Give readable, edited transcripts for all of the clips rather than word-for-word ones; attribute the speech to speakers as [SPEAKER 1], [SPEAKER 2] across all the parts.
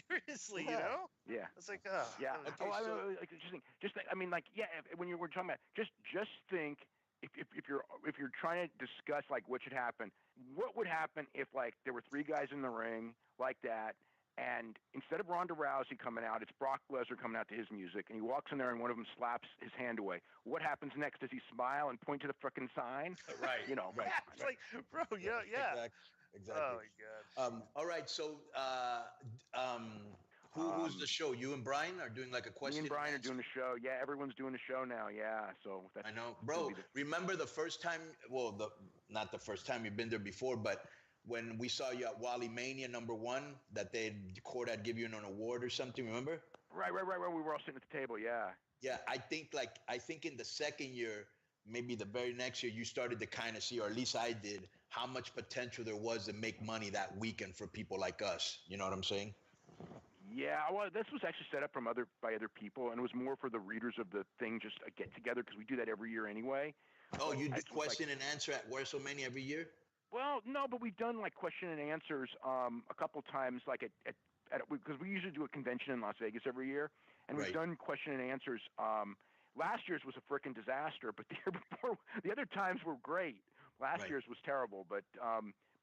[SPEAKER 1] Seriously,
[SPEAKER 2] Yeah.
[SPEAKER 1] It's like,
[SPEAKER 2] yeah.
[SPEAKER 1] Okay,
[SPEAKER 2] Just think. I mean, like, yeah. When we're talking about, just think if you're trying to discuss like what should happen, what would happen if like there were three guys in the ring like that, and instead of Ronda Rousey coming out, it's Brock Lesnar coming out to his music, and he walks in there and one of them slaps his hand away. What happens next? Does he smile and point to the frickin' sign?
[SPEAKER 3] Right.
[SPEAKER 2] Right.
[SPEAKER 1] Yeah, it's like, bro, yeah.
[SPEAKER 3] Exactly.
[SPEAKER 1] Oh my God.
[SPEAKER 3] All right. So, who's the show? You and Brian are doing like a question.
[SPEAKER 2] Me and Brian are doing the show. Yeah, everyone's doing the show now. Yeah, so that's.
[SPEAKER 3] I know, bro. Remember the first time? Well, not the first time, you've been there before, but when we saw you at Wally Mania #1, that the court had give you an award or something. Remember?
[SPEAKER 2] Right. We were all sitting at the table. Yeah.
[SPEAKER 3] Yeah, I think in the second year, maybe the very next year, you started to kind of see, or at least I did, how much potential there was to make money that weekend for people like us. You know what I'm saying?
[SPEAKER 2] Yeah, well, this was actually set up by other people, and it was more for the readers of the thing, just a get together, because we do that every year anyway.
[SPEAKER 3] Oh, you do question and answer at WrestleMania every year?
[SPEAKER 2] Well, no, but we've done like question and answers a couple times, like because we usually do a convention in Las Vegas every year, and we've done question and answers. Last year's was a freaking disaster, but the year before, the other times were great. Last year's was terrible, but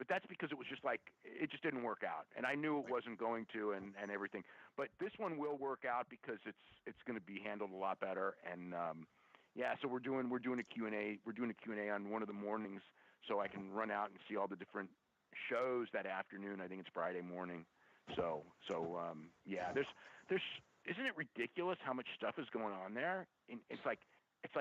[SPEAKER 2] that's because it was just like, it just didn't work out, and I knew it wasn't going to, and everything. But this one will work out because it's going to be handled a lot better, and so we're doing a Q&A. We're doing a Q&A on one of the mornings, so I can run out and see all the different shows that afternoon. I think it's Friday morning. So there's isn't it ridiculous how much stuff is going on there? It's like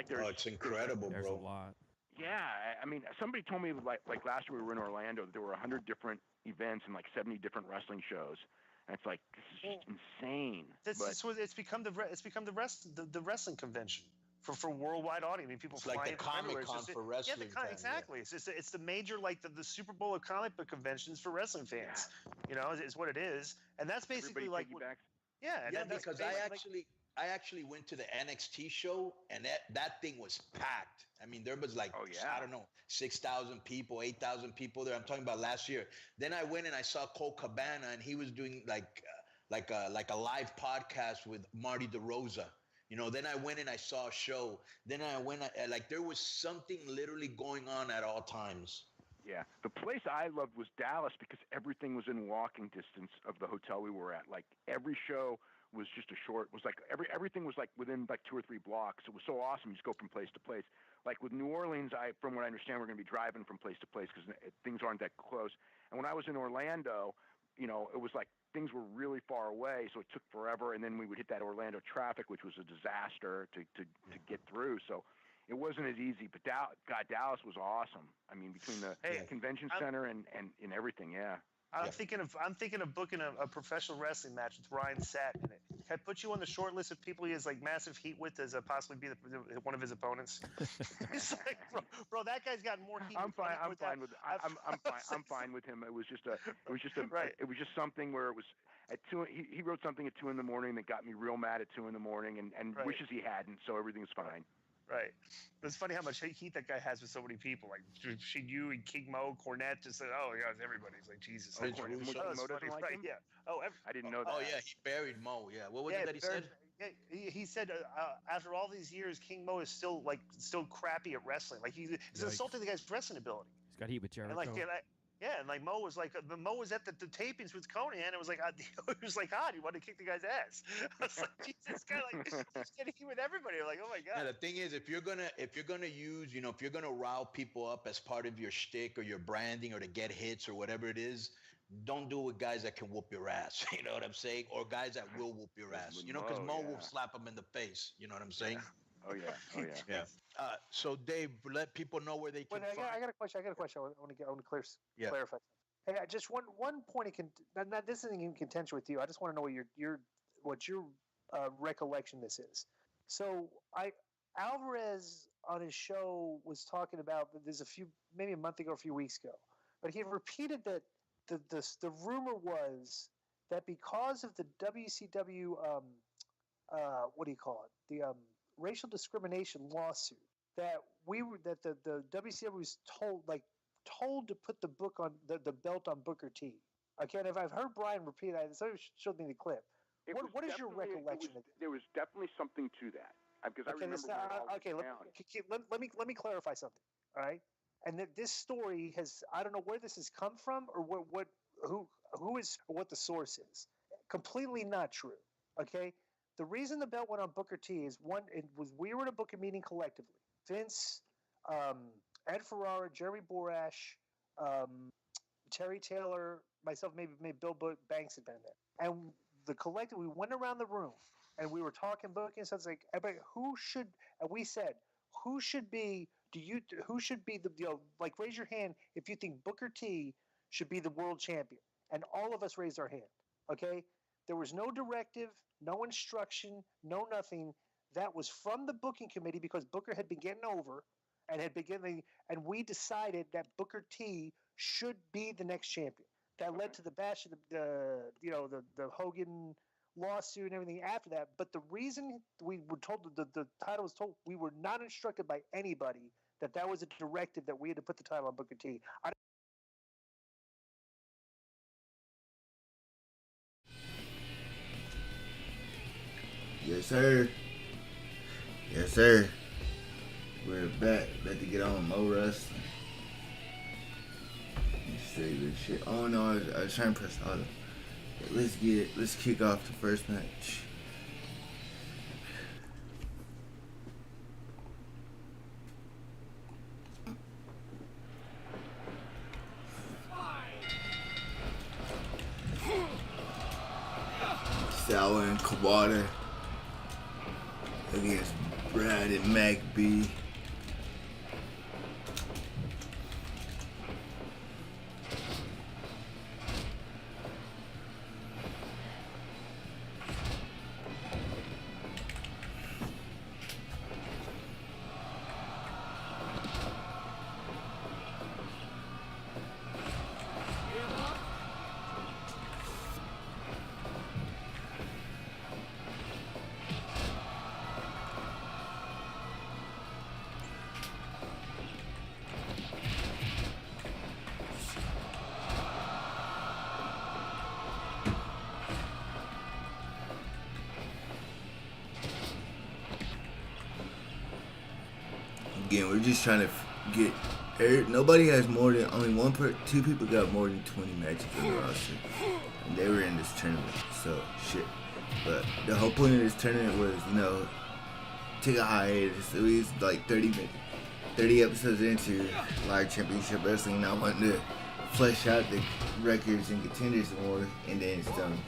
[SPEAKER 2] there's.
[SPEAKER 3] Oh, it's incredible,
[SPEAKER 4] there's
[SPEAKER 3] bro.
[SPEAKER 4] a lot.
[SPEAKER 2] Yeah, I mean, somebody told me like last year we were in Orlando that there were 100 different events and like 70 different wrestling shows, and it's like, this is just insane.
[SPEAKER 1] It's become the wrestling convention for worldwide audience. I mean, people fly
[SPEAKER 3] like the
[SPEAKER 1] in from everywhere.
[SPEAKER 3] Comic-Con for wrestling.
[SPEAKER 1] Yeah, exactly. Yeah. It's the major, like the Super Bowl of comic book conventions for wrestling fans.
[SPEAKER 2] Yeah.
[SPEAKER 1] Is what it is, and that's basically
[SPEAKER 2] everybody
[SPEAKER 1] piggybacks.
[SPEAKER 3] Because I actually went to the NXT show, and that thing was packed. I mean, there was like, I don't know, 6,000 people, 8,000 people there. I'm talking about last year. Then I went and I saw Cole Cabana, and he was doing like a live podcast with Marty DeRosa. Then I went and I saw a show. Then I went, there was something literally going on at all times.
[SPEAKER 2] Yeah. The place I loved was Dallas because everything was in walking distance of the hotel we were at. Like, every show was just everything was like within like 2 or 3 blocks. It was so awesome. You just go from place to place. Like with New Orleans, from what I understand, we're going to be driving from place to place because things aren't that close. And when I was in Orlando, it was like things were really far away, so it took forever. And then we would hit that Orlando traffic, which was a disaster to get through. So it wasn't as easy. But Dallas was awesome. I mean, between the convention center and everything, yeah.
[SPEAKER 1] I'm thinking of booking a professional wrestling match with Ryan Satin in it. Can I put you on the short list of people he has like massive heat with as possibly be one of his opponents? It's like, bro, that guy's got more heat. I'm fine
[SPEAKER 2] with him. It was just something where it was at 2. He wrote something at 2 a.m. that got me real mad at 2 a.m. and wishes he hadn't. So everything's fine.
[SPEAKER 1] Right. It's funny how much heat that guy has with so many people. Like you and King Mo, Cornette just said, "Oh yeah, everybody's like Jesus."
[SPEAKER 2] Mo doesn't like him?
[SPEAKER 1] Yeah.
[SPEAKER 2] I didn't know that.
[SPEAKER 3] Oh yeah, he buried Mo. Yeah. What was it that he said?
[SPEAKER 1] Yeah, he said after all these years, King Mo is still crappy at wrestling. Like he's insulting the guy's wrestling ability.
[SPEAKER 4] He's got heat with Jericho.
[SPEAKER 1] And like Mo was at the tapings with Conan, and it was like he was like, he wanted to kick the guy's ass. I was like, Jesus, this guy he's getting heat with everybody. Like, oh my god.
[SPEAKER 3] Yeah, the thing is, if you're gonna use, if you're gonna rile people up as part of your shtick or your branding or to get hits or whatever it is, don't do it with guys that can whoop your ass. You know what I'm saying? Or guys that will whoop your ass. Because Mo will slap him in the face. You know what I'm saying?
[SPEAKER 2] Yeah. Oh yeah.
[SPEAKER 3] Yeah. So Dave, let people know where they can.
[SPEAKER 5] I got a question. I want to clarify. Hey, just one point. This isn't in contention with you. I just want to know what your recollection this is. So Alvarez on his show was talking about that. There's maybe a month ago, a few weeks ago, but he repeated that the rumor was that because of the WCW what do you call it, the racial discrimination lawsuit, that the WCW was told to put the belt on Booker T. Okay, and if I've heard Brian repeat that, somebody showed me the clip. What is your recollection?
[SPEAKER 2] There was definitely something to that because I remember.
[SPEAKER 5] Let me clarify something. All right, and this story I don't know where this has come from or what the source is. Completely not true. Okay, the reason the belt went on Booker T is we were in a booking meeting collectively. Vince, Ed Ferrara, Jerry Borash, Terry Taylor, myself, maybe Bill Banks had been there, and the collective. We went around the room and we were talking booking. So it's like, everybody, and we said, who should be like, raise your hand if you think Booker T should be the world champion. And all of us raised our hand. Okay, there was no directive, no instruction, no nothing. That was from the booking committee because Booker had been getting over and and we decided that Booker T should be the next champion. That led to the bash of the Hogan lawsuit and everything after that. But the reason we were told the title was told, we were not instructed by anybody that was a directive that we had to put the title on Booker T.
[SPEAKER 4] Yes, sir. Yes, sir. We're back. About to get on Mo Wrestling. Say this shit. Oh no, I was trying to press auto. Let's kick off the first match. Sawa and Kawada against Brad and Mac B. Again, we're just trying to get. Nobody has more than two people got more than 20 matches in the roster, and they were in this tournament. So shit. But the whole point of this tournament was, take a hiatus. It was like 30 episodes into Live Championship Wrestling. And I wanted to flesh out the records and contenders more, and then some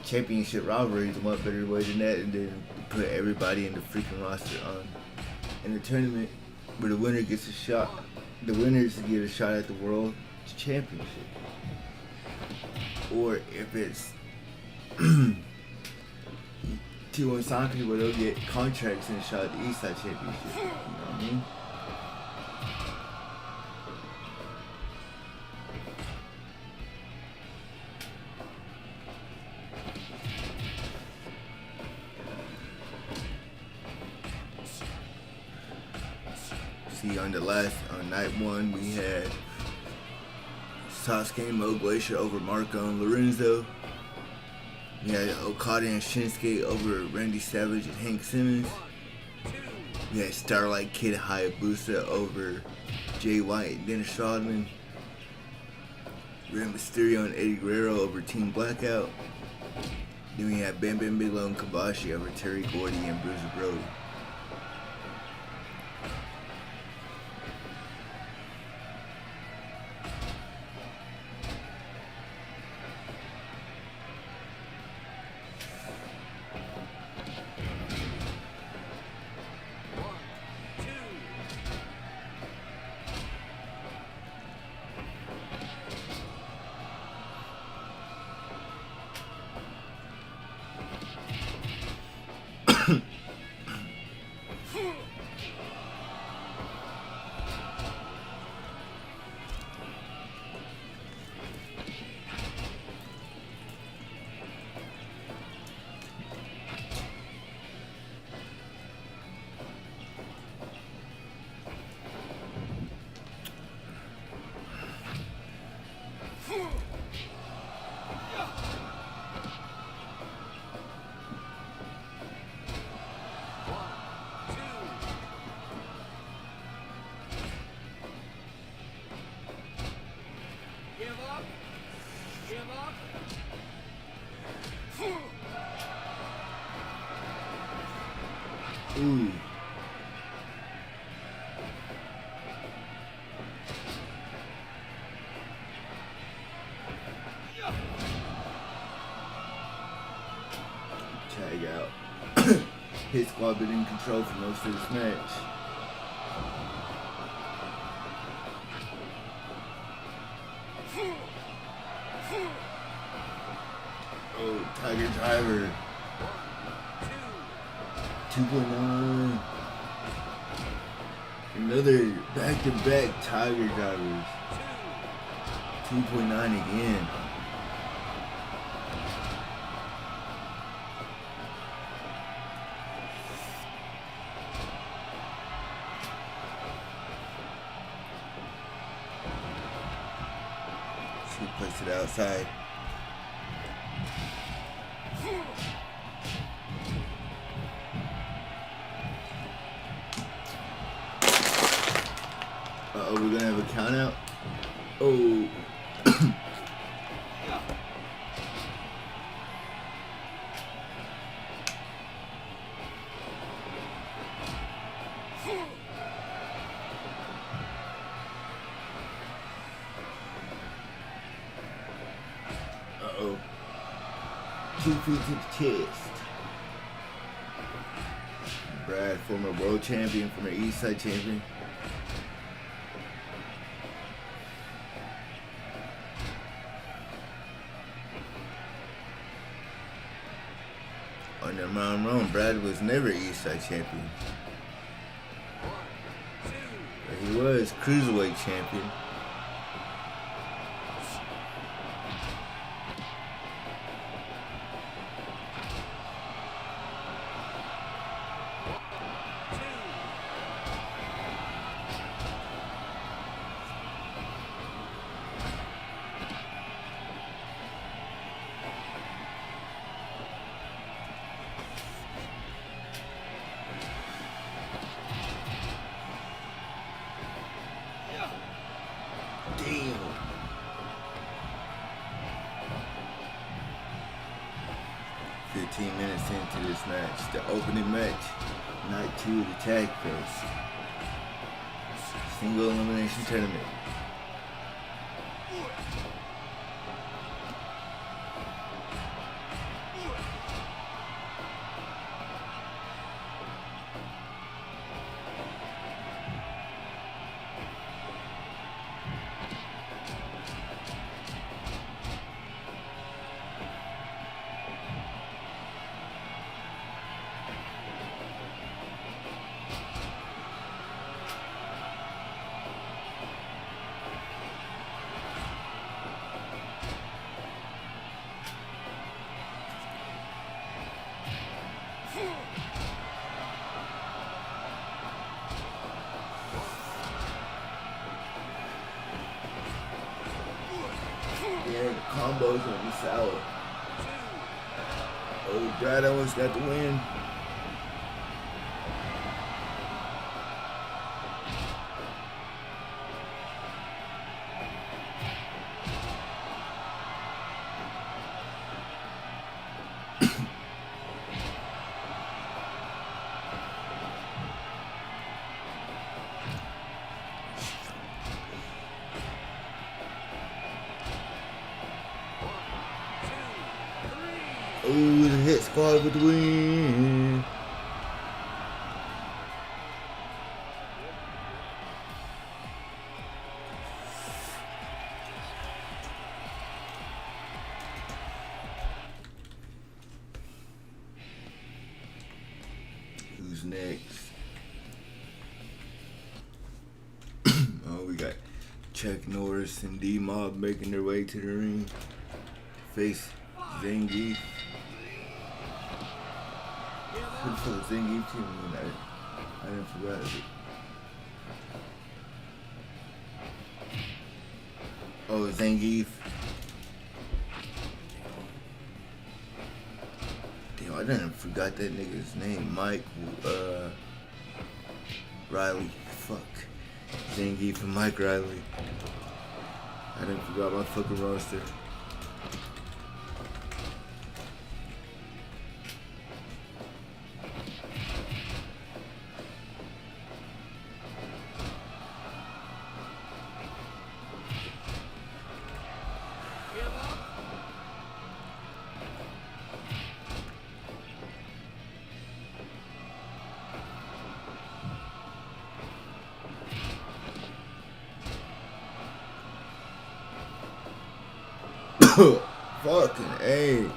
[SPEAKER 4] championship rivalries. What better way than that? And then put everybody in the freaking roster on. In the tournament where the winner gets a shot, the winners get a shot at the World Championship. Or if it's T1 Soccer, where they'll get contracts and a shot at the Eastside Championship. You know what I mean? See, on night one, we had Sasuke and Mo Glacier over Marco and Lorenzo. We had Okada and Shinsuke over Randy Savage and Hank Simmons. We had Starlight Kid and Hayabusa over Jay White and Dennis Rodman. Rey Mysterio and Eddie Guerrero over Team Blackout. Then we had Bam Bam Bigelow and Kobashi over Terry Gordy and Bruiser Brody. Ooh. Tag out. Hit squad been in control for most of this match. Oh, Tiger Driver. 2.9. Another back-to-back Tiger Drivers. 2.9 again. She placed it outside. Uh-oh, we're gonna have a count out. Oh. Uh-oh. 2 feet to the chest. Brad, former world champion, former Eastside champion. On the Mount Rome, Brad was never Eastside champion. But he was Cruiserweight champion. Damn. Minutes into this match, the opening match, night 2 of the Tag Fest single elimination tournament. Yeah, the combos on the sour. Oh, Brad almost got the win. Ooh, the hit squad with the win. Who's next? Oh, we got Chuck Norris and D-Mob making their way to the ring. Face Zangief. Who the fuck is Zangief team? I didn't forget it. Oh, Zangief. Damn, I didn't forgot that nigga's name. Mike, Riley. Fuck. Zangief and Mike Riley. I didn't forget my fucking roster. Fucking A.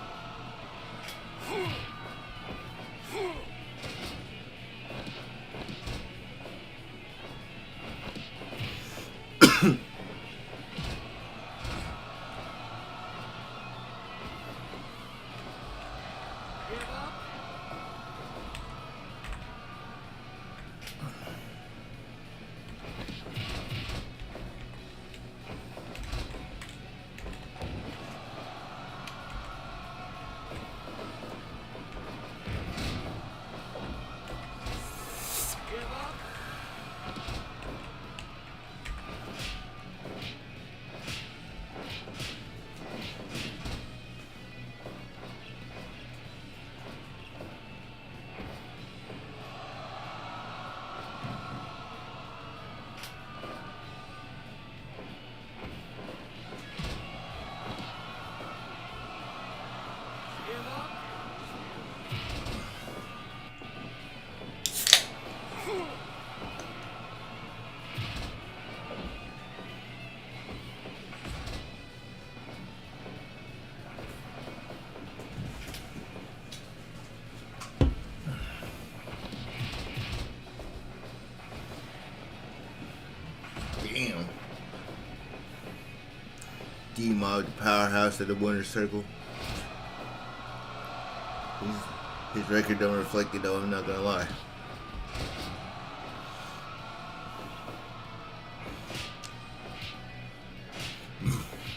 [SPEAKER 4] Damn. D-Mob, the powerhouse of the winner's circle. His record don't reflect it though, I'm not gonna lie.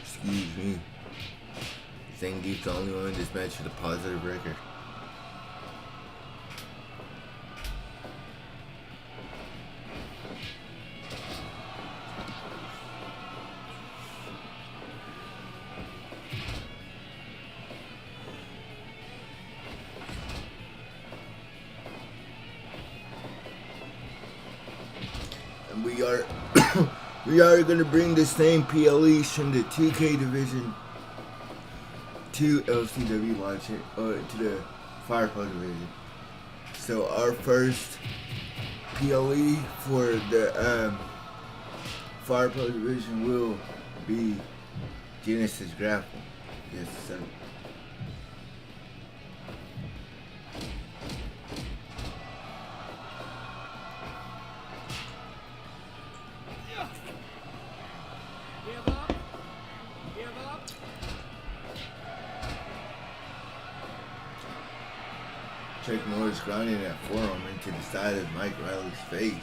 [SPEAKER 4] Excuse me. Zangief's the only one in this match with a positive record. And we are going to bring the same PLEs from the 2K division to LCW Watch It, or to the Firepro division. So our first PLE for the Firepro division will be Genesis Grapple. Yes, sir. Chuck Norris grounding that forearm into the side of Mike Riley's face.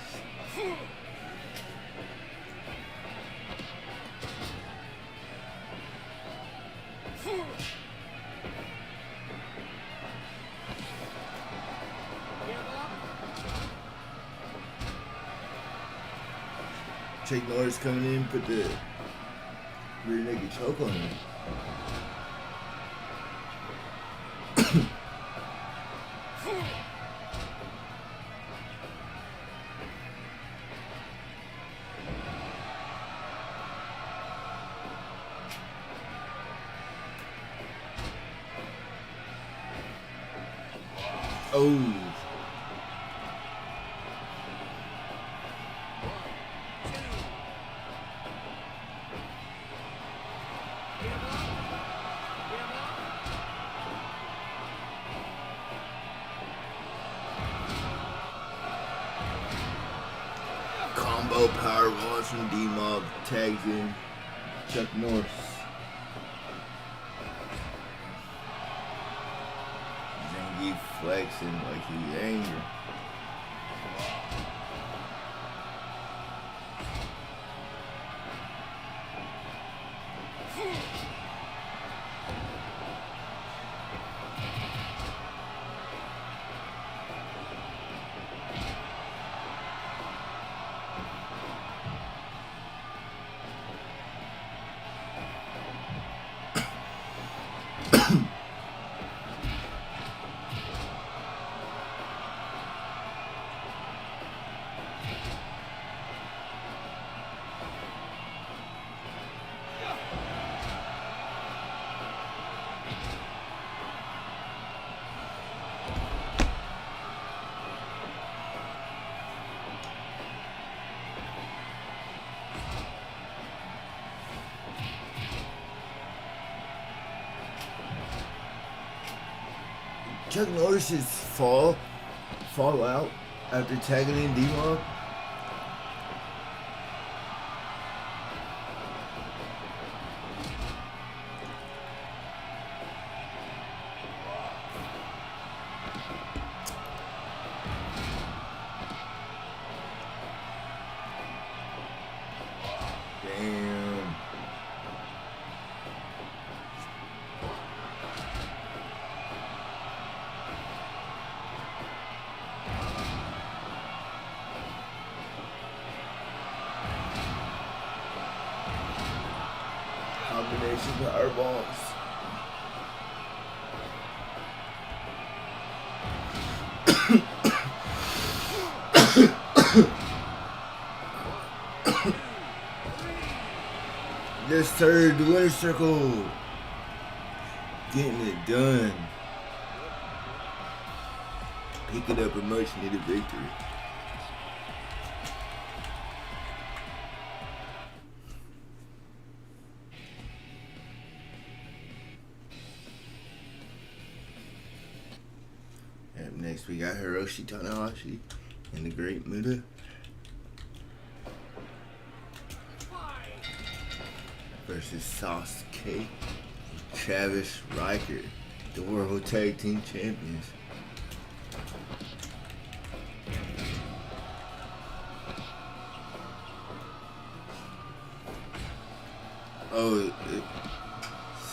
[SPEAKER 4] Chuck Norris coming in, put the rear naked choke on him. Oh. Combo power balls from D-Mob, tags in Chuck Norris. Zangief flexing like he's angry. Chuck Norris's fallout after tagging in D-Mob. Combination power bombs. Yes, sir. The winner circle. Getting it done. Picking up a much needed victory. Up next, we got Hiroshi Tanahashi and the Great Muta versus Sasuke and Travis Riker, the World Tag Team Champions. Oh,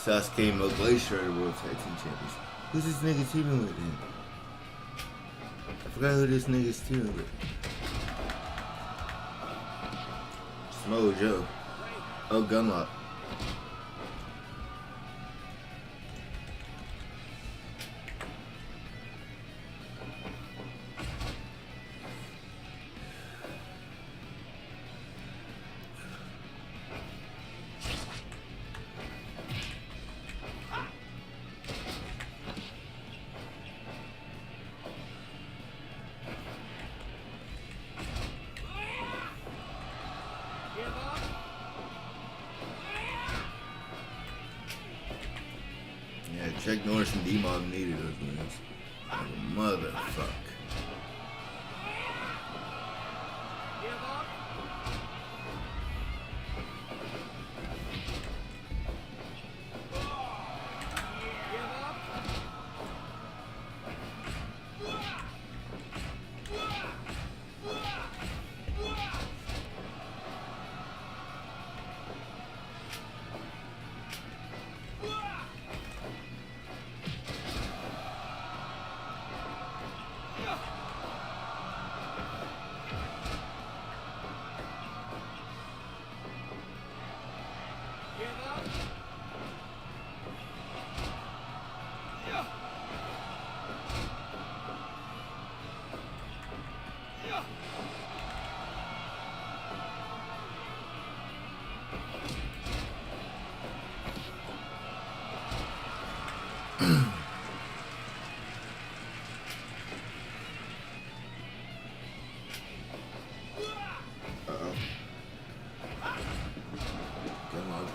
[SPEAKER 4] Sasuke and Mo Glacier are the World Tag Team Champions. Who's this nigga teaming with then? I forgot who this nigga's teaming with. Samoa Joe. Oh, Gunlock. Chuck Norris and D-Mob needed those wins. Motherfuck.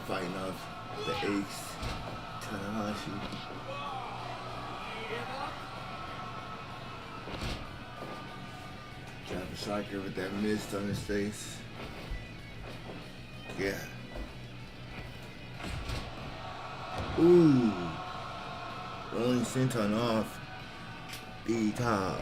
[SPEAKER 4] Fighting off the ace, Tanahashi. Travis Riker with that mist on his face. Yeah. Ooh. Rolling senton off. D-top.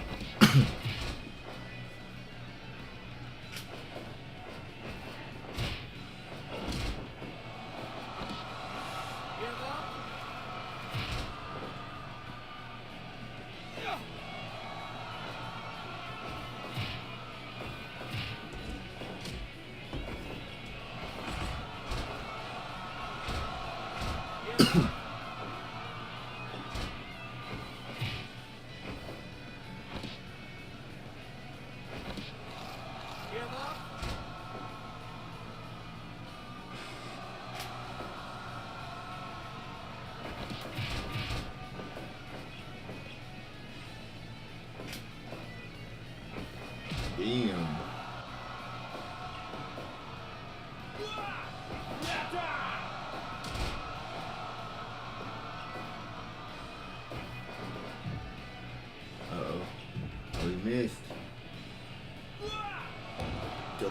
[SPEAKER 4] Damn.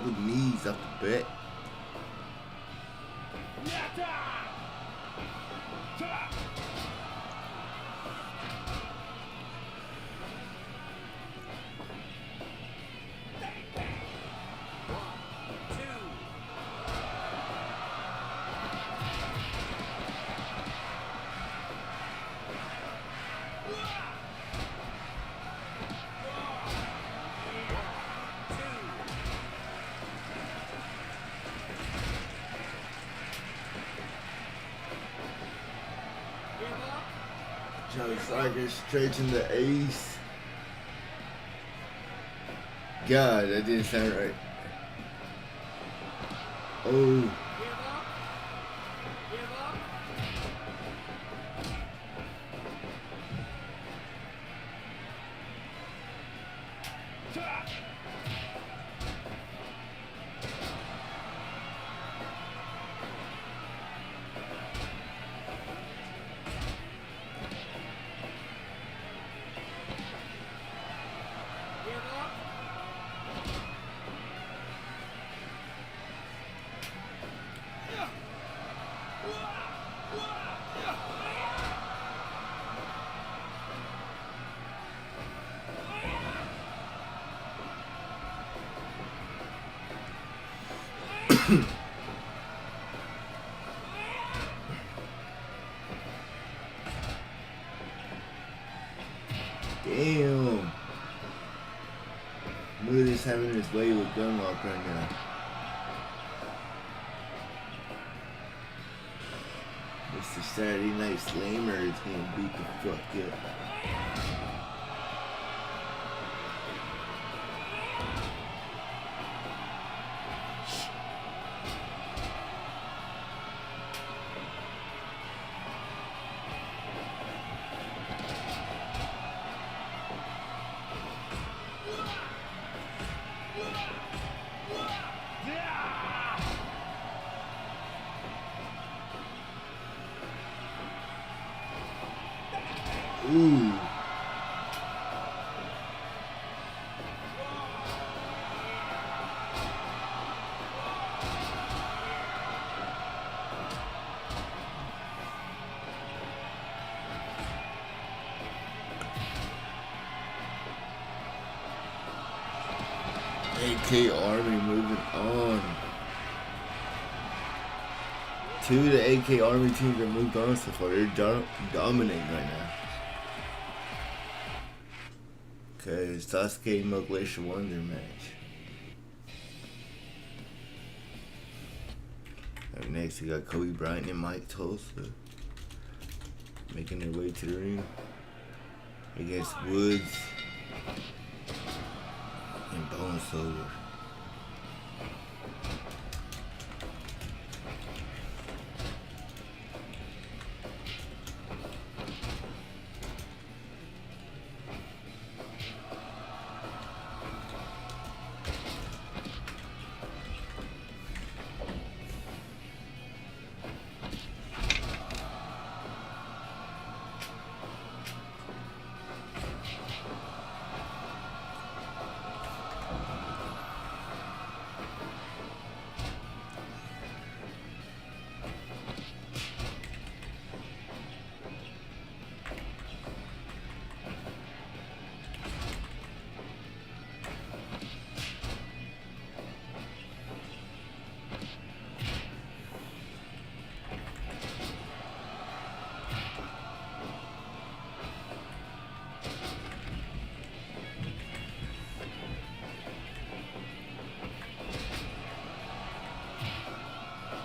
[SPEAKER 4] couple knees off the bat. Saga straight in the ace. God, that didn't sound right. Oh. Damn. Mood is having his way with Gunlock right now. Mr. Saturday Night Slammer is gonna beat the fuck up. Ooh. AK Army moving on. Two of the AK Army teams have moved on so far. They're dominating right now. Okay, it's Sasuke and Glacier won their match. Up next, we got Kobe Bryant and Mike Tulsa making their way to the ring against Woods and Bone Soldier.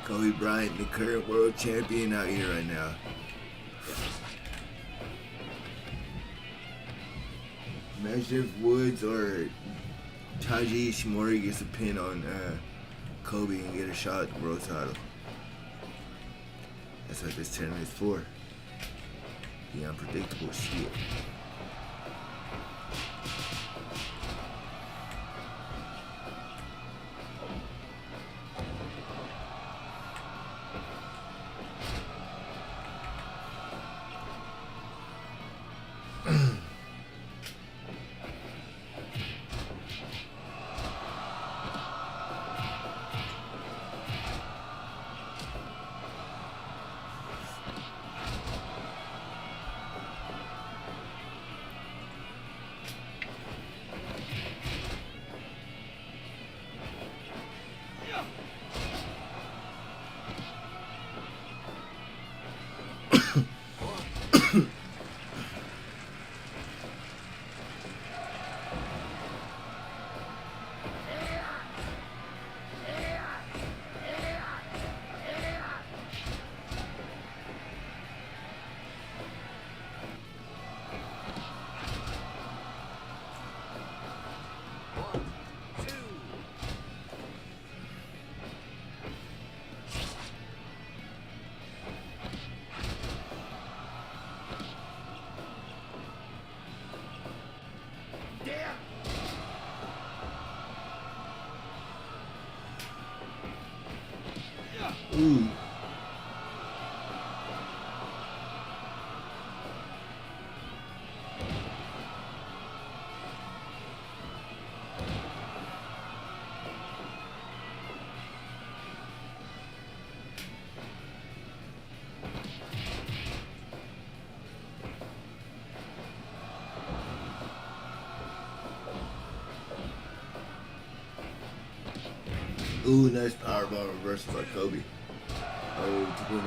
[SPEAKER 4] Kobe Bryant, the current world champion out here right now. Imagine if Woods or Taiji Ishimori gets a pin on Kobe and get a shot at the world title. That's what this tournament is for. The unpredictable shit. Ooh. Ooh, nice powerbomb reversal by Kobe. Oh, 2.9.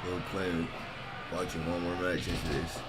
[SPEAKER 4] We're playing, watching one more match into this.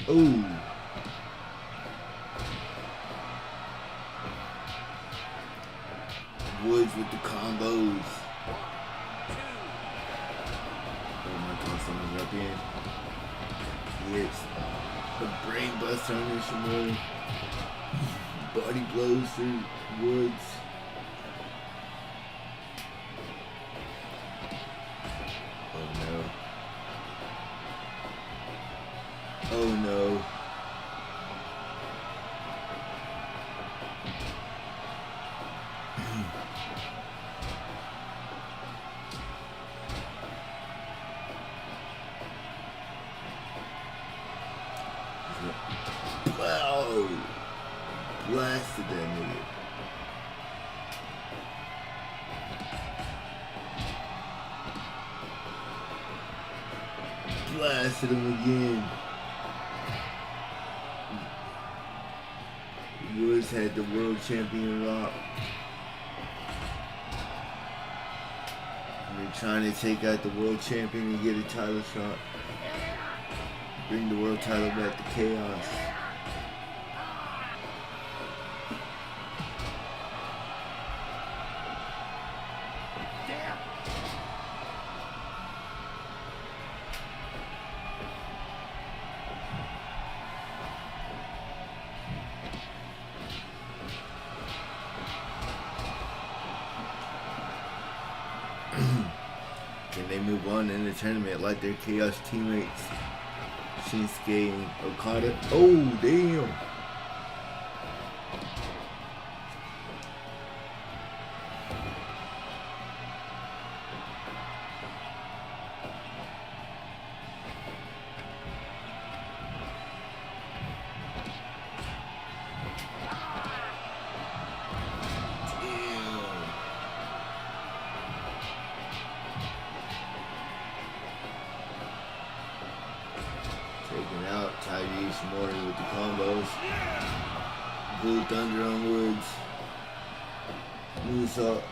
[SPEAKER 4] Ooh. Woods with the combos. Oh my God, someone's up in. Yes. The brain buster on Ishimori. Body blows through Woods. Oh no. Oh no. Wow. Blasted that nigga. Blasted him again. Woods had the world champion lock. And they're trying to take out the world champion and get a title shot. Bring the world title back to Chaos. Can they move on in the tournament like their Chaos teammates, Shinsuke and Okada? Oh, damn. Taking out Taiji Ishimori with the combos. Blue Thunder on Woods. Moonsault.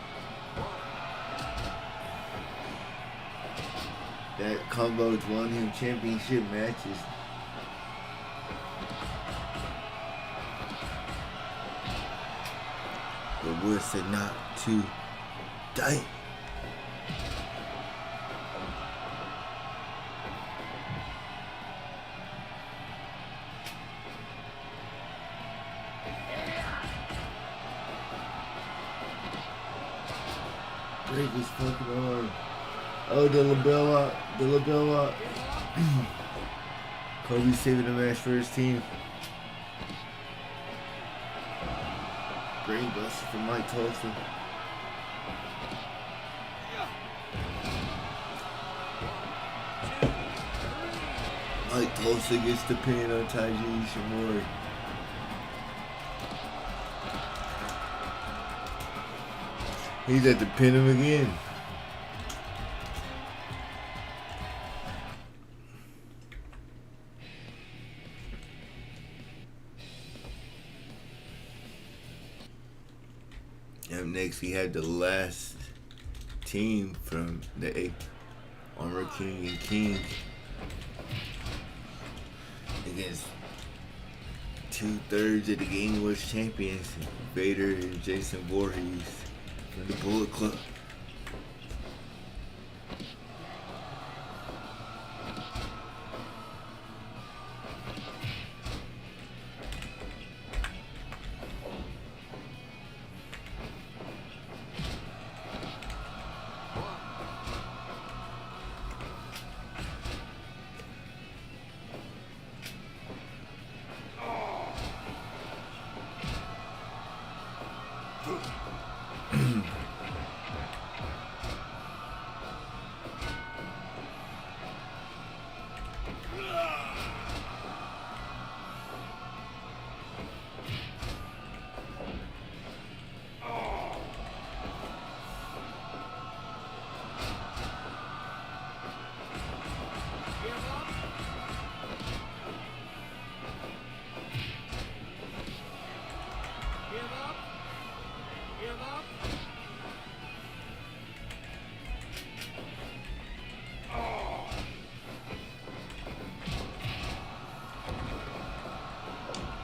[SPEAKER 4] That combo's won him championship matches. But Woods said not to die. Break his fucking arm. Oh, the label lock. The label lock. Kobe saving the match for his team. Brain buster from Mike Tulsa. Mike Tulsa gets the pin on Taiji Ishimori. He's at the pin him again. And next we had the last team from the Armor King and King against 2/3 of the Game Wars champions, Vader and Jason Voorhees from the Bullet Club.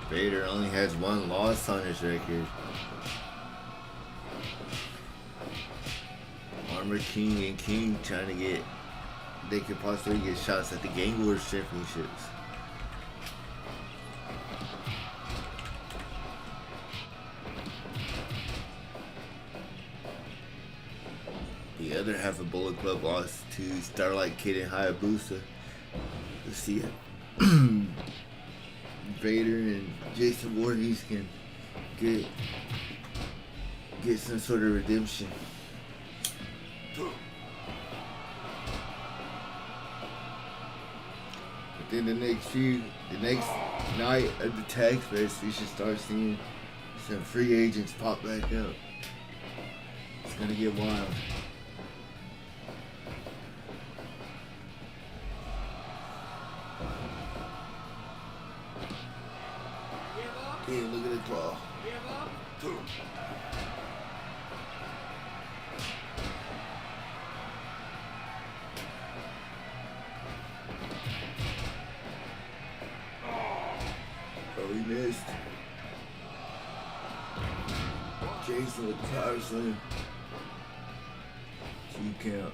[SPEAKER 4] Vader only has one loss on his record. Armor King and King trying to get, they could possibly get shots at the Gang Wars championships. The other half of Bullet Club lost to Starlight Kid and Hayabusa. Let's see it. Vader and Jason Voorhees can get some sort of redemption. But then the next night of the Tag Fest, we should start seeing some free agents pop back up. It's gonna get wild. Yeah, look at the claw. Oh, he missed. Jason with the power slam. 2 count.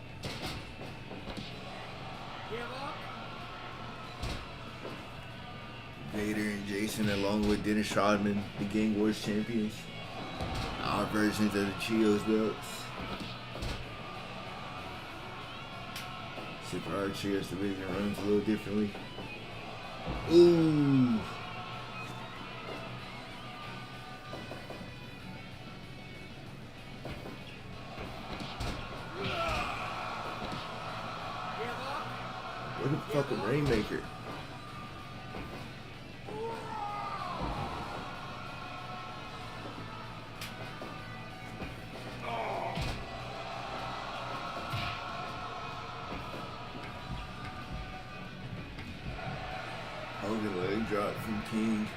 [SPEAKER 4] Vader and Jason, along with Dennis Rodman, the Gang Wars champions. Our versions of the Trios belts. Except for our Trios division runs a little differently. Ooh. What a fucking Rainmaker. Leg drop from King.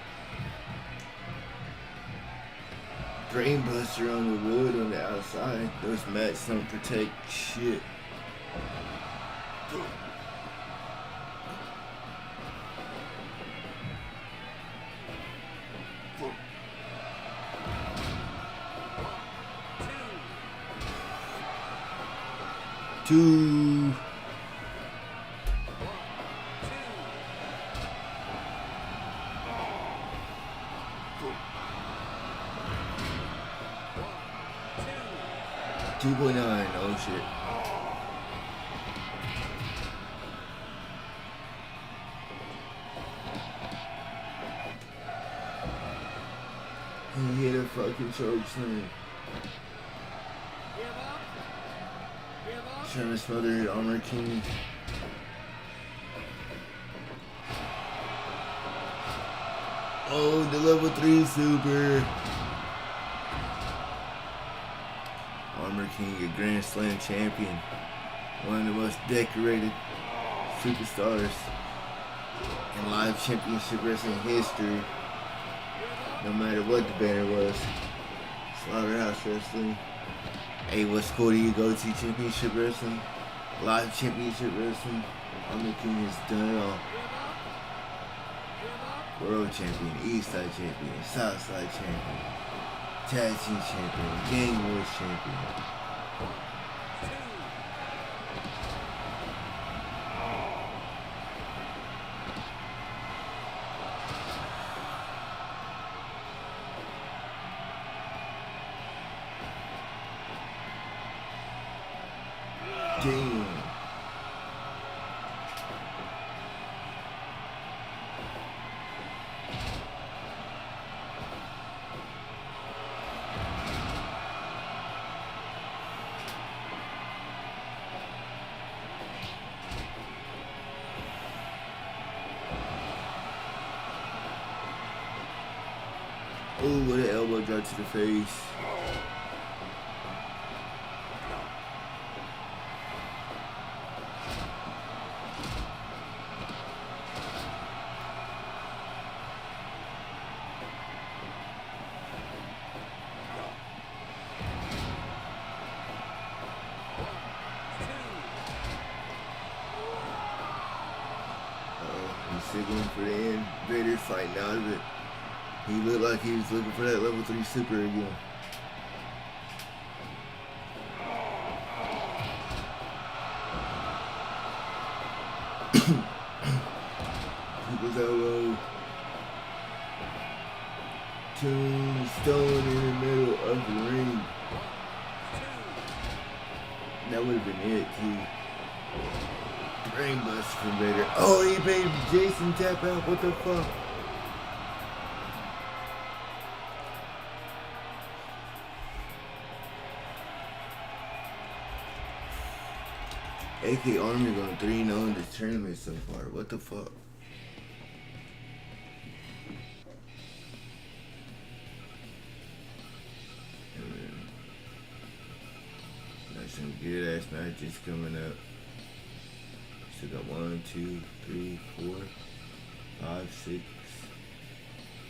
[SPEAKER 4] Brainbuster on the wood on the outside. Those mats don't protect shit. Two. $2.9, oh shit. He hit a fucking choke slam. Trying to smother Armor King. Oh, the level 3 super. Armor King, a Grand Slam champion, one of the most decorated superstars in live championship wrestling history. No matter what the banner was, Slaughterhouse Wrestling. Hey, what school do you go to? Championship Wrestling? Live Championship Wrestling. I'm the king has done it all. World Champion, Eastside Champion, Southside Champion, Tag Team Champion, Gang Wars Champion. Damn. Ooh, what an elbow drop to the face. He's signaling for the end. Vader's fighting out of it. He looked like he was looking for that level 3 super again. People's elbow. Tombstone in the middle of the ring. That would have been it too. Brain bust from Vader. Oh, he made Jason tap out. What the fuck? AK Army going 3-0 in this tournament so far. What the fuck? Got some good ass matches coming up. Still got 1, 2, 3, 4, 5, 6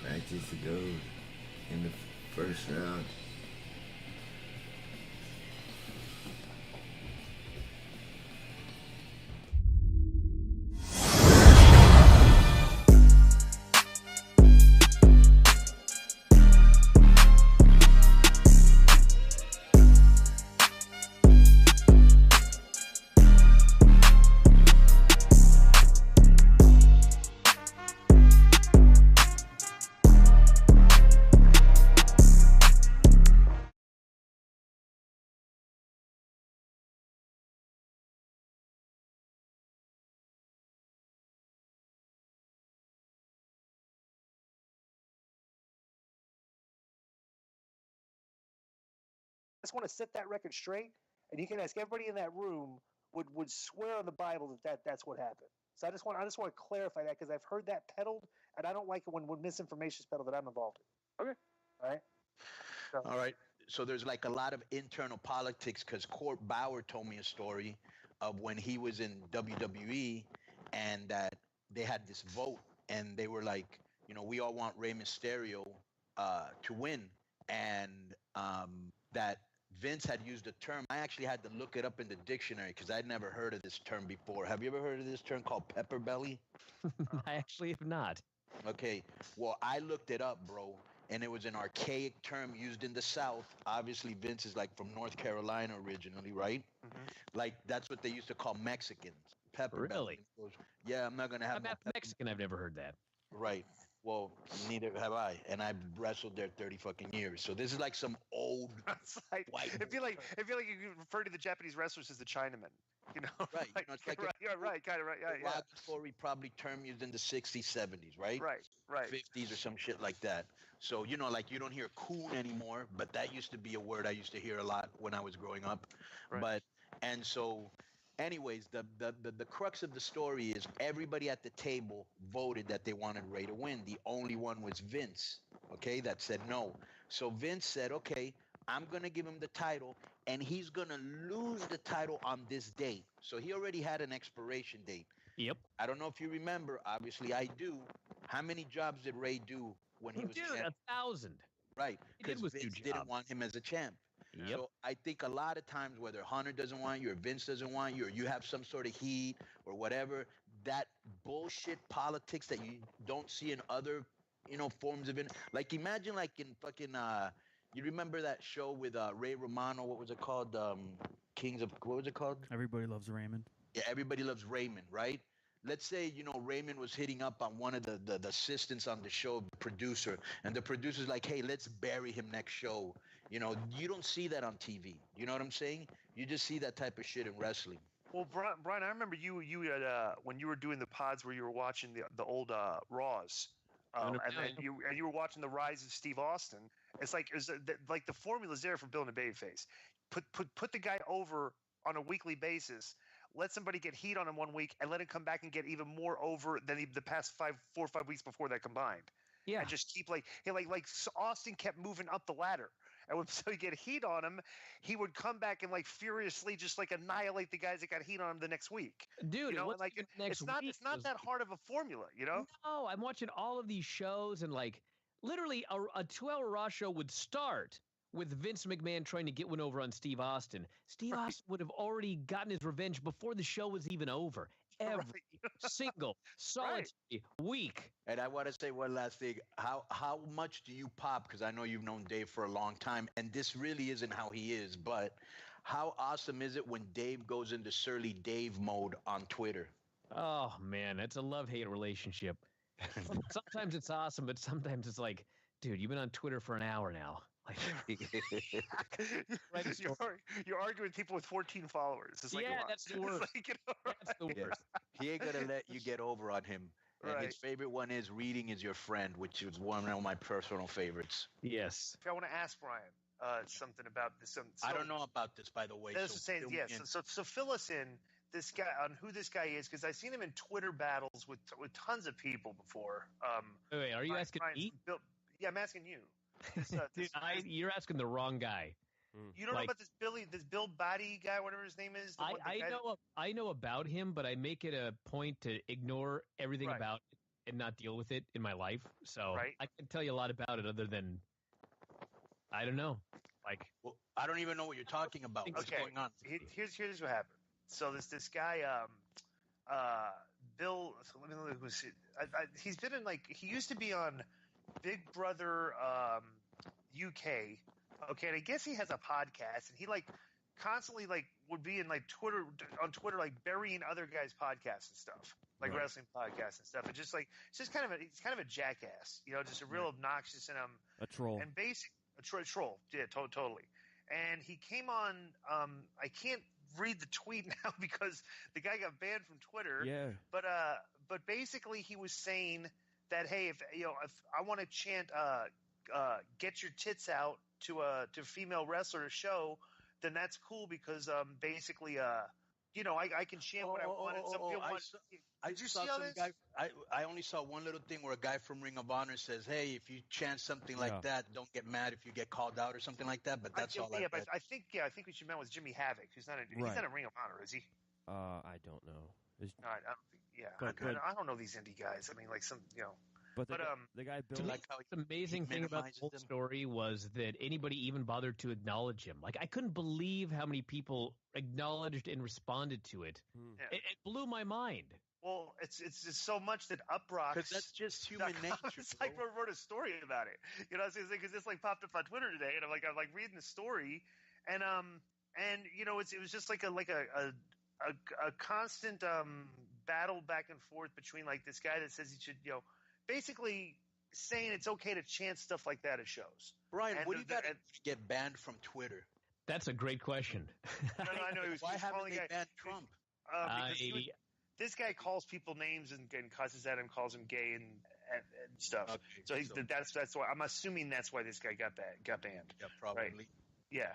[SPEAKER 4] matches to go in the first round.
[SPEAKER 5] just want to set that record straight, and you can ask everybody in that room would swear on the Bible that's what happened. So I just want to clarify that because I've heard that peddled, and I don't like it when misinformation is peddled that I'm involved in.
[SPEAKER 2] Okay.
[SPEAKER 5] All right.
[SPEAKER 3] So. All right. So there's like a lot of internal politics because Court Bauer told me a story of when he was in WWE and that they had this vote and they were like, you know, we all want Rey Mysterio to win, and that Vince had used a term. I actually had to look it up in the dictionary because I'd never heard of this term before. Have you ever heard of this term called pepper belly?
[SPEAKER 6] I actually have not.
[SPEAKER 3] Okay, well, I looked it up, bro, and it was an archaic term used in the South. Obviously, Vince is like from North Carolina originally, right? Mm-hmm. Like, that's what they used to call Mexicans. Pepper belly.
[SPEAKER 6] Really?
[SPEAKER 3] Yeah, I'm not going to have
[SPEAKER 6] I'm half Mexican. I've never heard that.
[SPEAKER 3] Right. Well, neither have I, and I've wrestled there 30 fucking years. So this is like some old
[SPEAKER 1] like, white. I feel like you refer to the Japanese wrestlers as the Chinamen. You know,
[SPEAKER 3] right?
[SPEAKER 1] Like,
[SPEAKER 3] you know, it's like
[SPEAKER 1] right, kind of right. Yeah,
[SPEAKER 3] derogatory probably term used in the 60s, 70s, right?
[SPEAKER 1] Right.
[SPEAKER 3] 50s or some shit like that. So you know, like you don't hear coon anymore, but that used to be a word I used to hear a lot when I was growing up. Right. But and so. Anyways, the crux of the story is everybody at the table voted that they wanted Rey to win. The only one was Vince, okay, that said no. So Vince said, okay, I'm going to give him the title, and he's going to lose the title on this date. So he already had an expiration date.
[SPEAKER 6] Yep.
[SPEAKER 3] I don't know if you remember. Obviously, I do. How many jobs did Rey do when he was...
[SPEAKER 6] Dude, 1,000.
[SPEAKER 3] Right, because Vince didn't want him as a champ.
[SPEAKER 6] Yep.
[SPEAKER 3] So I think a lot of times, whether Hunter doesn't want you or Vince doesn't want you or you have some sort of heat or whatever, that bullshit politics that you don't see in other, forms of it. Like imagine like in fucking, you remember that show with Ray Romano? What was it called? Kings of, what was it called?
[SPEAKER 7] Everybody Loves Raymond.
[SPEAKER 3] Yeah, Everybody Loves Raymond, right? Let's say, Raymond was hitting up on one of the assistants on the show, the producer, and the producer's like, hey, let's bury him next show. You don't see that on TV. You know what I'm saying? You just see that type of shit in wrestling.
[SPEAKER 1] Well, Brian, I remember you had when you were doing the pods where you were watching the old Raws, and you were watching the rise of Steve Austin. It's like the formula's there for building a babyface. Put the guy over on a weekly basis. Let somebody get heat on him 1 week and let him come back and get even more over than the past 4 or 5 weeks before that combined.
[SPEAKER 6] Yeah.
[SPEAKER 1] And just keep like Austin kept moving up the ladder. And so you get heat on him, he would come back and like furiously just like annihilate the guys that got heat on him the next week.
[SPEAKER 6] Dude,
[SPEAKER 1] it's not that hard of a formula, No,
[SPEAKER 6] I'm watching all of these shows and like literally a 2-hour Raw show would start with Vince McMahon trying to get one over on Steve Austin. Steve Austin would have already gotten his revenge before the show was even over. Every single solitary week.
[SPEAKER 3] And I want to say one last thing. How much do you pop? Because I know you've known Dave for a long time, and this really isn't how he is, but how awesome is it when Dave goes into Surly Dave mode on Twitter?
[SPEAKER 6] Oh, man, it's a love-hate relationship. Sometimes it's awesome, but sometimes it's like, dude, you've been on Twitter for an hour now.
[SPEAKER 1] You're arguing with people with 14 followers. It's like,
[SPEAKER 6] that's the worst. That's the worst.
[SPEAKER 3] He ain't gonna let you get over on him. And his favorite one is "Reading Is Your Friend," which is one of my personal favorites.
[SPEAKER 6] Yes.
[SPEAKER 1] I want to ask Brian something about this.
[SPEAKER 3] I don't know about this, by the way.
[SPEAKER 1] So fill us in this guy on who this guy is, because I've seen him in Twitter battles with tons of people before.
[SPEAKER 6] Wait, are you asking me?
[SPEAKER 1] Yeah, I'm asking you.
[SPEAKER 6] Dude, you're asking the wrong guy.
[SPEAKER 1] You don't know about this Bill Body guy, whatever his name is?
[SPEAKER 6] I know about him, but I make it a point to ignore everything about it and not deal with it in my life. So I can tell you a lot about it other than, I don't know.
[SPEAKER 3] Well, I don't even know what you're talking about. What's going on?
[SPEAKER 1] Here's what happened. So this guy, Bill, let me look who's he's been in he used to be on Big Brother UK. Okay, and I guess he has a podcast, and he constantly would be in Twitter burying other guys' podcasts and stuff, wrestling podcasts and stuff. And just it's just kind of a jackass, just a real obnoxious and
[SPEAKER 7] a troll.
[SPEAKER 1] And a troll, yeah, totally. And he came on. I can't read the tweet now because the guy got banned from Twitter.
[SPEAKER 7] Yeah.
[SPEAKER 1] But basically he was saying that, hey, if I want to chant "Get Your Tits Out" to a female wrestler show, then that's cool because basically I can chant what I want. And some people want.
[SPEAKER 3] Did you see some guy? I only saw one little thing where a guy from Ring of Honor says, "Hey, if you chant something like that, don't get mad if you get called out or something like that." But that's all.
[SPEAKER 1] Yeah, but I think what you meant was Jimmy Havoc, who's not he's not in Ring of Honor, is he?
[SPEAKER 7] I don't know.
[SPEAKER 1] I don't think. Yeah, I don't know these indie guys. I mean,
[SPEAKER 7] But the guy Bill,
[SPEAKER 6] the amazing thing about the whole story was that anybody even bothered to acknowledge him. I couldn't believe how many people acknowledged and responded to it.
[SPEAKER 1] Yeah.
[SPEAKER 6] It blew my mind.
[SPEAKER 1] Well, it's just so much that uprocks.
[SPEAKER 3] Because that's just human nature.
[SPEAKER 1] It's I wrote a story about it. Because this popped up on Twitter today, and I'm reading the story, and it was just a constant battle back and forth between this guy that says he should basically saying it's okay to chant stuff like that at shows.
[SPEAKER 3] Brian, what do you got to get banned from Twitter?
[SPEAKER 6] That's a great question.
[SPEAKER 1] No, I know.
[SPEAKER 3] Why haven't they banned Trump?
[SPEAKER 1] This guy calls people names and cusses at him, calls him gay and stuff. Okay, so that's why I'm assuming that's why this guy got banned.
[SPEAKER 3] Yeah, probably.
[SPEAKER 1] Right? Yeah.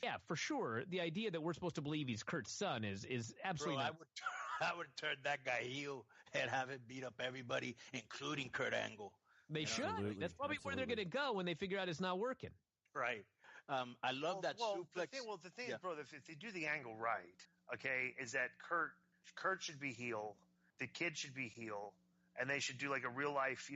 [SPEAKER 6] Yeah, for sure. The idea that we're supposed to believe he's Kurt's son is absolutely not.
[SPEAKER 3] I would turn that guy heel and have him beat up everybody, including Kurt Angle.
[SPEAKER 6] They should. That's probably where they're going to go when they figure out it's not working.
[SPEAKER 3] Right. I love that suplex.
[SPEAKER 1] The thing is, bro, if they do the angle right, okay, is that Kurt should be heel, the kid should be heel, and they should do a real life,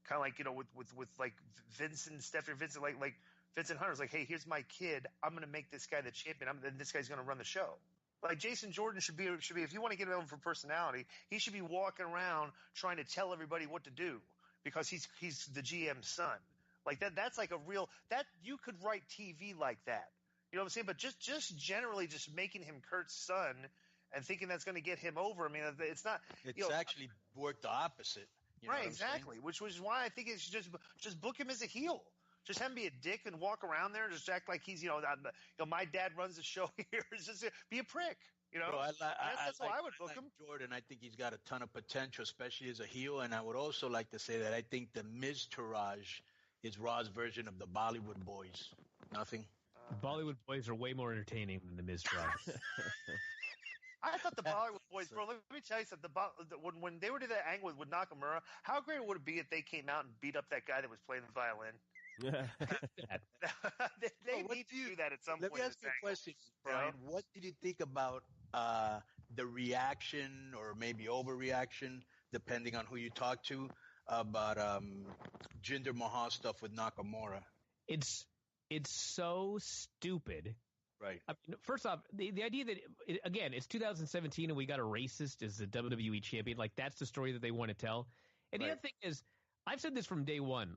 [SPEAKER 1] kind of like with like Vincent, Stephanie, Vincent, like Vincent Hunter's like, hey, here's my kid. I'm going to make this guy the champion. Then this guy's going to run the show. Like Jason Jordan should be. If you want to get him for personality, he should be walking around trying to tell everybody what to do because he's the GM's son. Like that. That's like a real that you could write TV like that. You know what I'm saying? But just generally, just making him Kurt's son and thinking that's going to get him over. I mean, it's not.
[SPEAKER 3] It's actually worked the opposite.
[SPEAKER 1] Right, exactly. Which was why I think it's just book him as a heel. Just have him be a dick and walk around there and just act like he's, my dad runs the show here. Just be a prick,
[SPEAKER 3] Bro,
[SPEAKER 1] that's why I would book him.
[SPEAKER 3] Jordan, I think he's got a ton of potential, especially as a heel. And I would also like to say that I think the Miz Taraj is Raw's version of the Bollywood Boys. Nothing.
[SPEAKER 6] Bollywood Boys are way more entertaining than the Miz Taraj.
[SPEAKER 1] I thought the Bollywood Boys, bro. Let me tell you something. When they were to that angle with Nakamura, how great would it be if they came out and beat up that guy that was playing the violin? they need to do that at some point.
[SPEAKER 3] Let me ask you a question, Brian. What did you think about the reaction or maybe overreaction, depending on who you talk to, about Jinder Mahal stuff with Nakamura?
[SPEAKER 6] It's so stupid.
[SPEAKER 3] Right.
[SPEAKER 6] I mean, first off, the idea that, again, it's 2017 and we got a racist as the WWE champion, like that's the story that they want to tell. And the other thing is, I've said this from day one.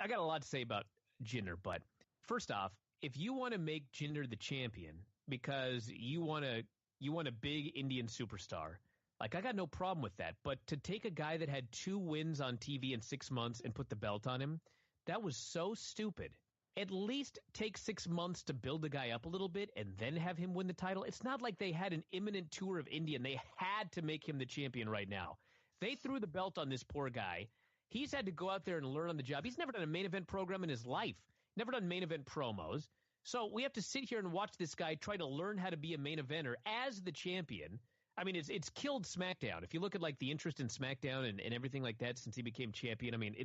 [SPEAKER 6] I got a lot to say about Jinder, but first off, if you want to make Jinder the champion because you want a big Indian superstar, like I got no problem with that. But to take a guy that had 2 wins on TV in 6 months and put the belt on him, that was so stupid. At least take 6 months to build the guy up a little bit and then have him win the title. It's not like they had an imminent tour of India and they had to make him the champion right now. They threw the belt on this poor guy. He's had to go out there and learn on the job. He's never done a main event program in his life, never done main event promos. So we have to sit here and watch this guy try to learn how to be a main eventer as the champion. I mean, it's killed SmackDown. If you look at like the interest in SmackDown and everything like that since he became champion, I mean,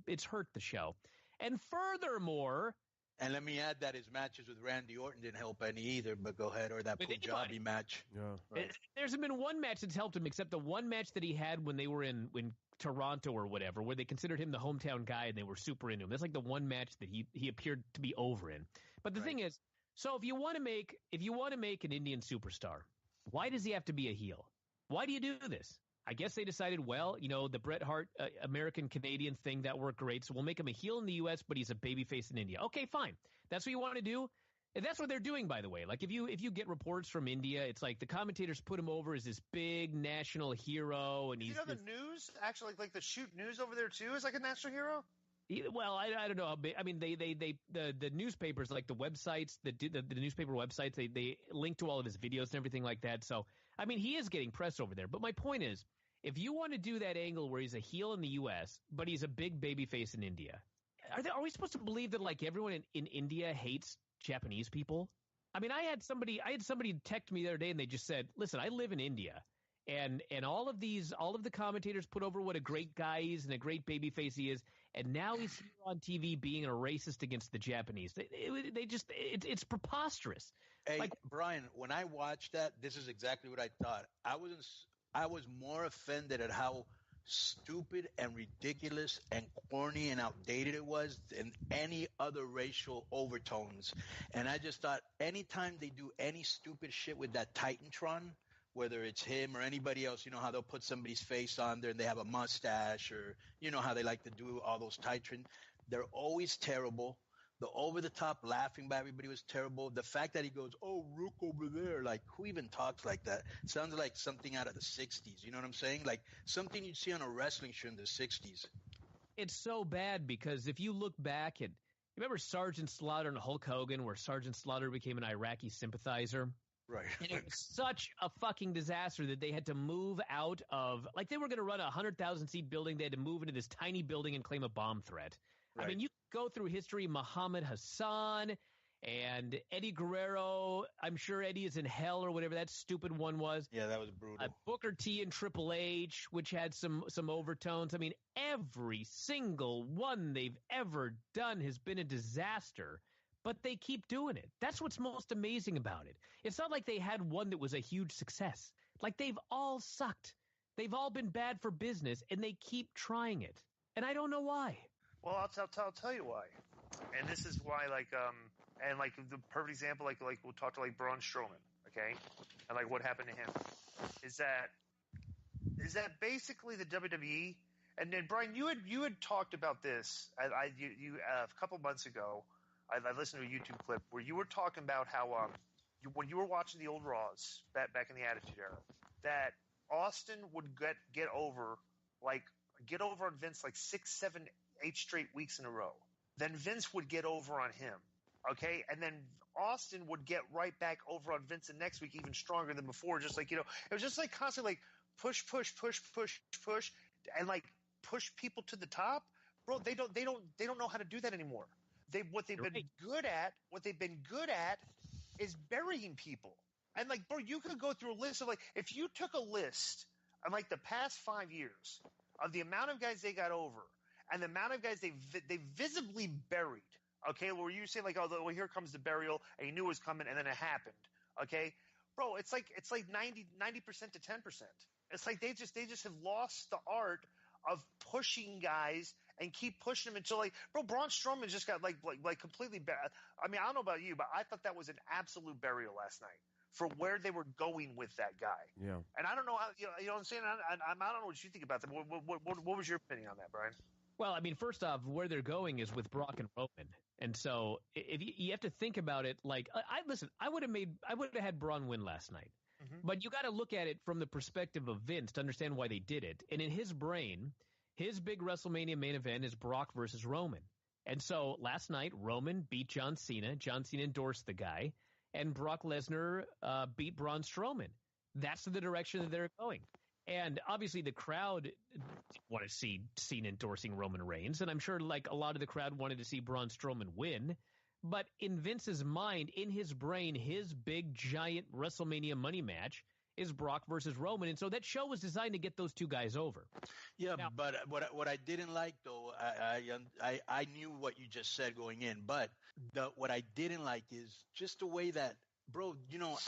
[SPEAKER 6] it's hurt the show. And furthermore,
[SPEAKER 3] and let me add that his matches with Randy Orton didn't help any either, but go ahead, or that Punjabi match.
[SPEAKER 7] Yeah. Right.
[SPEAKER 6] There hasn't been one match that's helped him except the one match that he had when they were in Toronto or whatever, where they considered him the hometown guy and they were super into him. That's like the one match that he appeared to be over in. But the thing is, so if you want to make an Indian superstar, why does he have to be a heel? Why do you do this? I guess they decided, well, the Bret Hart American-Canadian thing, that worked great, so we'll make him a heel in the U.S., but he's a babyface in India. Okay, fine. That's what you want to do? And that's what they're doing, by the way. Like, if you get reports from India, it's like the commentators put him over as this big national hero, and he's...
[SPEAKER 1] the news, actually, like the shoot news over there, too, is like a national hero?
[SPEAKER 6] Well, I don't know how big. I mean, the newspapers, like the websites, the newspaper websites, they link to all of his videos and everything like that. So, I mean, he is getting press over there. But my point is, if you want to do that angle where he's a heel in the U.S., but he's a big babyface in India, are we supposed to believe that like everyone in India hates Japanese people? I mean, I had somebody text me the other day and they just said, listen, I live in India. And all of the commentators put over what a great guy he is and a great babyface he is, and now he's here on TV being a racist against the Japanese. It's preposterous.
[SPEAKER 3] Hey, like, Brian, when I watched that, this is exactly what I thought. I was more offended at how stupid and ridiculous and corny and outdated it was than any other racial overtones. And I just thought anytime they do any stupid shit with that Titantron, whether it's him or anybody else, how they'll put somebody's face on there and they have a mustache, or how they like to do all those Titans. They're always terrible. The over-the-top laughing by everybody was terrible. The fact that he goes, oh, Rook over there, like, who even talks like that? It sounds like something out of the 60s. You know what I'm saying? Like something you'd see on a wrestling show in the 60s.
[SPEAKER 6] It's so bad because if you look back at, remember Sergeant Slaughter and Hulk Hogan, where Sergeant Slaughter became an Iraqi sympathizer?
[SPEAKER 3] Right.
[SPEAKER 6] And it was such a fucking disaster that they had to move out of, like they were going to run a 100,000-seat building. They had to move into this tiny building and claim a bomb threat. Right. I mean, you go through history, Muhammad Hassan and Eddie Guerrero. I'm sure Eddie is in hell or whatever that stupid one was.
[SPEAKER 3] Yeah, that was brutal.
[SPEAKER 6] Booker T and Triple H, which had some overtones. I mean, every single one they've ever done has been a disaster. But they keep doing it. That's what's most amazing about it. It's not like they had one that was a huge success. Like, they've all sucked. They've all been bad for business, and they keep trying it. And I don't know why.
[SPEAKER 1] Well, I'll tell you why. And this is why, and the perfect example, like we'll talk to like Braun Strowman, okay, and like what happened to him is that basically the WWE, and then Brian, you had talked about this. A couple months ago, I listened to a YouTube clip where you were talking about how when you were watching the old Raws back in the Attitude Era, that Austin would get over on Vince like 6, 7, 8 straight weeks in a row. Then Vince would get over on him, okay? And then Austin would get right back over on Vince the next week, even stronger than before. Just like, it was just like constantly like push, and like push people to the top. Bro, they don't know how to do that anymore. What they've been good at is burying people. And like, bro, you could go through a list of like, if you took a list of like the past 5 years of the amount of guys they got over and the amount of guys they visibly buried, okay, where you say like, oh, well, here comes the burial, and you knew it was coming, and then it happened, okay, bro, it's like 90% to 10%. It's like they just have lost the art of pushing guys and keep pushing them until like, bro, Braun Strowman just got like completely bad. I mean, I don't know about you, but I thought that was an absolute burial last night for where they were going with that guy.
[SPEAKER 7] Yeah.
[SPEAKER 1] And I don't know how, you know what I'm saying? I don't know what you think about that. What was your opinion on that, Brian?
[SPEAKER 6] Well, I mean, first off, where they're going is with Brock and Roman. And so if you have to think about it, like, I would have had Braun win last night. Mm-hmm. But you got to look at it from the perspective of Vince to understand why they did it. And in his brain, his big WrestleMania main event is Brock versus Roman. And so last night, Roman beat John Cena. John Cena endorsed the guy. And Brock Lesnar beat Braun Strowman. That's the direction that they're going. And obviously the crowd want to see Cena endorsing Roman Reigns. And I'm sure like a lot of the crowd wanted to see Braun Strowman win. But in Vince's mind, in his brain, his big, giant WrestleMania money match is Brock versus Roman. And so that show was designed to get those two guys over.
[SPEAKER 3] Yeah, now, but what I didn't like, though, I knew what you just said going in. But what I didn't like is just the way that, bro,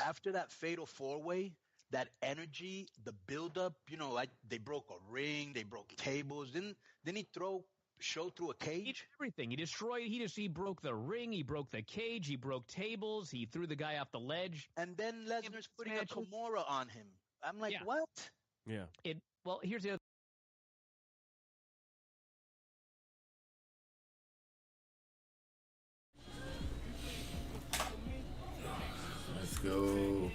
[SPEAKER 3] after that fatal four-way, that energy, the build-up, like they broke a ring, they broke tables. Didn't he throw show through a cage?
[SPEAKER 6] He did everything. He destroyed. He broke the ring. He broke the cage. He broke tables. He threw the guy off the ledge.
[SPEAKER 3] And then Lesnar's putting a Kimura on him. I'm like, what?
[SPEAKER 7] Yeah.
[SPEAKER 6] Well, here's the other.
[SPEAKER 4] Let's go.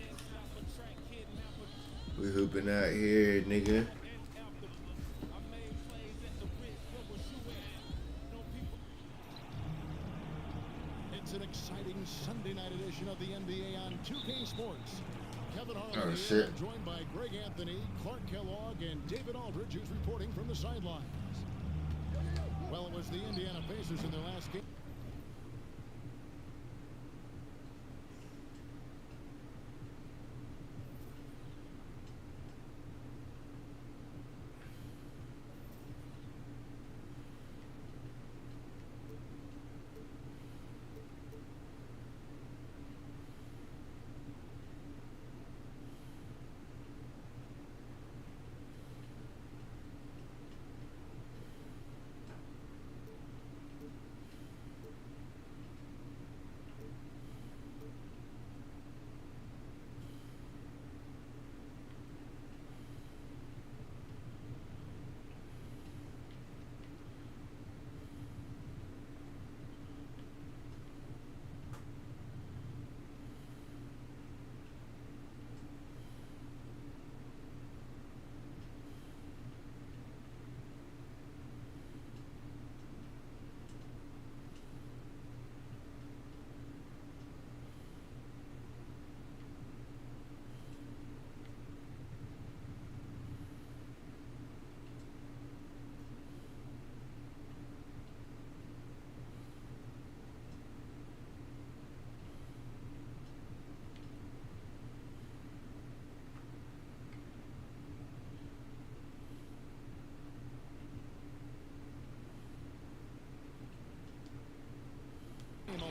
[SPEAKER 4] We hooping out here, nigga.
[SPEAKER 8] It's an exciting Sunday night edition of the NBA on 2K Sports. Kevin Harlan
[SPEAKER 4] here,
[SPEAKER 8] joined by Greg Anthony, Clark Kellogg, and David Aldridge, who's reporting from the sidelines. Well, it was the Indiana Pacers in their last game.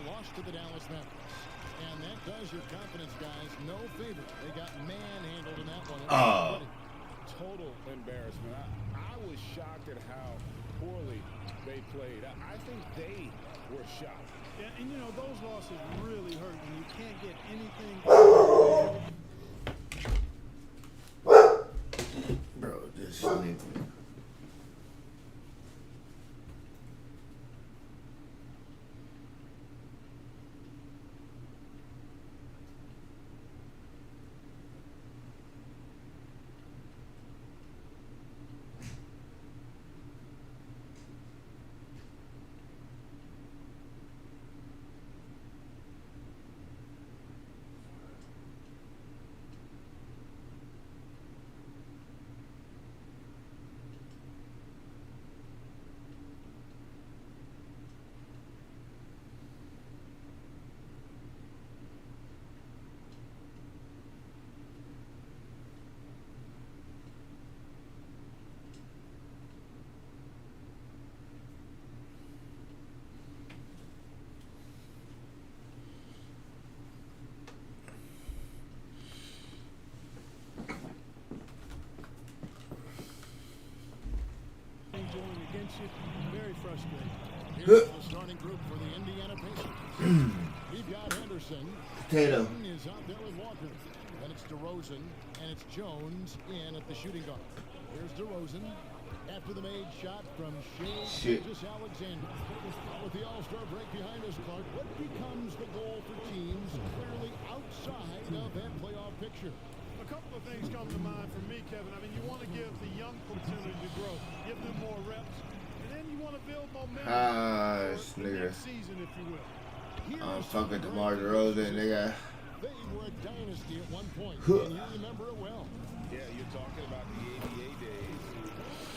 [SPEAKER 8] Lost to the Dallas Mavericks. And that does your confidence guys no favor. They got manhandled in that one.
[SPEAKER 9] Total embarrassment. I was shocked at how
[SPEAKER 8] poorly they played. I think they were shocked.
[SPEAKER 9] Yeah, and you know, those losses really hurt when you can't get anything.
[SPEAKER 4] Bro, just nigga.
[SPEAKER 9] Going against you, very frustrating.
[SPEAKER 8] Here's the starting group for the Indiana Pacers. We've got Henderson.
[SPEAKER 4] Potato.
[SPEAKER 8] Is out there with Walker. Then it's DeRozan, and it's Jones in at the shooting guard. Here's DeRozan. After the made shot from Shea Alexander. With the All-Star break behind us, Clark, what becomes the goal for teams clearly outside of that playoff picture?
[SPEAKER 9] A couple of things come to mind for me, Kevin. I mean, you want to give the young opportunity to grow, give them more reps, and then you want to build momentum for the next season, if you will.
[SPEAKER 4] I'm fucking DeMar DeRozan, nigga.
[SPEAKER 8] They were a dynasty at one point, and you remember it well.
[SPEAKER 10] Yeah, you're talking about the ABA days,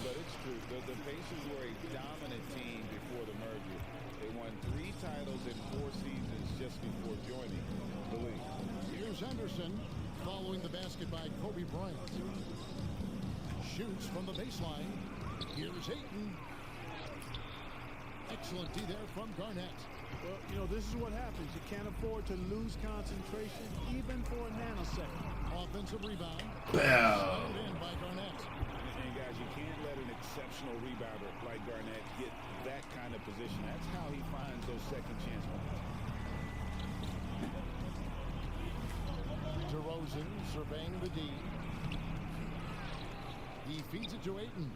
[SPEAKER 10] but it's true. The Pacers were a dominant team before the merger. They won 3 titles in 4 seasons just before joining the league.
[SPEAKER 8] Here's Henderson. Following the basket by Kobe Bryant. Shoots from the baseline. Here's Ayton. Excellent D there from Garnett.
[SPEAKER 9] Well, you know, this is what happens. You can't afford to lose concentration even for a nanosecond.
[SPEAKER 8] Offensive rebound.
[SPEAKER 4] Bam.
[SPEAKER 8] In by Garnett.
[SPEAKER 10] And guys, you can't let an exceptional rebounder like Garnett get that kind of position. That's how he finds those second chance points.
[SPEAKER 8] DeRozan surveying the D. He feeds it to Ayton.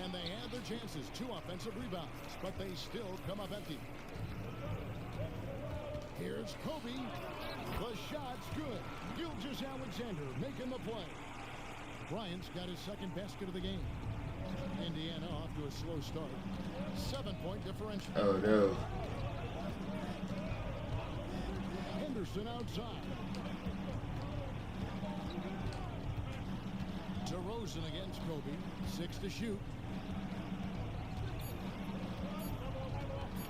[SPEAKER 8] And they had their chances. 2 offensive rebounds, but they still come up empty. Here's Kobe. The shot's good. Alexander making the play. Bryant's got his second basket of the game. Indiana off to a slow start. 7-point differential.
[SPEAKER 4] Oh, no.
[SPEAKER 8] Henderson outside. DeRozan against Kobe. 6 to shoot.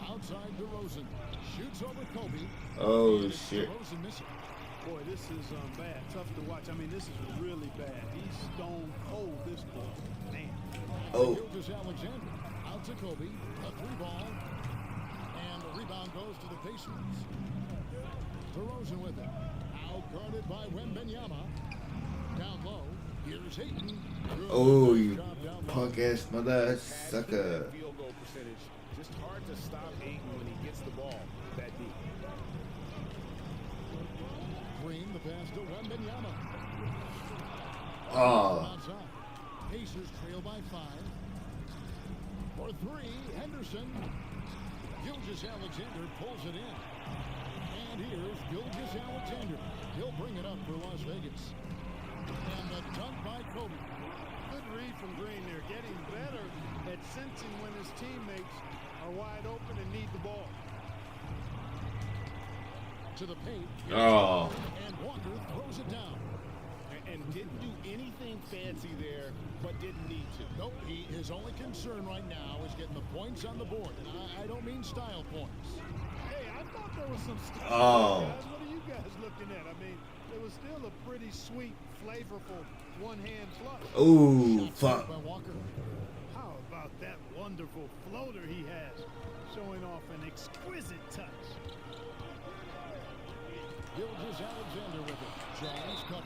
[SPEAKER 8] Outside DeRozan. Shoots over Kobe.
[SPEAKER 4] Oh, shit.
[SPEAKER 8] DeRozan missing.
[SPEAKER 9] Boy, this is bad. Tough to watch. I mean, this is really bad. He's stone cold, this boy. Man.
[SPEAKER 4] Oh.
[SPEAKER 8] Alexander. Out to Kobe. A 3-ball. And the rebound goes to the Pacers. DeRozan with it. Out guarded by Wembanyama. Down low. Here's Ayton.
[SPEAKER 4] Oh, you punk ass mother sucker.
[SPEAKER 10] Field goal percentage. Just hard to stop Ayton when he gets the ball that deep.
[SPEAKER 8] Green the pass to Wembanyama.
[SPEAKER 4] Oh.
[SPEAKER 8] Pacers trail by 5. For 3, Henderson. Alexander pulls it in. And here's Alexander. He'll bring it up for Las Vegas. And the dunk by Kobe.
[SPEAKER 9] Good read from Green there. Getting better at sensing when his teammates are wide open and need the ball.
[SPEAKER 8] To the paint.
[SPEAKER 4] Oh.
[SPEAKER 8] And Walker throws it down.
[SPEAKER 10] And didn't do anything fancy there, but didn't need to.
[SPEAKER 8] Nope, his only concern right now is getting the points on the board. And I don't mean style points.
[SPEAKER 9] Hey, I thought there was some style.
[SPEAKER 4] Oh.
[SPEAKER 9] Guys. What are you guys looking at? I mean, it was still a pretty sweet, flavorful one-hand flush.
[SPEAKER 4] Ooh, fuck.
[SPEAKER 8] By Walker.
[SPEAKER 9] How about that wonderful floater he has, showing off an exquisite touch.
[SPEAKER 8] Alexander with it.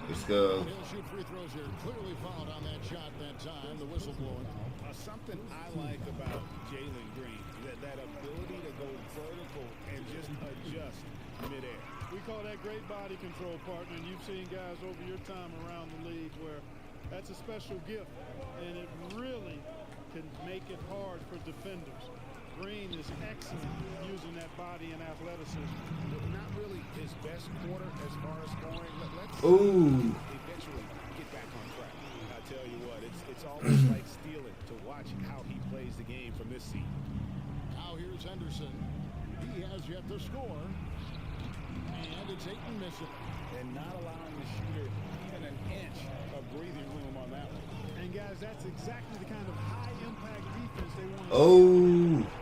[SPEAKER 4] Let's go.
[SPEAKER 8] He'll shoot free throws here. Clearly fouled on that shot that time. The whistle blowing.
[SPEAKER 10] Something I like about Jalen Green, that ability to go vertical and just adjust midair.
[SPEAKER 9] We call that great body control, partner, and you've seen guys over your time around the league where that's a special gift, and it really can make it hard for defenders. Green is excellent using that body and athleticism.
[SPEAKER 10] Not really his best quarter as far as scoring. Let's eventually get back on track. I tell you what, it's almost like stealing to watch how he plays the game from this seat.
[SPEAKER 8] Now here's Henderson. He has yet to score. And it's 8 and missing.
[SPEAKER 10] And not allowing the shooter even an inch of breathing room on that one.
[SPEAKER 9] And guys, that's exactly the kind of high-impact defense they want to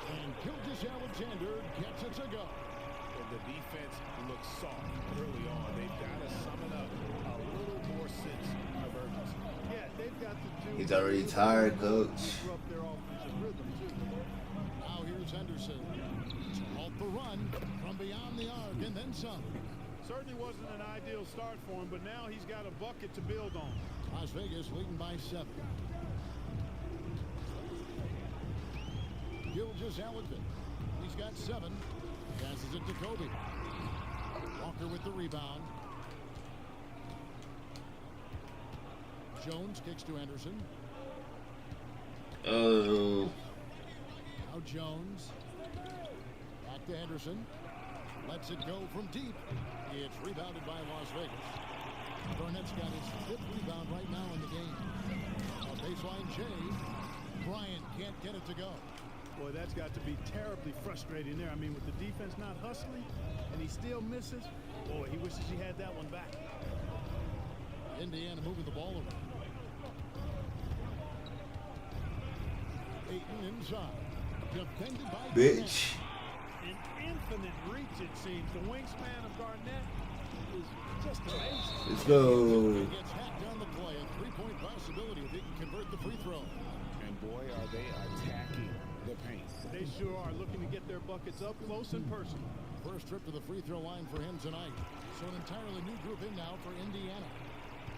[SPEAKER 8] And Gilgeous Alexander gets it to go.
[SPEAKER 10] And the defense looks soft early on. They've got to summon up a little more sense of urgency.
[SPEAKER 9] Yeah, they've got to do.
[SPEAKER 4] He's already tired, coach.
[SPEAKER 9] Disrupt their offensive rhythm too.
[SPEAKER 8] Now here's Henderson. Off the run from beyond the arc and then some.
[SPEAKER 9] Certainly wasn't an ideal start for him, but now he's got a bucket to build on.
[SPEAKER 8] Las Vegas leading by 7. Gilgeous Alexander. He's got 7. Passes it to Kobe. Walker with the rebound. Jones kicks to Henderson. Now Jones. Back to Henderson. Lets it go from deep. It's rebounded by Las Vegas. Garnett's got his 5th rebound right now in the game. On baseline, Jay. Bryant can't get it to go.
[SPEAKER 9] Boy, that's got to be terribly frustrating there. I mean, with the defense not hustling, and he still misses. Boy, he wishes he had that one back.
[SPEAKER 8] Indiana moving the ball around. Ayton inside. Defended by
[SPEAKER 4] Bitch.
[SPEAKER 9] An infinite reach, it seems. The wingspan of Garnett is just amazing.
[SPEAKER 4] Let's go.
[SPEAKER 8] He gets hacked on the play. A 3-point possibility if he can convert the free throw.
[SPEAKER 10] And boy, are they attacking the paint.
[SPEAKER 9] They sure are, looking to get their buckets up close and personal.
[SPEAKER 8] First trip to the free throw line for him tonight. So an entirely new group in now for Indiana.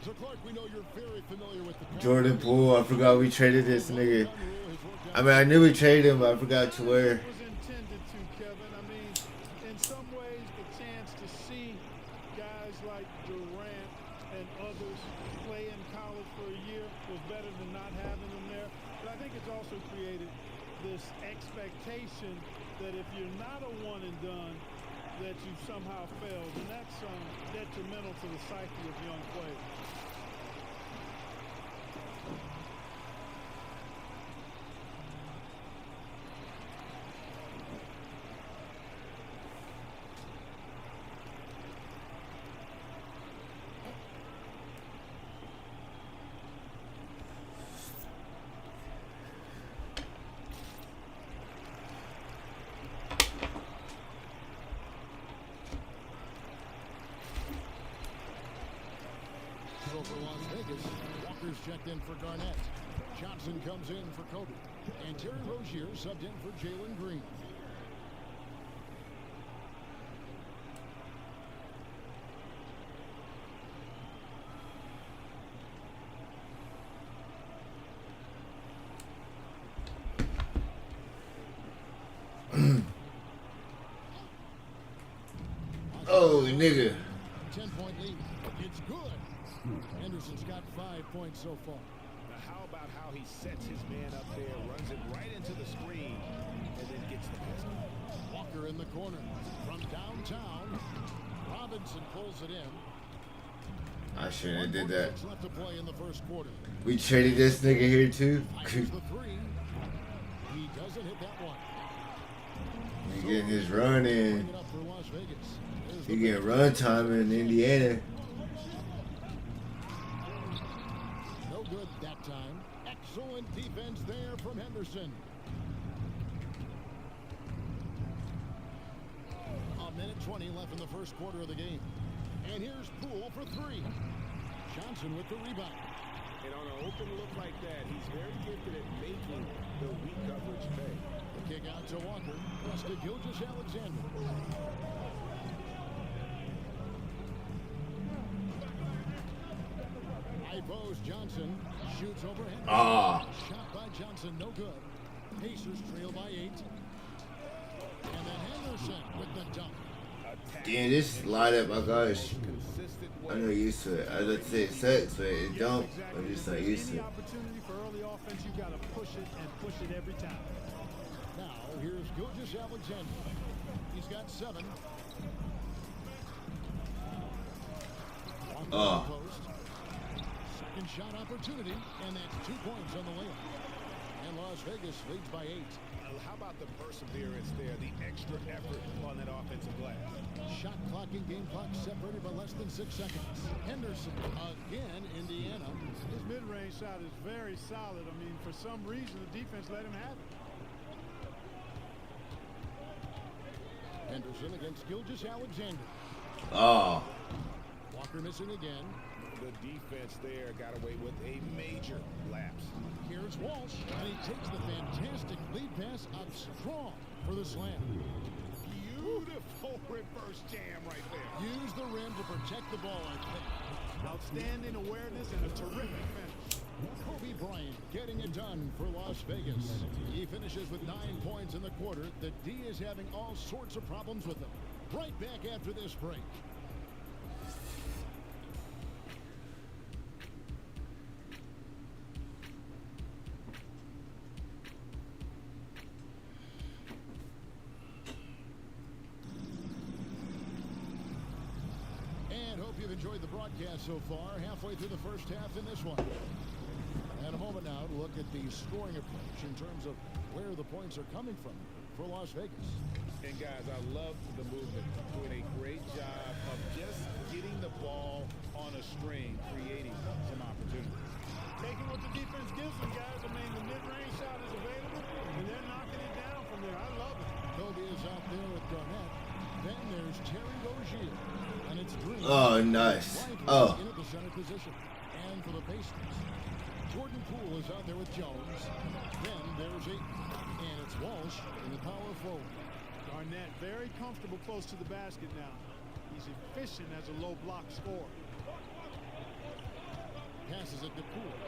[SPEAKER 8] So Clark, we know you're very familiar with the
[SPEAKER 4] Jordan Poole. I forgot we traded this nigga. I mean, I knew we traded him, but I forgot to where.
[SPEAKER 9] It was intended to, Kevin. I mean, in some ways, the chance to see guys like Durant and others play in college for a year was better than not having them there. But I think it's also created this expectation that if you're not a one and done, that you somehow failed, and that's detrimental to the psyche of young players.
[SPEAKER 8] For Las Vegas, Walker's checked in for Garnett. Johnson comes in for Kobe. And Terry Rozier subbed in for Jalen Green.
[SPEAKER 4] Oh, nigga.
[SPEAKER 8] 10-point lead. It's good. Henderson's got 5 points so far.
[SPEAKER 10] Now how about how he sets his man up there, runs it right into the screen, and then gets the basket.
[SPEAKER 8] Walker in the corner. From downtown, Robinson pulls it in.
[SPEAKER 4] I shouldn't have did that.
[SPEAKER 8] Left to play in the first quarter.
[SPEAKER 4] We traded this nigga here too.
[SPEAKER 8] Fires the 3. He doesn't hit that one.
[SPEAKER 4] He getting his run in.
[SPEAKER 8] Bring it up for Las Vegas.
[SPEAKER 4] He getting run time in Indiana.
[SPEAKER 8] No good that time. Excellent defense there from Henderson. A minute 20 left in the first quarter of the game. And here's Poole for 3. Johnson with the rebound.
[SPEAKER 10] And on an open look like that, he's very gifted at making the weak coverage pay.
[SPEAKER 8] The kick out to Walker. Plus to Gilgeous Alexander. throws. Johnson shoots overhead. Shot by Johnson, no good. Pacers trail by 8. And then Henderson with the dunk.
[SPEAKER 4] Damn, this lineup, my gosh. I'm not used to it. I was about to say it sucks, but it don't. I'm just not used to it.
[SPEAKER 9] Opportunity for early offense, you got to push it and push it every time.
[SPEAKER 8] Now, here's Gilgeous-Alexander. He's got 7. Post. Second shot opportunity, and that's 2 points on the layup. And Las Vegas leads by 8.
[SPEAKER 10] How about the perseverance there, the extra effort on that offensive glass?
[SPEAKER 8] Shot clock and game clock separated by less than 6 seconds. Henderson again, Indiana.
[SPEAKER 9] His mid-range shot is very solid. I mean, for some reason, the defense let him have it.
[SPEAKER 8] Henderson against Gilgeous-Alexander. Walker missing again.
[SPEAKER 10] The defense there got away with a major lapse.
[SPEAKER 8] Here's Walsh, and he takes the fantastic lead pass out strong for the slam.
[SPEAKER 10] Beautiful reverse jam right there.
[SPEAKER 8] Use the rim to protect the ball, I think.
[SPEAKER 9] Outstanding awareness and a terrific finish.
[SPEAKER 8] Kobe Bryant getting it done for Las Vegas. He finishes with 9 points in the quarter. The D is having all sorts of problems with him. Right back after this break. You've enjoyed the broadcast so far, halfway through the first half in this one. And a moment now to look at the scoring approach in terms of where the points are coming from for Las Vegas.
[SPEAKER 10] And guys, I love the movement, doing a great job of just getting the ball on a string, creating some opportunities.
[SPEAKER 9] Taking what the defense gives them, guys. I mean, the mid-range shot is available, and they're knocking it down from there. I love it.
[SPEAKER 8] Kobe is out there with Garnett. Then there's Terry Rozier. And it's Green.
[SPEAKER 4] Oh, nice.
[SPEAKER 8] In at the center position. And for the Pacers, Jordan Poole is out there with Jones. Then there's Ayton. And it's Walsh in the power forward.
[SPEAKER 9] Garnett very comfortable close to the basket now. He's efficient as a low block scorer.
[SPEAKER 8] Passes it to Poole.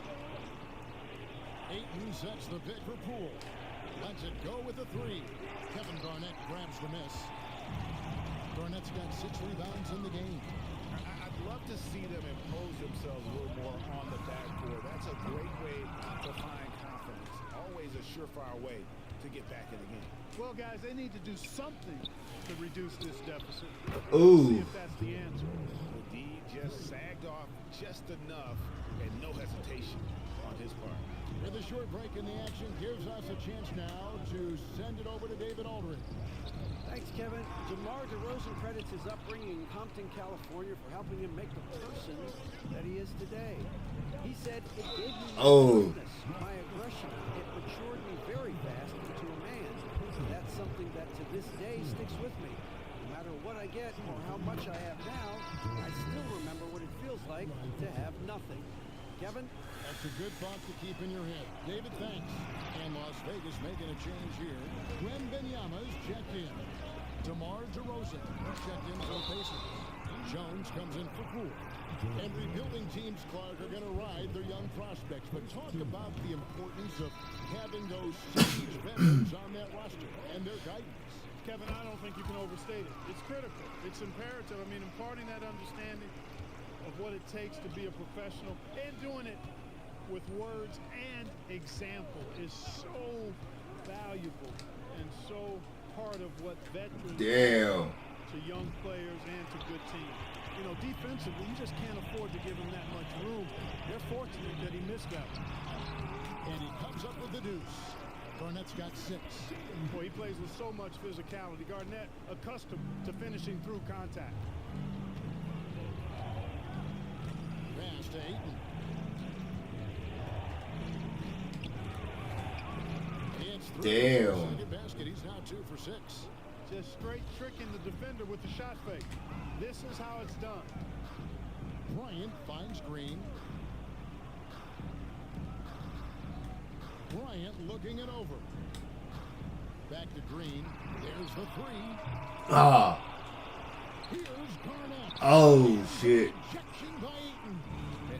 [SPEAKER 8] Ayton sets the pick for Poole. Lets it go with the 3. Kevin Garnett grabs the miss. Garnett's got 6 rebounds in the game.
[SPEAKER 10] I'd love to see them impose themselves a little more on the backcourt. That's a great way to find confidence. Always a surefire way to get back in the game.
[SPEAKER 9] Well, guys, they need to do something to reduce this deficit.
[SPEAKER 4] Ooh.
[SPEAKER 9] See if that's the answer.
[SPEAKER 10] The D just sagged off just enough and no hesitation on his part.
[SPEAKER 8] With a short break in the action gives us a chance now to send it over to David Aldridge.
[SPEAKER 11] Thanks, Kevin. DeMar DeRozan credits his upbringing in Compton, California for helping him make the person that he is today. He said, it gave me boldness, my aggression. It matured me very fast into a man. That's something that to this day sticks with me. No matter what I get or how much I have now, I still remember what it feels like to have nothing. Kevin?
[SPEAKER 8] That's a good thought to keep in your head. David, thanks. And Las Vegas making a change here. Glenn Benyama's checked in. DeMar DeRozan checked in for the Pacers. Jones comes in for Poole. And rebuilding teams, Clark, are going to ride their young prospects. But talk about the importance of having those sage veterans on that roster and their guidance.
[SPEAKER 9] Kevin, I don't think you can overstate it. It's critical. It's imperative. I mean, imparting that understanding of what it takes to be a professional and doing it with words and example is so valuable and so part of what veterans do to young players and to good teams. You know, defensively, you just can't afford to give him that much room. They're fortunate that he missed that one.
[SPEAKER 8] And he comes up with the deuce. Garnett's got 6.
[SPEAKER 9] Boy, he plays with so much physicality. Garnett accustomed to finishing through contact.
[SPEAKER 8] Pass to Ayton.
[SPEAKER 4] Damn.
[SPEAKER 8] Second basket. He's now 2 for 6.
[SPEAKER 9] Just straight tricking the defender with the shot fake. This is how it's done.
[SPEAKER 8] Bryant finds Green. Bryant looking it over. Back to Green. There's the 3. Here's Garnett.
[SPEAKER 4] Oh, shit.
[SPEAKER 8] Rejection by Ayton.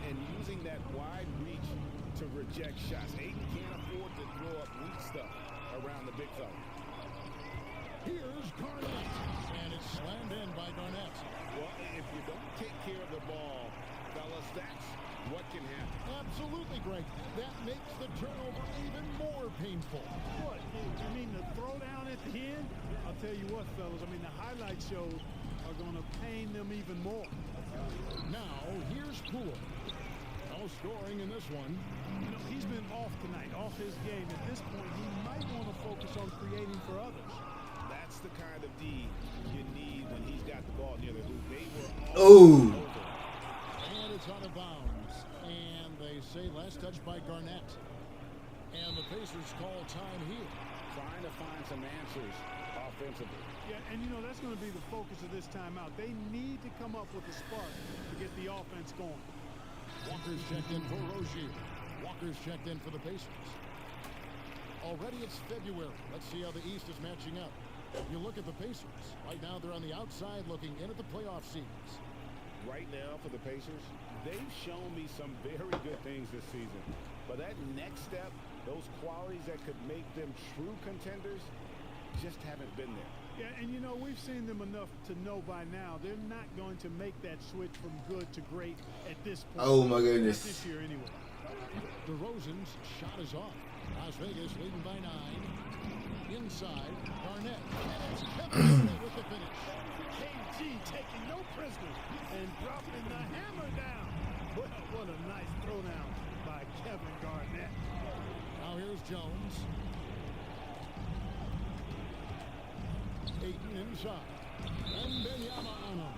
[SPEAKER 10] And using having that wide reach to reject shots. Ayton can't afford to throw up weak stuff around the big fella.
[SPEAKER 8] Here's Garnett, and it's slammed in by Garnett.
[SPEAKER 10] Well, if you don't take care of the ball, fellas, that's what can happen.
[SPEAKER 8] Absolutely, Greg. That makes the turnover even more painful.
[SPEAKER 9] What? I mean, the throwdown at the end? I'll tell you what, fellas. I mean, the highlight shows are going to pain them even more.
[SPEAKER 8] Now, here's Poole. No scoring in this one.
[SPEAKER 9] You know, he's been off tonight, off his game. At this point, he might want to focus on creating for others.
[SPEAKER 10] That's the kind of D you need when he's got the ball near the hoop. They were all over.
[SPEAKER 8] And it's out of bounds. And they say last touch by Garnett. And the Pacers call time here.
[SPEAKER 10] Trying to find some answers offensively.
[SPEAKER 9] Yeah, and you know, that's going to be the focus of this timeout. They need to come up with a spark to get the offense going.
[SPEAKER 8] Walker's checked in for Rozier. Walker's checked in for the Pacers. Already it's February. Let's see how the East is matching up. You look at the Pacers. Right now they're on the outside looking in at the playoff seeds.
[SPEAKER 10] Right now for the Pacers, they've shown me some very good things this season. But that next step, those qualities that could make them true contenders, just haven't been there.
[SPEAKER 9] Yeah, and you know, we've seen them enough to know by now they're not going to make that switch from good to great at this point.
[SPEAKER 4] Oh my goodness.
[SPEAKER 9] Not this year anyway.
[SPEAKER 8] DeRozan's shot is off. Las Vegas leading by 9. Inside, Garnett. And it's Kevin with the finish.
[SPEAKER 9] KG taking no prisoners and dropping the hammer down. Well, what a nice throwdown by Kevin Garnett.
[SPEAKER 8] Now here's Jones. Ayton inside. And Benyama on him.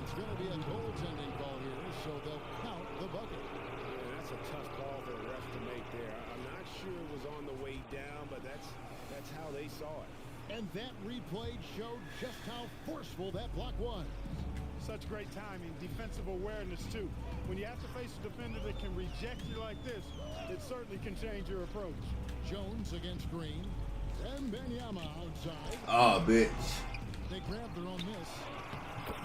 [SPEAKER 8] It's going to be a goaltending call here, so they'll count the bucket.
[SPEAKER 10] Yeah, that's a tough call for the refs to make there. I'm not sure it was on the way down, but that's how they saw it.
[SPEAKER 8] And that replay showed just how forceful that block was.
[SPEAKER 9] Such great timing, defensive awareness too. When you have to face a defender that can reject you like this, it certainly can change your approach.
[SPEAKER 8] Jones against Green. And Benyama outside.
[SPEAKER 4] Oh, bitch.
[SPEAKER 8] They grabbed their own miss.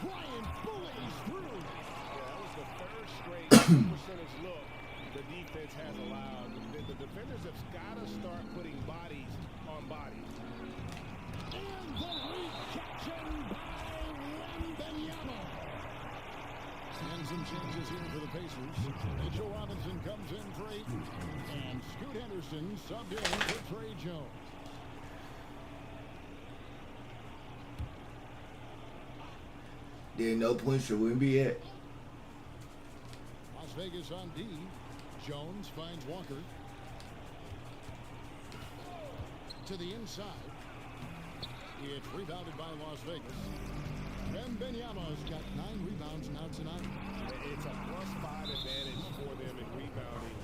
[SPEAKER 8] Bryant bullies through.
[SPEAKER 10] Yeah, that was the third straight percentage look the defense has allowed. The defenders have got to start putting bodies on bodies.
[SPEAKER 8] And the rejection by Wembanyama. And some changes here for the Pacers. Mitchell Robinson comes in for 8. And Scoot Henderson subbed in for Trey Jones.
[SPEAKER 4] There no points for Wemby yet.
[SPEAKER 8] Las Vegas on D. Jones finds Walker. To the inside. It's rebounded by Las Vegas. Wembanyama's got 9 rebounds now tonight.
[SPEAKER 10] It's a +5 advantage for them in rebounding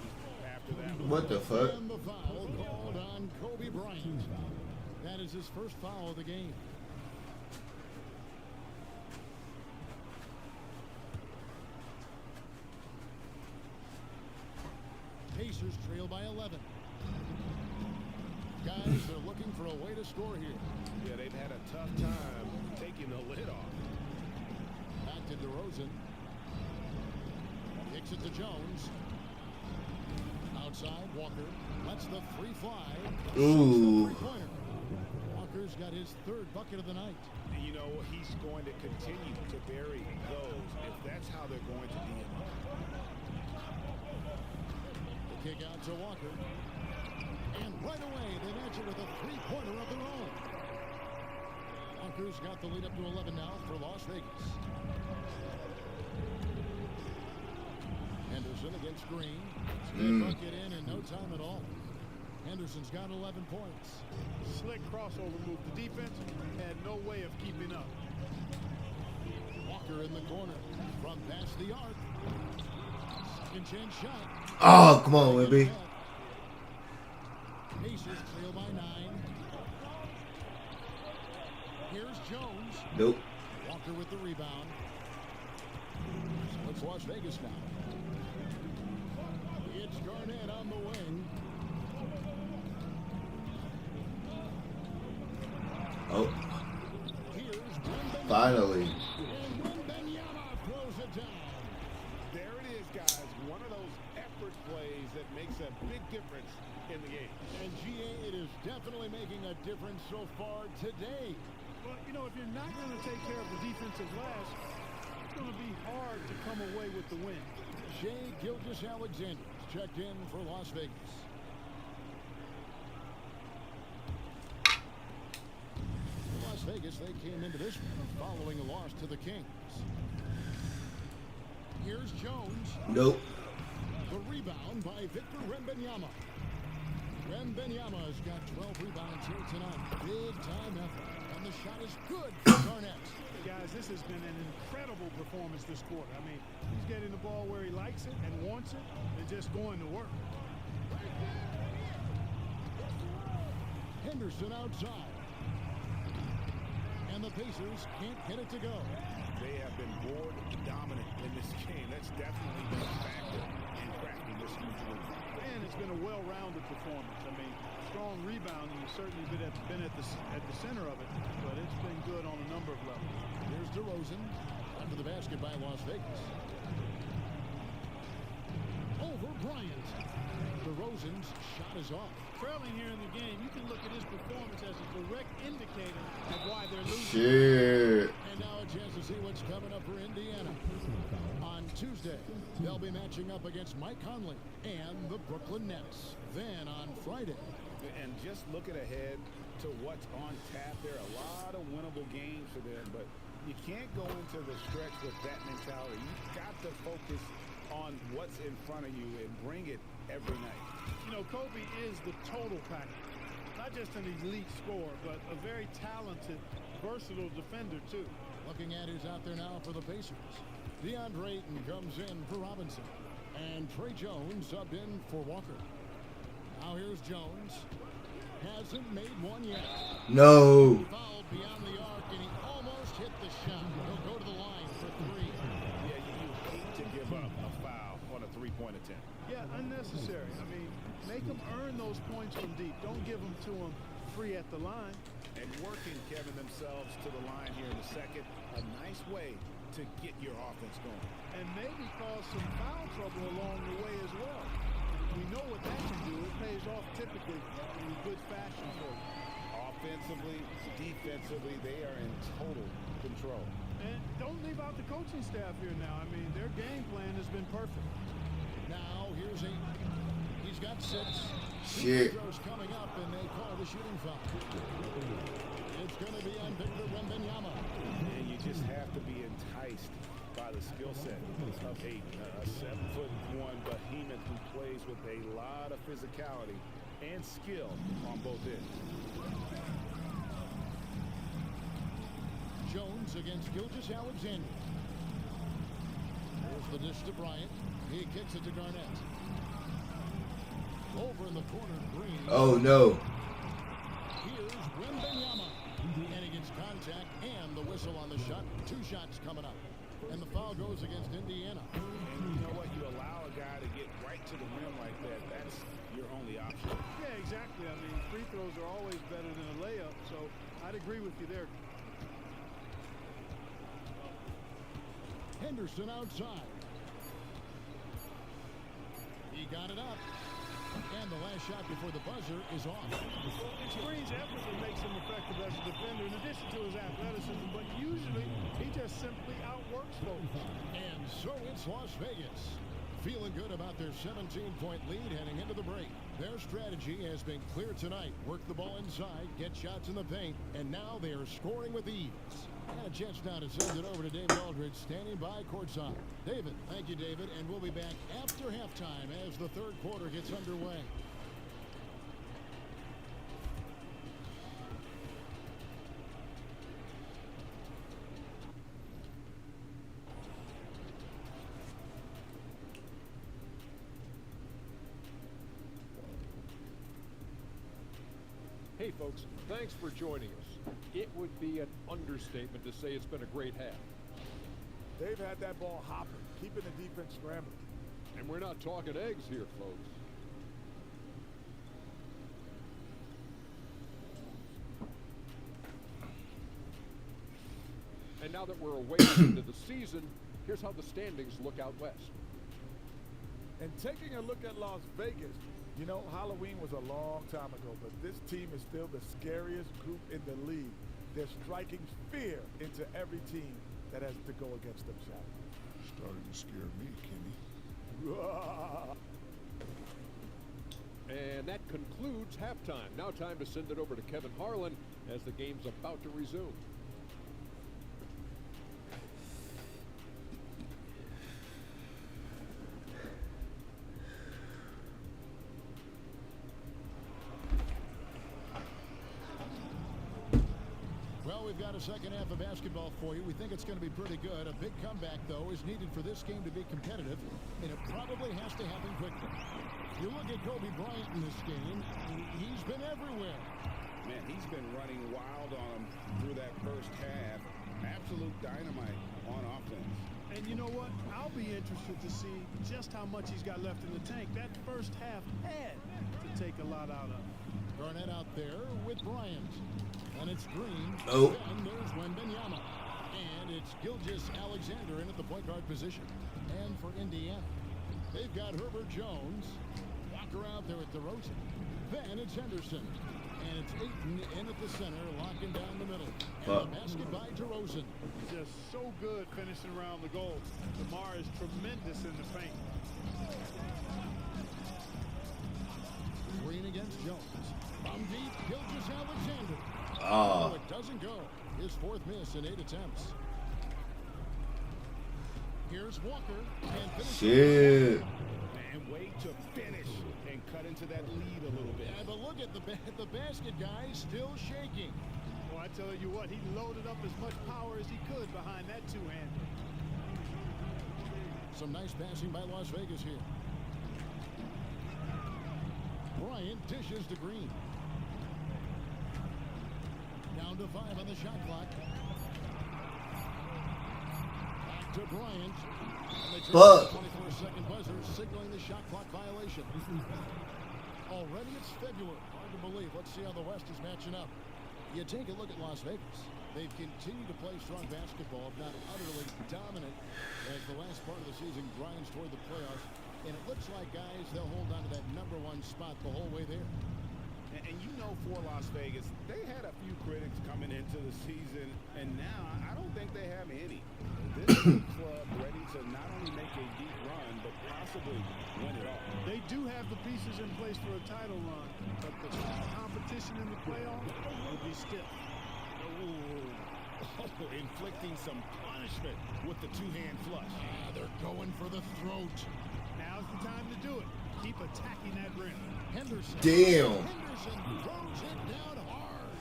[SPEAKER 10] after that.
[SPEAKER 4] What the fuck?
[SPEAKER 8] And the foul called on Kobe Bryant. That is his first foul of the game. Pacers trail by 11. Guys are looking for a way to score here.
[SPEAKER 10] Yeah, they've had a tough time taking the lid off.
[SPEAKER 8] Back to DeRozan. Kicks it to Jones. Outside, Walker lets the free fly.
[SPEAKER 4] Ooh.
[SPEAKER 8] Walker's got his 3rd bucket of the night.
[SPEAKER 10] And you know, he's going to continue to bury those if that's how they're going to be in.
[SPEAKER 8] Kick out to Walker. And right away, they match it with a 3-pointer of their own. Walker's got the lead up to 11 now for Las Vegas. Henderson against Green. Bucket in no time at all. Henderson's got 11 points.
[SPEAKER 9] Slick crossover move. The defense had no way of keeping up.
[SPEAKER 8] Walker in the corner. From past the arc. Second chance shot.
[SPEAKER 4] Oh, come on, Wemby.
[SPEAKER 8] Pacers trail by 9. Here's Jones.
[SPEAKER 4] Nope.
[SPEAKER 8] Walker with the rebound. So it's Las Vegas now. It's Garnett on the wing.
[SPEAKER 4] Oh.
[SPEAKER 8] Here's Wembanyama.
[SPEAKER 4] Finally.
[SPEAKER 8] And Wembanyama throws it down.
[SPEAKER 10] There it is, guys. One of those
[SPEAKER 8] difference so far today?
[SPEAKER 9] Well, you know, if you're not going to take care of the defensive glass, it's going to be hard to come away with the win.
[SPEAKER 8] Shea Gilgeous-Alexander checked in for Las Vegas. Las Vegas, they came into this one following a loss to the Kings. Here's Jones.
[SPEAKER 4] Nope.
[SPEAKER 8] The rebound by Victor Wembanyama. Wembanyama's got 12 rebounds here tonight. Big time effort. And the shot is good for Garnett.
[SPEAKER 9] Guys, this has been an incredible performance this quarter. I mean, he's getting the ball where he likes it and wants it and just going to work.
[SPEAKER 8] Henderson outside. And the Pacers can't get it to go.
[SPEAKER 10] They have been board dominant in this game. That's definitely been a factor in cracking this huge lead.
[SPEAKER 9] And it's been a well-rounded performance. I mean, strong rebounding has certainly been at the center of it, but it's been good on a number of levels.
[SPEAKER 8] Here's DeRozan under the basket by Las Vegas. Over Bryant. DeRozan's shot is off.
[SPEAKER 9] Trailing here in the game, you can look at his performance as a direct indicator of why they're losing.
[SPEAKER 4] Shit.
[SPEAKER 8] And now a chance to see what's coming up for Indiana. On Tuesday, they'll be matching up against Mike Conley and the Brooklyn Nets. Then on Friday.
[SPEAKER 10] And just looking ahead to what's on tap, there are a lot of winnable games for them, but you can't go into the stretch with that mentality. You've got to focus on what's in front of you and bring it every night.
[SPEAKER 9] You know, Kobe is the total package. Not just an elite scorer, but a very talented, versatile defender, too.
[SPEAKER 8] Looking at who's out there now for the Pacers. DeAndre Ayton comes in for Robinson. And Trey Jones subbed in for Walker. Now here's Jones. Hasn't made one yet.
[SPEAKER 4] No.
[SPEAKER 8] He fouled beyond the arc, and he almost hit the shot. He'll go to the line for three.
[SPEAKER 10] Yeah, you hate to give up a foul on a three-point attempt.
[SPEAKER 9] Yeah, unnecessary. I mean, make them earn those points from deep. Don't give them to them free at the line.
[SPEAKER 10] And working, Kevin, themselves to the line here in the second. A nice way to get your offense going.
[SPEAKER 9] And maybe cause some foul trouble along the way as well. We know what that can do. It pays off typically in good fashion for you.
[SPEAKER 10] Offensively, defensively, they are in total control.
[SPEAKER 9] And don't leave out the coaching staff here now. I mean, their game plan has been perfect.
[SPEAKER 8] Now, here's Ayton. He's got 6.
[SPEAKER 4] Shit.
[SPEAKER 8] Throws coming up, and they call the shooting foul. It's going to be on Victor Wembanyama.
[SPEAKER 10] And you just have to be enticed by the skill set of Ayton. A 7'1" behemoth who plays with a lot of physicality and skill on both ends.
[SPEAKER 8] Jones against Gilgeous-Alexander. There's the dish to Bryant. He kicks it to Garnett. Over in the corner, Green.
[SPEAKER 4] Oh, no.
[SPEAKER 8] Here's Wembanyama. And he gets contact and the whistle on the shot. 2 shots coming up. And the foul goes against Indiana.
[SPEAKER 10] And you know what? You allow a guy to get right to the rim like that. That's your only option.
[SPEAKER 9] Yeah, exactly. I mean, free throws are always better than a layup, so I'd agree with you there.
[SPEAKER 8] Henderson outside. He got it up. And the last shot before the buzzer is off.
[SPEAKER 9] It's Green's effort that makes him effective as a defender, in addition to his athleticism, but usually he just simply outworks folks.
[SPEAKER 8] And so it's Las Vegas. Feeling good about their 17-point lead heading into the break. Their strategy has been clear tonight. Work the ball inside, get shots in the paint, and now they are scoring with ease. And a chance now to send it over to David Aldridge, standing by courtside. David, thank you, David, and we'll be back after halftime as the third quarter gets underway.
[SPEAKER 12] Hey folks, thanks for joining us. It would be an understatement to say it's been a great half.
[SPEAKER 13] They've had that ball hopping, keeping the defense scrambling.
[SPEAKER 12] And we're not talking eggs here, folks. And now that we're away into the season, here's how the standings look out west.
[SPEAKER 13] And taking a look at Las Vegas, You know, Halloween was a long time ago, but this team is still the scariest group in the league. They're striking fear into every team that has to go against them, Shaq.
[SPEAKER 8] Starting to scare me, Kenny.
[SPEAKER 12] And that concludes halftime. Now time to send it over to Kevin Harlan as the game's about to resume.
[SPEAKER 8] Well, we've got a second half of basketball for you. We think it's going to be pretty good. A big comeback, though, is needed for this game to be competitive, and it probably has to happen quickly. You look at Kobe Bryant in this game, he's been everywhere.
[SPEAKER 10] Man, he's been running wild on him through that first half. Absolute dynamite on offense.
[SPEAKER 9] And you know what? I'll be interested to see just how much he's got left in the tank. That first half had to take a lot out of him.
[SPEAKER 8] Garnett out there with Bryant. And it's Green.
[SPEAKER 4] Oh.
[SPEAKER 8] And there's Wembanyama. And it's Gilgeous-Alexander in at the point guard position. And for Indiana, they've got Herbert Jones. Walker out there at DeRozan. Then it's Henderson. And it's Ayton in at the center, locking down the middle. And the basket by DeRozan.
[SPEAKER 9] Just so good finishing around the goal. DeMar is tremendous in the paint.
[SPEAKER 8] Green against Jones. From deep, Gilgeous-Alexander.
[SPEAKER 4] Oh.
[SPEAKER 8] It doesn't go. His fourth miss in 8 attempts. Here's Walker. And
[SPEAKER 4] shit.
[SPEAKER 10] And way to finish and cut into that lead a little bit.
[SPEAKER 8] Yeah, but look at the basket guy still shaking.
[SPEAKER 9] Well, I tell you what, he loaded up as much power as he could behind that two-hander.
[SPEAKER 8] Some nice passing by Las Vegas here. Bryant dishes to Green. Down to 5 on the shot clock. Back to Bryant.
[SPEAKER 4] Fuck.
[SPEAKER 8] 24-second buzzer signaling the shot clock violation. Already it's February. Hard to believe. Let's see how the West is matching up. You take a look at Las Vegas. They've continued to play strong basketball, if not utterly dominant, as the last part of the season grinds toward the playoffs. And it looks like, guys, they'll hold on to that #1 spot the whole way there.
[SPEAKER 10] And you know, for Las Vegas, they had a few critics coming into the season, and now I don't think they have any. This is a club ready to not only make a deep run, but possibly win it all.
[SPEAKER 9] They do have the pieces in place for a title run, but the competition in the playoffs will be stiff.
[SPEAKER 10] Inflicting some punishment with the two-hand flush.
[SPEAKER 8] They're going for the throat.
[SPEAKER 9] Now's the time to do it. Keep attacking that rim.
[SPEAKER 8] Henderson.
[SPEAKER 4] Damn.
[SPEAKER 8] Henderson throws it down hard.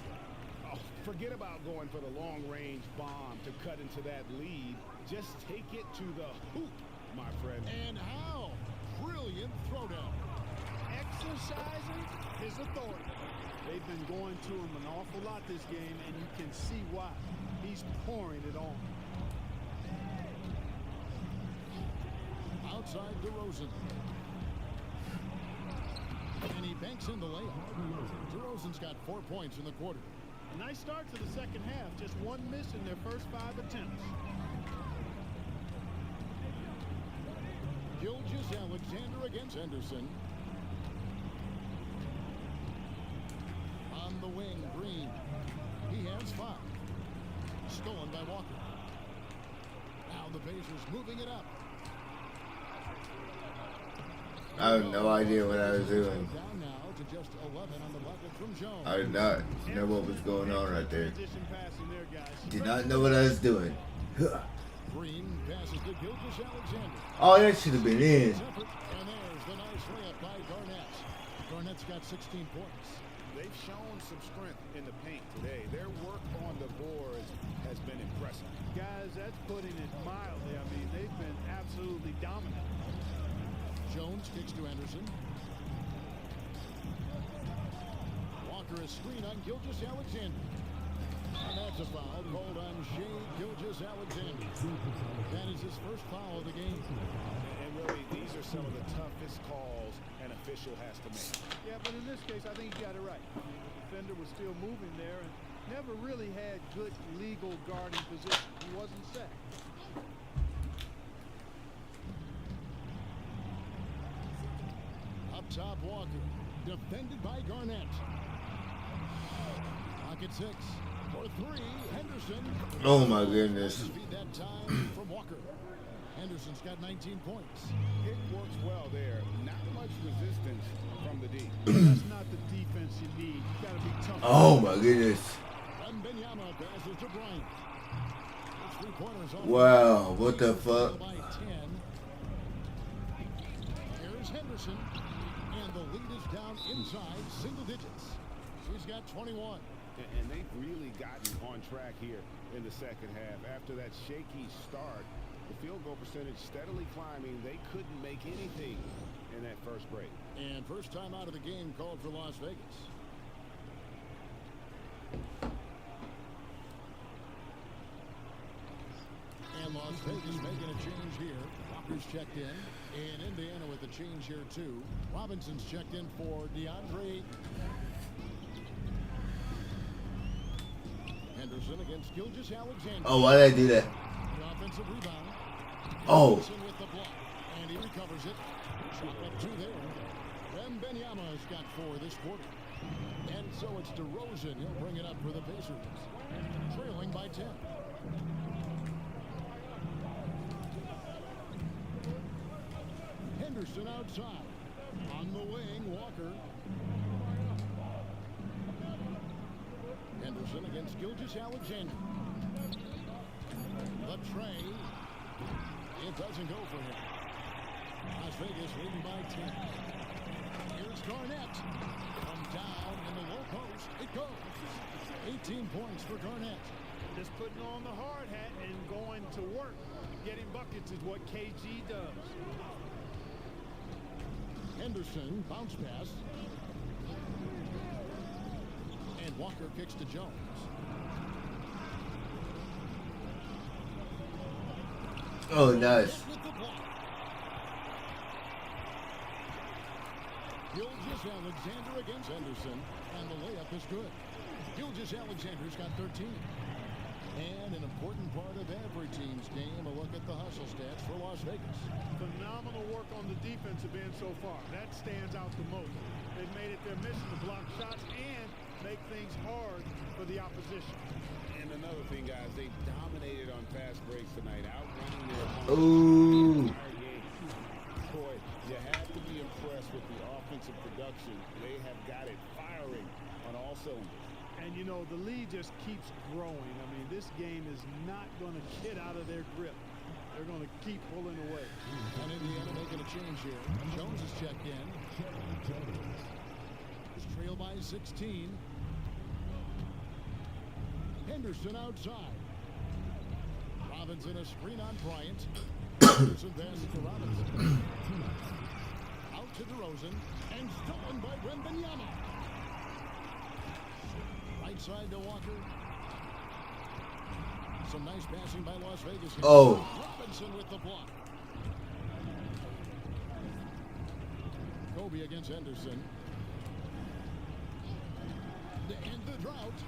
[SPEAKER 10] Oh, forget about going for the long-range bomb to cut into that lead. Just take it to the hoop, my friend.
[SPEAKER 8] And how? Brilliant throwdown.
[SPEAKER 9] Exercising his authority. They've been going to him an awful lot this game, and you can see why. He's pouring it on.
[SPEAKER 8] Outside DeRozan. And he banks in the layup. DeRozan's got 4 points in the quarter.
[SPEAKER 9] A nice start to the second half. Just one miss in their first 5 attempts.
[SPEAKER 8] Gilgeous-Alexander against Henderson. On the wing, Green. He has 5. Stolen by Walker. Now the Pacers moving it up.
[SPEAKER 4] I have no idea what I was doing.
[SPEAKER 8] Down now to just 11 on the bucket from Jones.
[SPEAKER 4] I did not know what was going on right there. Did not know what I was doing.
[SPEAKER 8] Green passes to Gilgeous-Alexander.
[SPEAKER 4] Oh, that should have been in.
[SPEAKER 8] And there's the nice layup by Garnett. Garnett's got 16 points.
[SPEAKER 10] They've shown some strength in the paint today. Their work on the boards has been impressive.
[SPEAKER 9] Guys, that's putting it mildly. I mean, they've been absolutely dominant.
[SPEAKER 8] Jones kicks to Anderson. Walker a screen on Gilgeous-Alexander. And that's a foul called on Shai Gilgeous-Alexander. That is his first foul of the game.
[SPEAKER 10] And really, these are some of the toughest calls an official has to make.
[SPEAKER 9] Yeah, but in this case, I think he got it right. I mean, the defender was still moving there and never really had good legal guarding position. He wasn't set.
[SPEAKER 8] Top Walker. Defended by Garnett. Pocket 6. For 3, Henderson.
[SPEAKER 4] Oh my goodness.
[SPEAKER 8] Feed that time from Walker. Henderson's got 19 points.
[SPEAKER 10] It works well there. Not much resistance from the D.
[SPEAKER 9] That's not the defense you need. You got to be tough.
[SPEAKER 4] Oh my goodness.
[SPEAKER 8] Wembanyama passes to Bryant.
[SPEAKER 4] Wow, what the fuck?
[SPEAKER 8] Here's Henderson, and the lead is down inside single digits. He's got 21.
[SPEAKER 10] And they've really gotten on track here in the second half. After that shaky start, the field goal percentage steadily climbing. They couldn't make anything in that first break.
[SPEAKER 8] And first time out of the game called for Las Vegas. And Las Vegas making a change here. Walker's checked in. And Indiana with a change here too. Robinson's checked in for DeAndre. Henderson against Gilgeous Alexander.
[SPEAKER 4] Oh, why did I do that?
[SPEAKER 8] The offensive rebound.
[SPEAKER 4] Oh.
[SPEAKER 8] Henderson with the block. And he recovers it. Shot up 2 there. Wembanyama's got 4 this quarter. And so it's DeRozan. He'll bring it up for the Pacers. Trailing by 10. Henderson outside. On the wing, Walker. Henderson against Gilgeous Alexander. The tray. It doesn't go for him. Las Vegas leading by 10. Here's Garnett. From down in the low post. It goes. 18 points for Garnett.
[SPEAKER 9] Just putting on the hard hat and going to work. Getting buckets is what KG does.
[SPEAKER 8] Henderson, bounce pass. And Walker kicks to Jones.
[SPEAKER 4] Oh, nice.
[SPEAKER 8] Gilgeous Alexander against Henderson. And the layup is good. Gilgeous Alexander's got 13. And an important part of every team's game, a look at the hustle stats for Las Vegas.
[SPEAKER 9] Phenomenal work on the defensive end so far. That stands out the most. They've made it their mission to block shots and make things hard for the opposition.
[SPEAKER 10] And another thing, guys, they dominated on fast breaks tonight, outrunning their
[SPEAKER 4] opponents.
[SPEAKER 10] Boy, you have to be impressed with the offensive production. They have got it firing on all cylinders.
[SPEAKER 9] And, you know, the lead just keeps growing. I mean, this game is not going to get out of their grip. They're going to keep pulling away.
[SPEAKER 8] And Indiana making a change here. Jones is checked in. He's trailed by 16. Henderson outside. Robinson a screen on Bryant. Henderson passes to Robinson. Out to DeRozan. And stolen by Wembanyama. Right side to Walker. Some nice passing by Las Vegas here.
[SPEAKER 4] Oh.
[SPEAKER 8] Robinson with the block. Kobe against Henderson. To end the drought.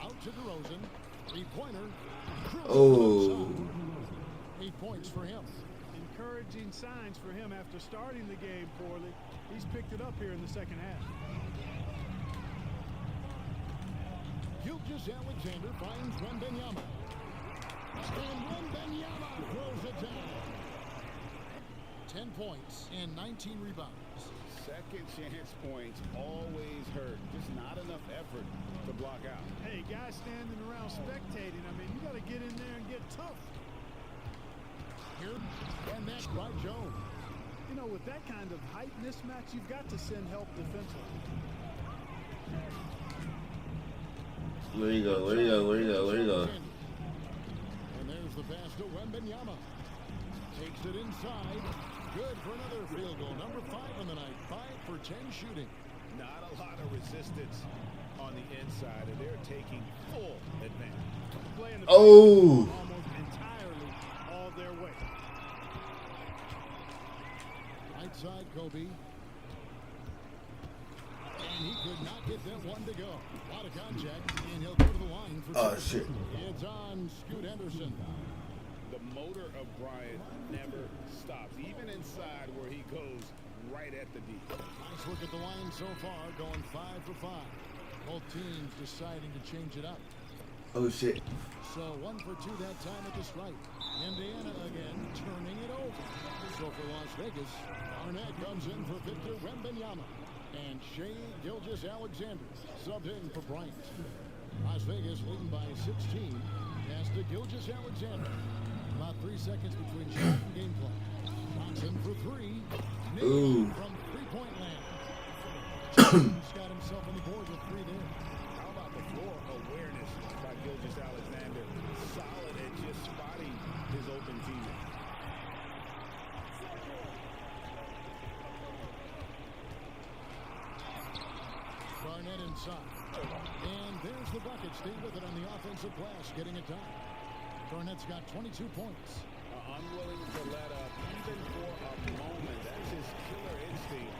[SPEAKER 8] Out to DeRozan. 3-pointer.
[SPEAKER 4] Oh.
[SPEAKER 8] 8 points for him.
[SPEAKER 9] Encouraging signs for him after starting the game poorly. He's picked it up here in the second half.
[SPEAKER 8] Gilgeous Alexander finds Wembanyama. And Wembanyama throws it down. 10 points and 19 rebounds.
[SPEAKER 10] Second chance points always hurt. Just not enough effort to block out.
[SPEAKER 9] Hey, guys standing around spectating. I mean, you got to get in there and get tough.
[SPEAKER 8] Here, and that's by Jones.
[SPEAKER 9] You know, with that kind of height mismatch, you've got to send help defensively.
[SPEAKER 4] Where you go? Where you go? Where you go? Where you go?
[SPEAKER 8] And there's the pass to Wembanyama. Takes it inside. Good for another field goal. Number 5 on the night. 5 for 10 shooting.
[SPEAKER 10] Not a lot of resistance on the inside, and they're taking full advantage.
[SPEAKER 9] Playing the
[SPEAKER 4] oh.
[SPEAKER 9] Almost entirely all their way.
[SPEAKER 8] Right side, Kobe. And he could not get that one to go. A lot of contact, and he'll go to the line for
[SPEAKER 4] oh, shit.
[SPEAKER 8] It's on Scoot Henderson.
[SPEAKER 10] The motor of Bryant never stops, even inside where he goes right at the D.
[SPEAKER 8] Nice look at the line so far, going 5 for 5. Both teams deciding to change it up.
[SPEAKER 4] Oh, shit.
[SPEAKER 8] So 1 for 2 that time at the stripe. Indiana again turning it over. So for Las Vegas, Arnett comes in for Victor Wembanyama. And Shea Gilgeous-Alexander subbed in for Bryant. Las Vegas leading by 16. Pass to Gilgeous-Alexander. About 3 seconds between shot and game clock. Johnson for 3.
[SPEAKER 4] Ooh.
[SPEAKER 8] From three-point land. Jones got himself on the board with 3 there.
[SPEAKER 10] How about the floor awareness by Gilgeous-Alexander? Solid at just spotting his open teammate.
[SPEAKER 8] Garnett inside. And there's the bucket. Stay with it on the offensive glass, getting it done. Garnett's got 22 points.
[SPEAKER 10] Unwilling to let up even for a moment. That's his killer instinct,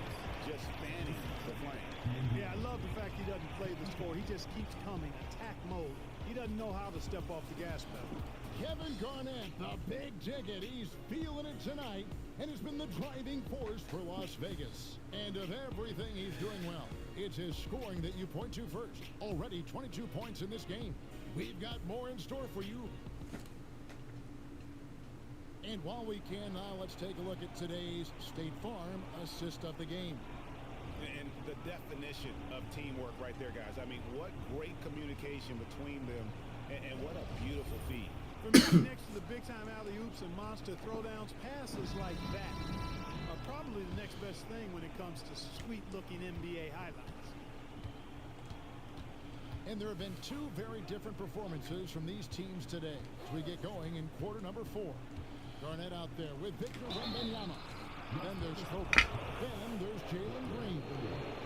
[SPEAKER 10] just fanning the flame.
[SPEAKER 9] Yeah, I love the fact he doesn't play the score. He just keeps coming, attack mode. He doesn't know how to step off the gas pedal.
[SPEAKER 8] Kevin Garnett, the big ticket. He's feeling it tonight and has been the driving force for Las Vegas. And of everything he's doing well, it's his scoring that you point to first. Already 22 points in this game. We've got more in store for you. And while we can now, let's take a look at today's State Farm assist of the game.
[SPEAKER 10] And the definition of teamwork right there, guys. I mean, what great communication between them, and what a beautiful feed.
[SPEAKER 9] For me, next to the big-time alley-oops and monster throwdowns, passes like that are probably the next best thing when it comes to sweet-looking NBA highlights.
[SPEAKER 8] And there have been 2 very different performances from these teams today as we get going in quarter number 4. Garnett out there with Victor Wembanyama. Then there's Kobe. Then there's Jalen Green.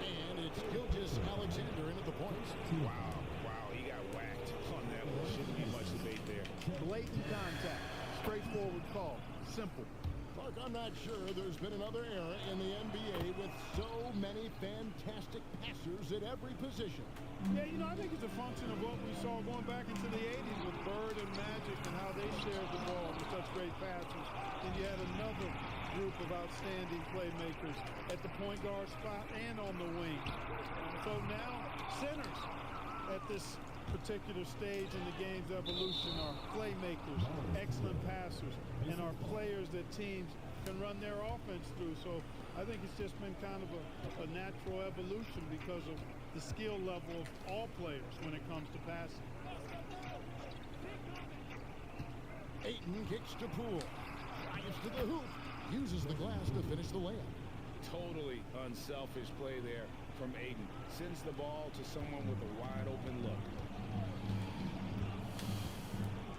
[SPEAKER 8] And it's Gilgeous-Alexander into the points.
[SPEAKER 10] Wow, he got whacked on that one. Shouldn't be much debate there.
[SPEAKER 9] Blatant contact. Straightforward call. Simple.
[SPEAKER 8] Clark, I'm not sure there's been another era in the NBA with so many fantastic passers at every position.
[SPEAKER 9] Yeah, I think it's a function of what we saw going back into the 80s with Bird and Magic and how they shared the ball with such great passes. And you had another group of outstanding playmakers at the point guard spot and on the wing. So now, centers at this particular stage in the game's evolution are playmakers, excellent passers, and are players that teams can run their offense through. So I think it's just been kind of a natural evolution because of the skill level of all players when it comes to passing.
[SPEAKER 8] Ayton kicks to Poole. Drives to the hoop. Uses the glass to finish the layup.
[SPEAKER 10] Totally unselfish play there from Ayton. Sends the ball to someone with a wide open look.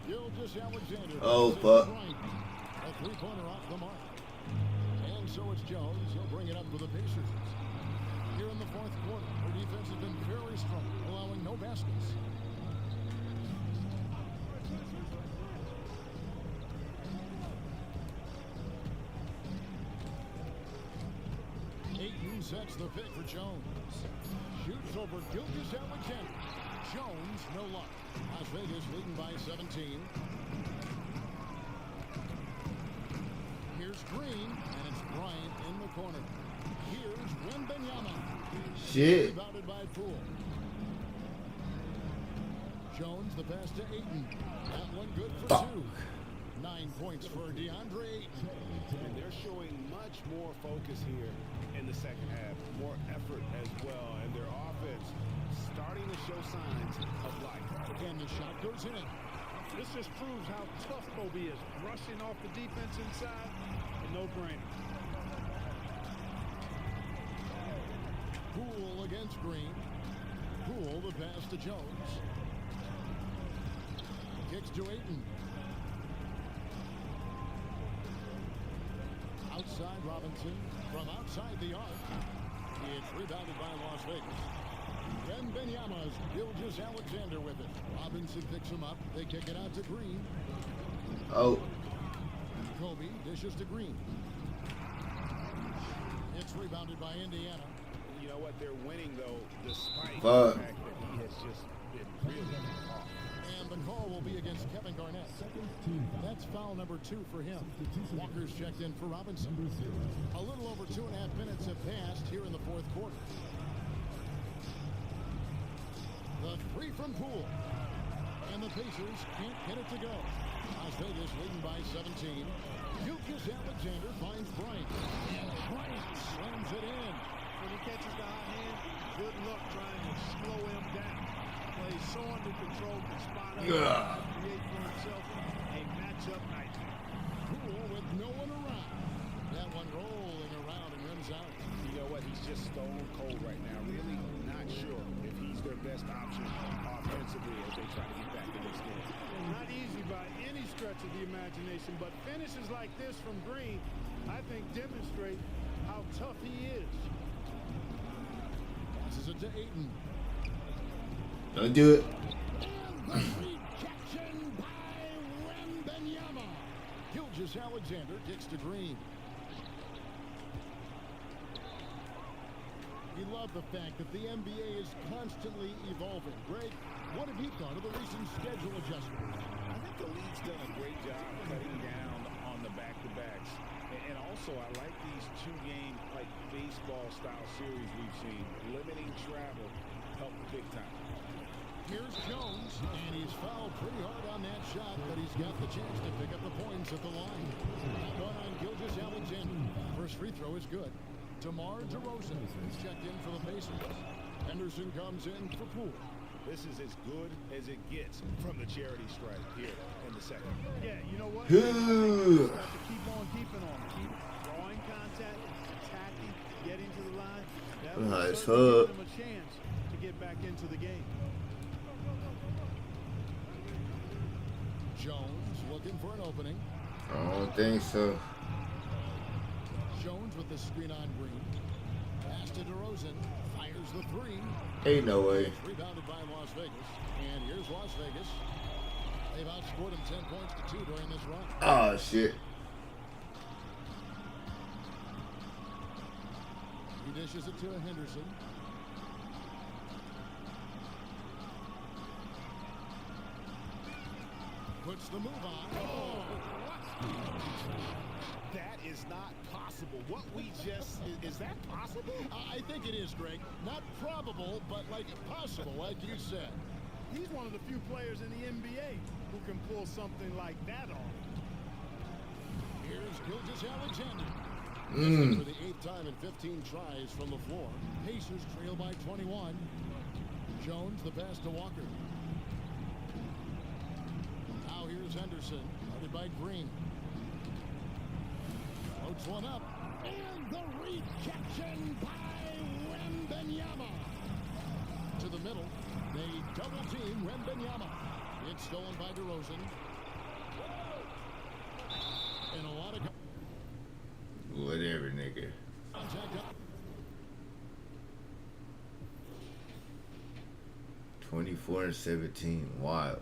[SPEAKER 8] Gilgeous-Alexander.
[SPEAKER 4] Oh, fuck.
[SPEAKER 8] A three-pointer off the mark. And so it's Jones. He'll bring it up for the Pacers. Here in the fourth quarter, their defense has been very strong, allowing no baskets. Ayton sets the pick for Jones. Shoots over Gilgeous-Alexander. Jones, no luck. Las Vegas leading by 17. Here's Green, and it's Bryant in the corner. Here's Wembanyama.
[SPEAKER 4] Shit.
[SPEAKER 8] Rebounded by Poole. Jones, the pass to Ayton. That one good for 2. 9 points for DeAndre Ayton.
[SPEAKER 10] And they're showing much more focus here in the second half. More effort as well. And their offense starting to show signs of life.
[SPEAKER 8] And the shot goes in.
[SPEAKER 9] This just proves how tough Kobe is. Rushing off the defense inside, a no-brainer.
[SPEAKER 8] Poole against Green. Poole the pass to Jones. Kicks to Ayton. Outside Robinson. From outside the arc. It's rebounded by Las Vegas. Wembanyama's Gilgeous-Alexander with it. Robinson picks him up. They kick it out to Green.
[SPEAKER 4] Oh.
[SPEAKER 8] Kobe dishes to Green. It's rebounded by Indiana.
[SPEAKER 10] You know what? They're winning, though, despite
[SPEAKER 4] Fuck.
[SPEAKER 10] the fact that he has just been really off.
[SPEAKER 8] And the call will be against Kevin Garnett. That's foul number 2 for him. Walker's checked in for Robinson. A little over 2.5 minutes have passed here in the fourth quarter. The three from Poole. And the Pacers can't get it to go. Las Vegas leading by 17. Alexander finds Bryant. And Bryant slams it in.
[SPEAKER 9] When he catches the hot hand, good luck trying to slow him down. Plays so under control, can spot up, create for himself a matchup nightmare.
[SPEAKER 8] Poole with no one around. That one rolling around and rims out.
[SPEAKER 10] You know what? He's just stone cold right now. Really not sure if he's their best option offensively as they try to get back in this game.
[SPEAKER 9] Not easy by any stretch of the imagination, but finishes like this from Green, I think, demonstrate how tough he is.
[SPEAKER 8] Passes it to Ayton.
[SPEAKER 4] Don't do it.
[SPEAKER 8] And the rejection by Wembanyama. Alexander kicks to Green. We love the fact that the NBA is constantly evolving. Greg, what have you thought of the recent schedule adjustment?
[SPEAKER 10] I think the league's done a great job cutting down on the back-to-backs. And also, I like these two-game, like, baseball-style series we've seen. Limiting travel helped big time.
[SPEAKER 8] Here's Jones, and he's fouled pretty hard on that shot, but he's got the chance to pick up the points at the line. That one on Alexander. First free throw is good. DeMar DeRozan is checked in for the Pacers. Henderson comes in for Poole.
[SPEAKER 10] This is as good as it gets from the charity stripe here in the second.
[SPEAKER 9] Yeah, you know what? You have to keep on keeping on. Keep drawing contact, attacking, getting to the line. That will certainly give them a chance to get back into the game.
[SPEAKER 8] Jones looking for an opening.
[SPEAKER 4] I don't think so.
[SPEAKER 8] Jones with the screen on Green. Pass to DeRozan. Fires the three.
[SPEAKER 4] Ain't no way.
[SPEAKER 8] It's rebounded by Las Vegas. And here's Las Vegas. They've outscored them 10 points to 2 during this run.
[SPEAKER 4] Oh, shit.
[SPEAKER 8] He dishes it to Henderson. Puts the move on. Oh,
[SPEAKER 13] that is not possible. What we just, is that possible?
[SPEAKER 8] I think it is, Greg. Not probable, but like possible, like you said.
[SPEAKER 9] He's one of the few players in the NBA who can pull something like that off.
[SPEAKER 8] Here's Alexander. For the 8th time in 15 tries from the floor. Pacers trail by 21. Jones, the pass to Walker. Now here's Henderson, guarded by Green. Floats one up. And the rejection by Wembanyama. To the middle. They double team Wembanyama. It's stolen by DeRozan. And a lot of...
[SPEAKER 4] Whatever, nigga. 24-17. Wild.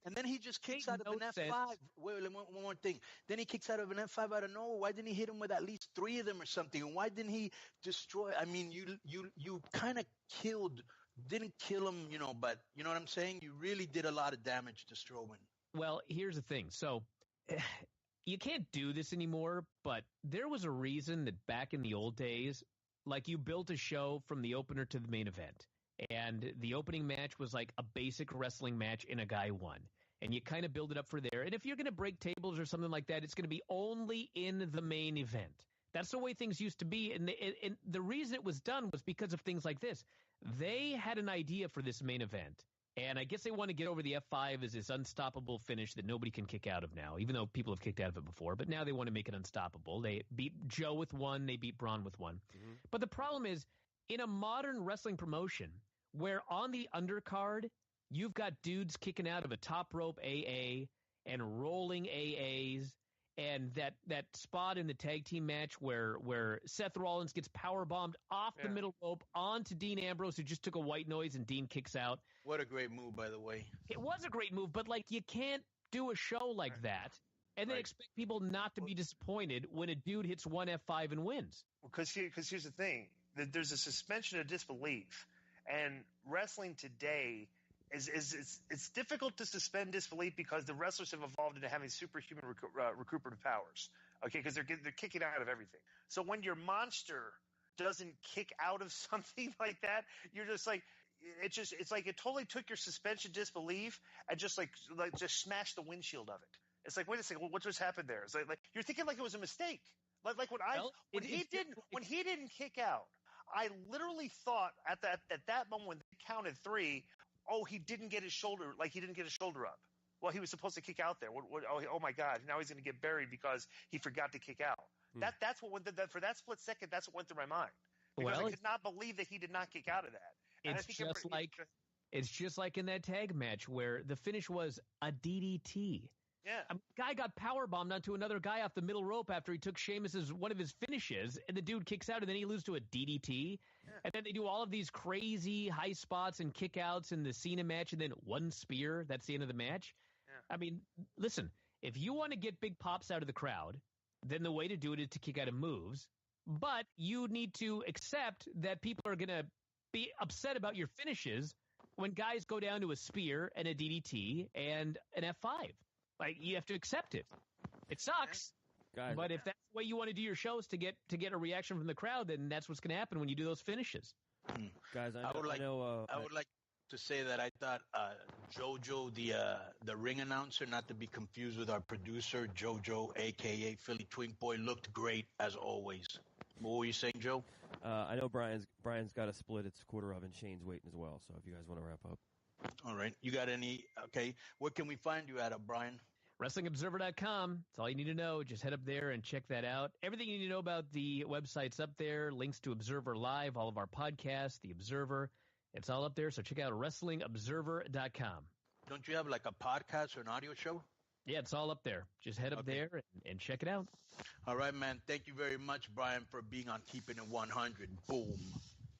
[SPEAKER 3] And then he just kicks out of an F5. Wait, one more thing. Then he kicks out of an F5 out of nowhere. Why didn't he hit him with at least 3 of them or something? And why didn't he destroy? I mean, you kind of killed didn't kill him, but you know what I'm saying? You really did a lot of damage to Strowman.
[SPEAKER 6] Well, here's the thing. So you can't do this anymore, but there was a reason that back in the old days, like you built a show from the opener to the main event. And the opening match was like a basic wrestling match and a guy won. And you kind of build it up for there. And if you're going to break tables or something like that, it's going to be only in the main event. That's the way things used to be. And the reason it was done was because of things like this. They had an idea for this main event. And I guess they want to get over the F5 as this unstoppable finish that nobody can kick out of now, even though people have kicked out of it before. But now they want to make it unstoppable. They beat Joe with one. They beat Braun with one. Mm-hmm. But the problem is, in a modern wrestling promotion, where on the undercard, you've got dudes kicking out of a top rope AA and rolling AAs, and that spot in the tag team match where Seth Rollins gets powerbombed off the middle rope onto Dean Ambrose, who just took a white noise, and Dean kicks out.
[SPEAKER 3] What a great move, by the way.
[SPEAKER 6] It was a great move, but, like, you can't do a show like that and then expect people not to be disappointed when a dude hits one F5 and wins.
[SPEAKER 1] Because here's the thing. There's a suspension of disbelief. And wrestling today it's difficult to suspend disbelief because the wrestlers have evolved into having superhuman recuperative powers. Okay, because they're kicking out of everything. So when your monster doesn't kick out of something like that, you're just like it's like it totally took your suspension disbelief and just just smashed the windshield of it. It's like, wait a second, what just happened there? It's like you're thinking like it was a mistake. Like when he didn't kick out. I literally thought at that moment when they counted 3, he didn't get his shoulder up. Well, he was supposed to kick out there. Oh my God! Now he's going to get buried because he forgot to kick out. That's what went for that split second. That's what went through my mind because I could not believe that he did not kick out of that.
[SPEAKER 6] It's just like in that tag match where the finish was a DDT.
[SPEAKER 1] Yeah.
[SPEAKER 6] A guy got powerbombed onto another guy off the middle rope after he took Sheamus's one of his finishes, and the dude kicks out, and then he loses to a DDT. Yeah. And then they do all of these crazy high spots and kickouts in the Cena match, and then one spear. That's the end of the match. Yeah. I mean, listen, if you want to get big pops out of the crowd, then the way to do it is to kick out of moves. But you need to accept that people are going to be upset about your finishes when guys go down to a spear and a DDT and an F5. Like, you have to accept it. It sucks.
[SPEAKER 7] Guys,
[SPEAKER 6] but if that's the way you want to do your shows to get a reaction from the crowd, then that's what's going to happen when you do those finishes.
[SPEAKER 7] Guys, I would like
[SPEAKER 3] to say that I thought JoJo, the ring announcer, not to be confused with our producer, JoJo, a.k.a. Philly Twink Boy, looked great as always. What were you saying, Joe?
[SPEAKER 7] I know Brian's got to split its quarter oven. Shane's waiting as well, so if you guys want to wrap up.
[SPEAKER 3] All right. You got any? Okay. Where can we find you at, Brian?
[SPEAKER 6] WrestlingObserver.com. That's all you need to know. Just head up there and check that out. Everything you need to know about the website's up there. Links to Observer Live, all of our podcasts, The Observer. It's all up there. So check out WrestlingObserver.com.
[SPEAKER 3] Don't you have like a podcast or an audio show?
[SPEAKER 6] Yeah, it's all up there. Just head up there and check it out.
[SPEAKER 3] All right, man. Thank you very much, Brian, for being on Keeping It 100. Boom.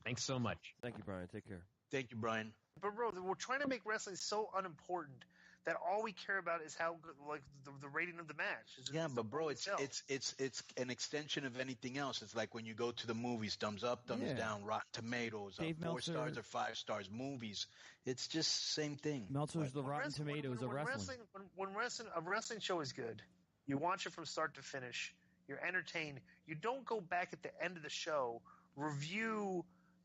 [SPEAKER 6] Thanks so much.
[SPEAKER 7] Thank you, Brian. Take care.
[SPEAKER 3] Thank you, Brian.
[SPEAKER 1] But bro, we're trying to make wrestling so unimportant that all we care about is how good, like the rating of the match.
[SPEAKER 3] But bro, it's an extension of anything else. It's like when you go to the movies, thumbs up, thumbs down, Rotten Tomatoes, 4 stars or 5 stars. Movies, it's just same thing.
[SPEAKER 7] Meltzer's the Rotten Tomatoes of wrestling.
[SPEAKER 1] When a wrestling show is good, you watch it from start to finish. You're entertained. You don't go back at the end of the show, review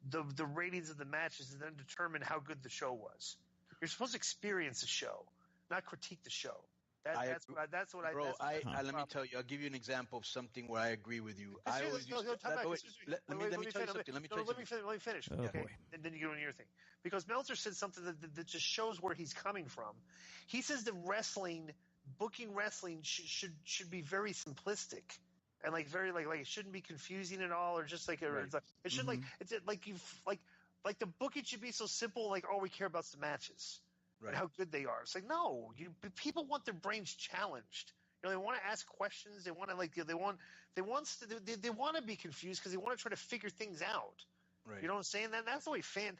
[SPEAKER 1] the ratings of the matches, and then determine how good the show was. You're supposed to experience the show, not critique the show. Let me tell you. I'll give you an example of something where I agree with you. Let me tell you something. Let me finish.
[SPEAKER 6] Oh, okay,
[SPEAKER 1] and then you go into your thing. Because Meltzer said something that just shows where he's coming from. He says that booking wrestling should be very simplistic. And like very like it shouldn't be confusing at all, or just like it should like the booking should be so simple. Like all we care about is the matches and how good they are. It's like no, people want their brains challenged. You know, they want to ask questions. They want to they want to be confused because they want to try to figure things out.
[SPEAKER 3] Right.
[SPEAKER 1] You know what I'm saying? That's the way fans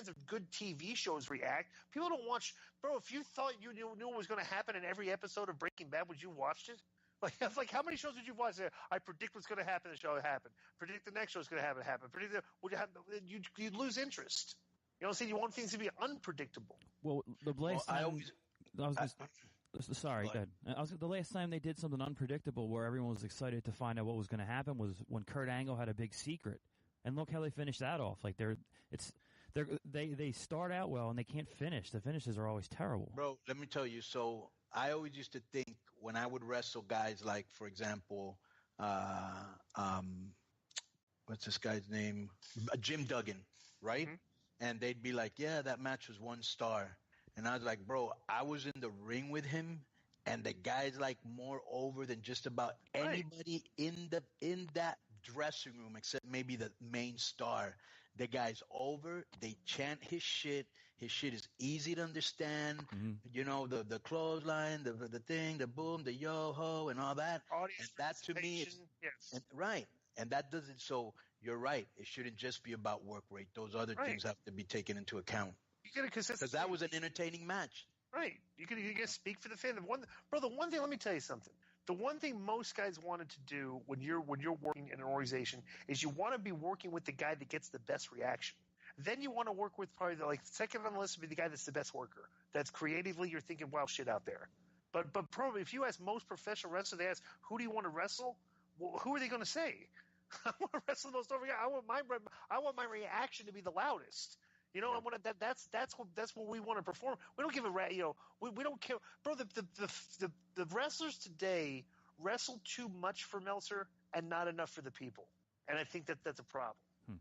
[SPEAKER 1] of good TV shows react. People don't watch, bro. If you thought you knew what was going to happen in every episode of Breaking Bad, would you watch it? Like how many shows did you watch? I predict what's going to happen. The show happened. Predict the next show is going to happen. Predict you'd lose interest. You know what I'm saying? You want things to be unpredictable.
[SPEAKER 14] Well, the last time sorry, go ahead. The last time they did something unpredictable where everyone was excited to find out what was going to happen was when Kurt Angle had a big secret, and look how they finished that off. Like they start out well and they can't finish. The finishes are always terrible.
[SPEAKER 3] Bro, let me tell you. So I always used to think when I would wrestle guys like, for example, what's this guy's name? Jim Duggan, right? Mm-hmm. And they'd be like, yeah, that match was 1 star. And I was like, bro, I was in the ring with him, and the guy's like more over than just about anybody in that dressing room except maybe the main star. The guy's over. They chant his shit. His shit is easy to understand. Mm-hmm. You know, the clothesline, the thing, the boom, the yo-ho, and all that.
[SPEAKER 1] Audience
[SPEAKER 3] and that to me is
[SPEAKER 1] yes.
[SPEAKER 3] Right. And that doesn't. So you're right. It shouldn't just be about work rate. Those other things have to be taken into account. Because that was an entertaining match.
[SPEAKER 1] Right. You can speak for the fan. The one thing, let me tell you something. The one thing most guys wanted to do when you're working in an organization is you want to be working with the guy that gets the best reaction. Then you want to work with probably second on the list would be the guy that's the best worker. That's creatively you're thinking wild shit out there. But probably if you ask most professional wrestlers, they ask who do you want to wrestle? Well, who are they going to say? I want to wrestle the most over guy. I want my reaction to be the loudest. You know, that's what we want to perform. We don't give a rat. You know, we don't care, bro. The wrestlers today wrestle too much for Meltzer and not enough for the people, and I think that's a problem.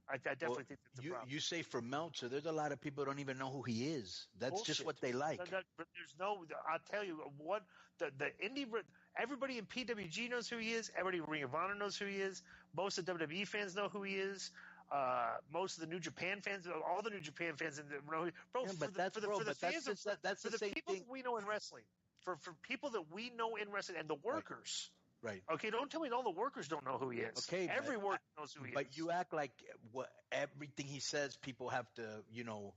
[SPEAKER 1] I definitely think that's a problem.
[SPEAKER 3] You say for Meltzer, there's a lot of people who don't even know who he is. That's bullshit. Just what they like.
[SPEAKER 1] But there's no. I'll tell you what the indie. Everybody in PWG knows who he is. Everybody in Ring of Honor knows who he is. Most of the WWE fans know who he is. Most of the New Japan fans, all the New Japan fans, for the people that we know in wrestling, for people that we know in wrestling, and the workers.
[SPEAKER 3] Right.
[SPEAKER 1] Okay. Don't tell me all the workers don't know who he is.
[SPEAKER 3] Okay.
[SPEAKER 1] Every worker knows who he is.
[SPEAKER 3] But you act like everything he says, people have to, you know.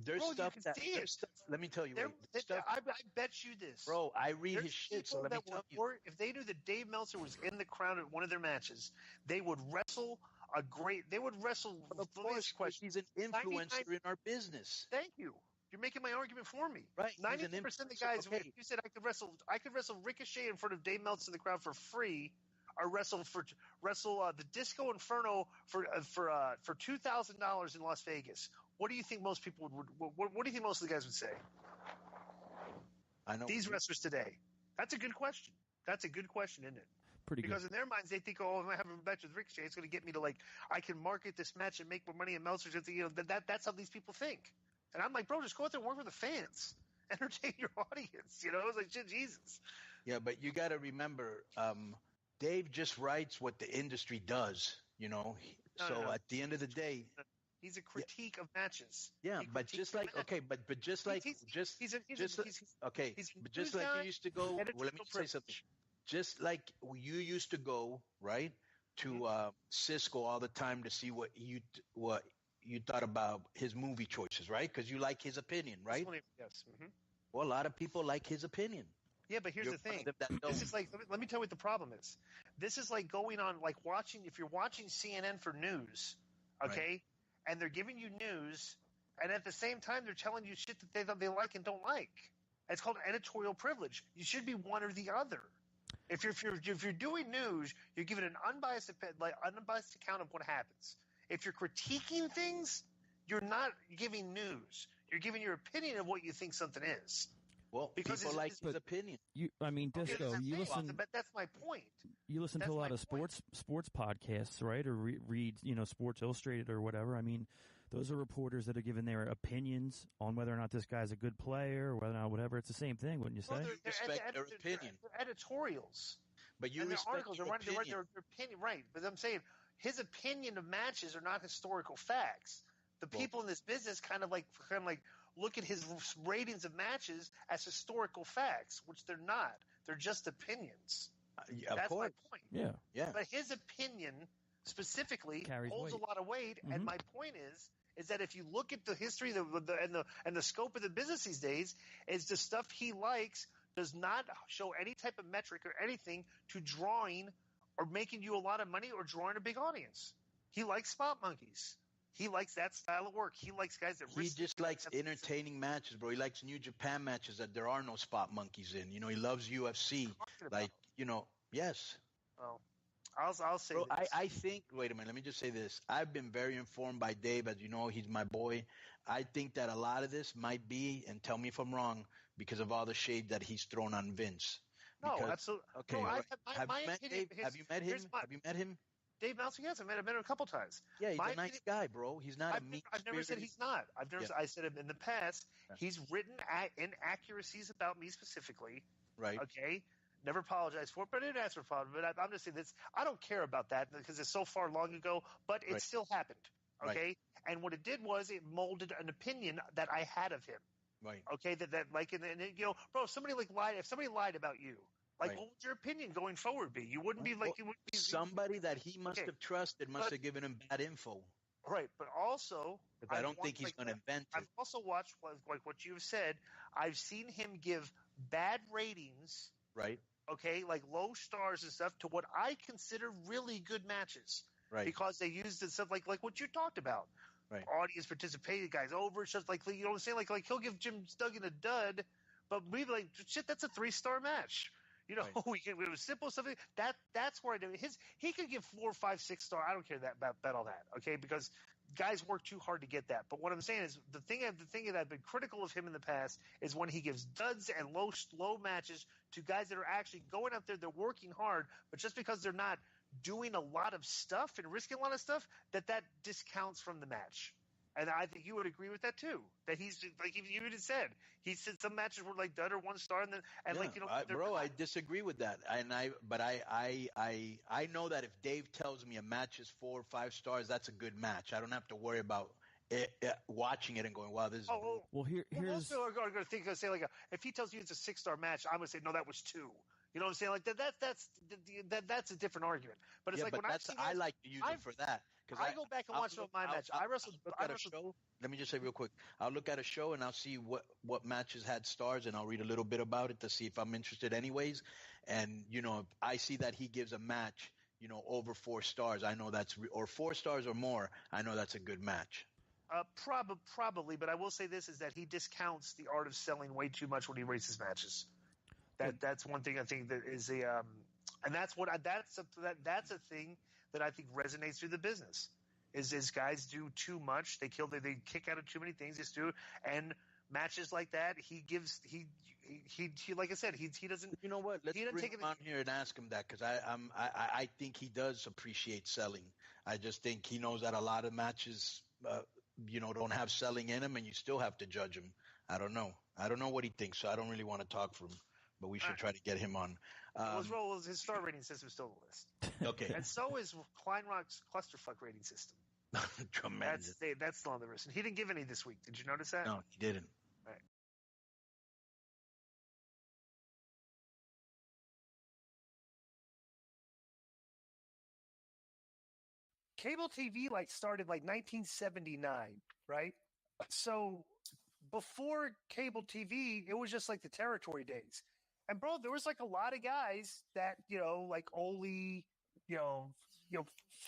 [SPEAKER 3] There's stuff that. Let me tell you.
[SPEAKER 1] I bet you this,
[SPEAKER 3] bro. I read his shit. So let me tell you.
[SPEAKER 1] If they knew that Dave Meltzer was in the crowd at one of their matches, they would wrestle. They would wrestle.
[SPEAKER 3] Of course, he's an influencer in our business.
[SPEAKER 1] Thank you. You're making my argument for me.
[SPEAKER 3] Right.
[SPEAKER 1] 90% of the guys. Okay. You said I could wrestle Ricochet in front of Dave Meltzer in the crowd for free, or wrestle the Disco Inferno for $2,000 in Las Vegas. What do you think most people would? What do you think most of the guys would say?
[SPEAKER 3] I know
[SPEAKER 1] these wrestlers today. That's a good question. That's a good question, isn't it? Because in their minds, they think, oh, if I have a match with Ricochet, it's going to get me to I can market this match and make more money. And Meltzer's, you know, that's how these people think. And I'm like, bro, just go out there and work with the fans, entertain your audience. You know, it's like, shit, Jesus.
[SPEAKER 3] Yeah, but you got to remember, Dave just writes what the industry does. You know, at the end of the day,
[SPEAKER 1] he's a critique of matches.
[SPEAKER 3] Yeah, but just like just like you used to go. Well, let me say something. Just like you used to go, right, to Cisco all the time to see what you thought about his movie choices, right? Because you like his opinion, right?
[SPEAKER 1] Yes. Mm-hmm.
[SPEAKER 3] Well, a lot of people like his opinion.
[SPEAKER 1] Yeah, but here's the thing. This is like, let me tell you what the problem is. This is like going on, like if you're watching CNN for news, okay, right, and they're giving you news, and at the same time they're telling you shit that they like and don't like. It's called editorial privilege. You should be one or the other. If you're doing news, you're giving an unbiased account of what happens. If you're critiquing things, you're not giving news. You're giving your opinion of what you think something is.
[SPEAKER 3] Well, because people like his opinion.
[SPEAKER 14] Disco, you listen.
[SPEAKER 1] But that's my point.
[SPEAKER 14] You listen to a lot of sports podcasts, right? Or read, Sports Illustrated or whatever. I mean, those are reporters that are giving their opinions on whether or not this guy's a good player or whether or not whatever. It's the same thing, wouldn't you say?
[SPEAKER 3] You respect their opinion.
[SPEAKER 1] They're editorials.
[SPEAKER 3] But you respect
[SPEAKER 1] articles
[SPEAKER 3] their
[SPEAKER 1] opinion. Their opinion, right? But I'm saying his opinion of matches are not historical facts. The people in this business kind of like look at his ratings of matches as historical facts, which they're not. They're just opinions. That's my point.
[SPEAKER 14] Yeah.
[SPEAKER 1] But his opinion specifically holds a lot of weight, mm-hmm. And my point is that if you look at the history and the scope of the business these days, is the stuff he likes does not show any type of metric or anything to drawing or making you a lot of money or drawing a big audience. He likes spot monkeys. He likes that style of work. He likes guys that
[SPEAKER 3] He just likes entertaining matches, bro. He likes New Japan matches that there are no spot monkeys in. You know, he loves UFC. Like, you know, yes.
[SPEAKER 1] Well, I'll say
[SPEAKER 3] bro,
[SPEAKER 1] this.
[SPEAKER 3] I think, wait a minute, let me just say this. I've been very informed by Dave. As you know, he's my boy. I think that a lot of this might be, and tell me if I'm wrong, because of all the shade that he's thrown on Vince.
[SPEAKER 1] No, absolutely.
[SPEAKER 3] Okay,
[SPEAKER 1] bro,
[SPEAKER 3] have you met Dave? Have you met him? Have you met him?
[SPEAKER 1] Dave Meltzer, yes, I met him a couple times.
[SPEAKER 3] Yeah, he's a nice guy, bro. He's not
[SPEAKER 1] I've never said he's not. I said in the past, he's written inaccuracies about me specifically.
[SPEAKER 3] Right.
[SPEAKER 1] Okay. Never apologized for it, but I didn't ask for apology. But I'm just saying this. I don't care about that because it's so far long ago, but it still happened. Okay.
[SPEAKER 3] Right.
[SPEAKER 1] And what it did was it molded an opinion that I had of him.
[SPEAKER 3] Right.
[SPEAKER 1] Okay. That like, and you know, bro, if somebody lied about you, like, what would your opinion going forward be? You wouldn't be like, you would be
[SPEAKER 3] somebody that he must have trusted must have given him bad info.
[SPEAKER 1] Right, but also,
[SPEAKER 3] I don't think he's going to invent it.
[SPEAKER 1] I've also watched like what you've said. I've seen him give bad ratings.
[SPEAKER 3] Right.
[SPEAKER 1] Okay, like low stars and stuff to what I consider really good matches.
[SPEAKER 3] Right.
[SPEAKER 1] Because they used it stuff like what you talked about.
[SPEAKER 3] Right.
[SPEAKER 1] Audience participated, guys over. It's just like, you know what I'm saying? Like he'll give Jim Duggan a dud, but we like shit. That's a 3-star match. You know, it was simple stuff. That's where I do he could give 4, 5, 6 star. I don't care about all that. Okay, because guys work too hard to get that. But what I'm saying is the thing that I've been critical of him in the past is when he gives duds and low matches to guys that are actually going out there, they're working hard, but just because they're not doing a lot of stuff and risking a lot of stuff, that discounts from the match. And I think you would agree with that too. That he's like you even said. He said some matches were like dud or 1 star, like you know.
[SPEAKER 3] Bro, I disagree with that. But I know that if Dave tells me a match is 4 or 5 stars, that's a good match. I don't have to worry about watching it and going, wow, this is.
[SPEAKER 14] Well, here's.
[SPEAKER 1] Most people are going to say like, if he tells you it's a 6-star match, I'm going to say no, that was 2. You know what I'm saying? Like that's a different argument. But it's like when
[SPEAKER 3] I like to use it for that.
[SPEAKER 1] I go back and watch my match. I wrestled.
[SPEAKER 3] Let me just say real quick. I'll look at a show and I'll see what matches had stars, and I'll read a little bit about it to see if I'm interested anyways. And, you know, if I see that he gives a match, you know, over 4 stars, I know or 4 stars or more, I know that's a good match.
[SPEAKER 1] Probably, but I will say this is that he discounts the art of selling way too much when he rates his matches. That's one thing I think that is and that's a thing that I think resonates through the business is guys do too much. They kick out of too many things. Just do, and matches like that, he like I said, he doesn't.
[SPEAKER 3] You know what? Let's bring him on here and ask him that, because I think he does appreciate selling. I just think he knows that a lot of matches, you know, don't have selling in them, and you still have to judge him. I don't know what he thinks, so I don't really want to talk for him. But we should try to get him on.
[SPEAKER 1] His star rating system is still on the list.
[SPEAKER 3] Okay.
[SPEAKER 1] And so is Kleinrock's clusterfuck rating system.
[SPEAKER 3] Tremendous.
[SPEAKER 1] That's still on the list. And he didn't give any this week. Did you notice that?
[SPEAKER 3] No, he didn't.
[SPEAKER 1] All right. Cable TV started 1979, right? So before cable TV, it was just like the territory days. And bro, there was a lot of guys that, you know, like Ole, you know,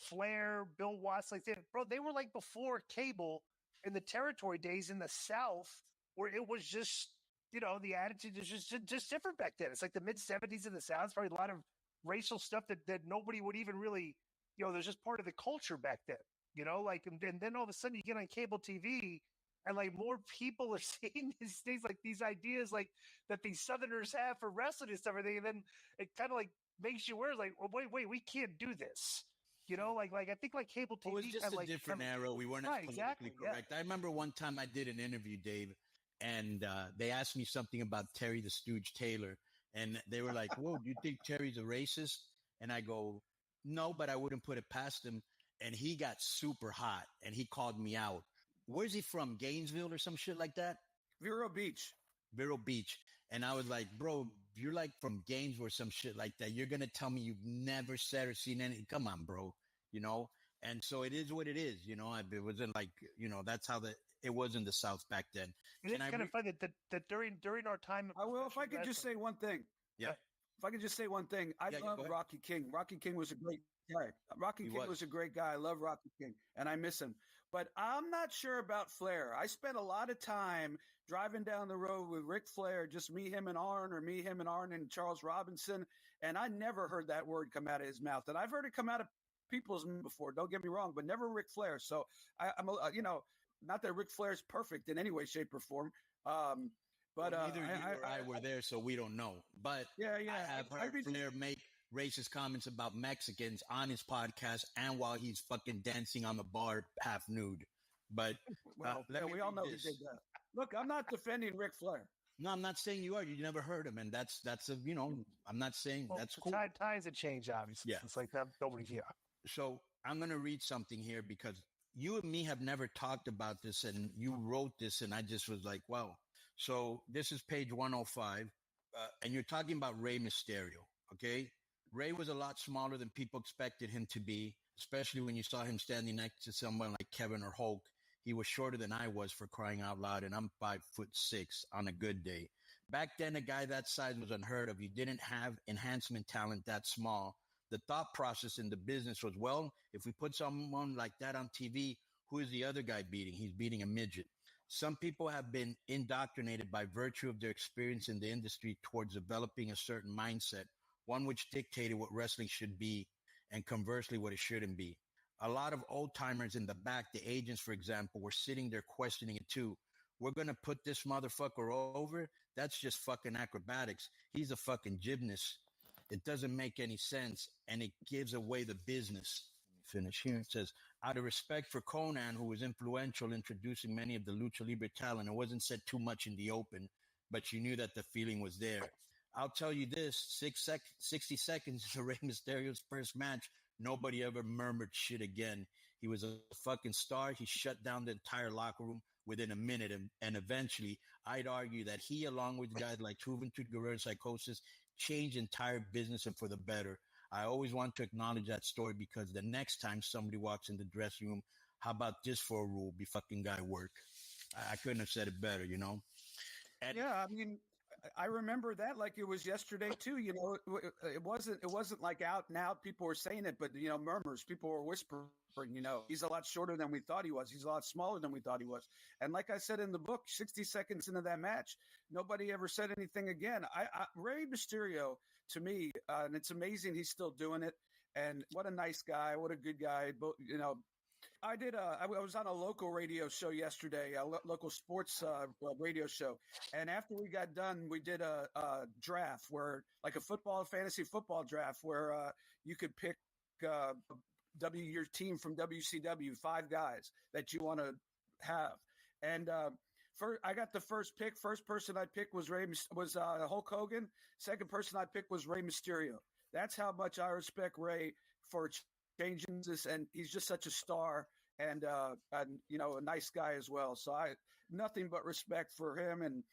[SPEAKER 1] Flair, Bill Watts, like that. Bro, they were before cable in the territory days in the South, where it was just, you know, the attitude is just different back then. It's like the mid-70s in the South, probably a lot of racial stuff that nobody would even really, you know, there's just part of the culture back then, you know, and then all of a sudden you get on cable TV and more people are seeing these things, these ideas that these Southerners have for wrestling and stuff, and then it kind of makes you aware, well, wait, we can't do this. You know, I think cable TV.
[SPEAKER 15] It was just a different era. We weren't politically correct.
[SPEAKER 1] Yeah.
[SPEAKER 15] I remember one time I did an interview, Dave, and they asked me something about Terry the Stooge Taylor, and they were like, "Whoa, do you think Terry's a racist?" And I go, "No, but I wouldn't put it past him." And he got super hot, and he called me out. Where's he from? Gainesville or some shit like that?
[SPEAKER 16] Vero Beach.
[SPEAKER 15] And I was like, bro, you're from Gainesville or some shit like that. You're going to tell me you've never said or seen anything. Come on, bro. You know? And so it is what it is. You know, it wasn't you know, that's how it was in the South back then.
[SPEAKER 5] It's kind of funny that during our time.
[SPEAKER 16] If I could just say one thing.
[SPEAKER 15] Yeah.
[SPEAKER 16] If I could just say one thing. I love Rocky King. Rocky King was a great guy. Rocky King was a great guy. I love Rocky King, and I miss him. but I'm not sure about Flair. I spent a lot of time driving down the road with Ric Flair, just me, him, and Arn, or me, him, and Arn, and Charles Robinson, and I never heard that word come out of his mouth. And I've heard it come out of people's mouth before. Don't get me wrong, but never Ric Flair. So I'm not that Ric Flair's perfect in any way, shape, or form. But
[SPEAKER 15] neither you or I were there, so we don't know. But I have heard Flair make racist comments about Mexicans on his podcast and while he's fucking dancing on the bar half nude. But
[SPEAKER 16] we all know he did that. Look, I'm not defending Ric Flair.
[SPEAKER 15] No, I'm not saying you are. You never heard him, and that's I'm not saying that's cool.
[SPEAKER 5] Times have changed, obviously.
[SPEAKER 15] Yeah,
[SPEAKER 5] it's like that. Nobody here.
[SPEAKER 15] So I'm gonna read something here because you and me have never talked about this, and you wrote this, and I just was like, wow. So this is page 105, and you're talking about Rey Mysterio, okay? Rey was a lot smaller than people expected him to be, especially when you saw him standing next to someone like Kevin or Hulk. He was shorter than I was, for crying out loud, and I'm 5'6" on a good day. Back then, a guy that size was unheard of. You didn't have enhancement talent that small. The thought process in the business was, well, if we put someone like that on TV, who is the other guy beating? He's beating a midget. Some people have been indoctrinated by virtue of their experience in the industry towards developing a certain mindset, one which dictated what wrestling should be and conversely what it shouldn't be. A lot of old timers in the back, the agents, for example, were sitting there questioning it too. We're going to put this motherfucker over? That's just fucking acrobatics. He's a fucking gymnast. It doesn't make any sense, and it gives away the business. Finish here. It says, out of respect for Conan, who was influential in introducing many of the Lucha Libre talent, it wasn't said too much in the open, but you knew that the feeling was there. I'll tell you this, 60 seconds into Rey Mysterio's first match, nobody ever murmured shit again. He was a fucking star. He shut down the entire locker room within a minute, and eventually, I'd argue that he, along with guys like Juventud Guerrero Psychosis, changed entire business and for the better. I always want to acknowledge that story because the next time somebody walks in the dressing room, how about this for a rule? Be fucking guy work. I couldn't have said it better, you know?
[SPEAKER 16] And I mean, I remember that like it was yesterday too. You know, it wasn't like out and out. People were saying it, but murmurs. People were whispering. He's a lot shorter than we thought he was. He's a lot smaller than we thought he was. And like I said in the book, 60 seconds into that match, nobody ever said anything again. Rey Mysterio, to me, and it's amazing he's still doing it. And what a nice guy, what a good guy. But I was on a local radio show yesterday, a local sports radio show. And after we got done, we did a draft where, like a fantasy football draft where you could pick your team from WCW, 5 guys that you want to have. And I got the first pick. First person I picked was Hulk Hogan. Second person I picked was Rey Mysterio. That's how much I respect Rey for changing this, and he's just such a star and a nice guy as well. So nothing but respect for him, and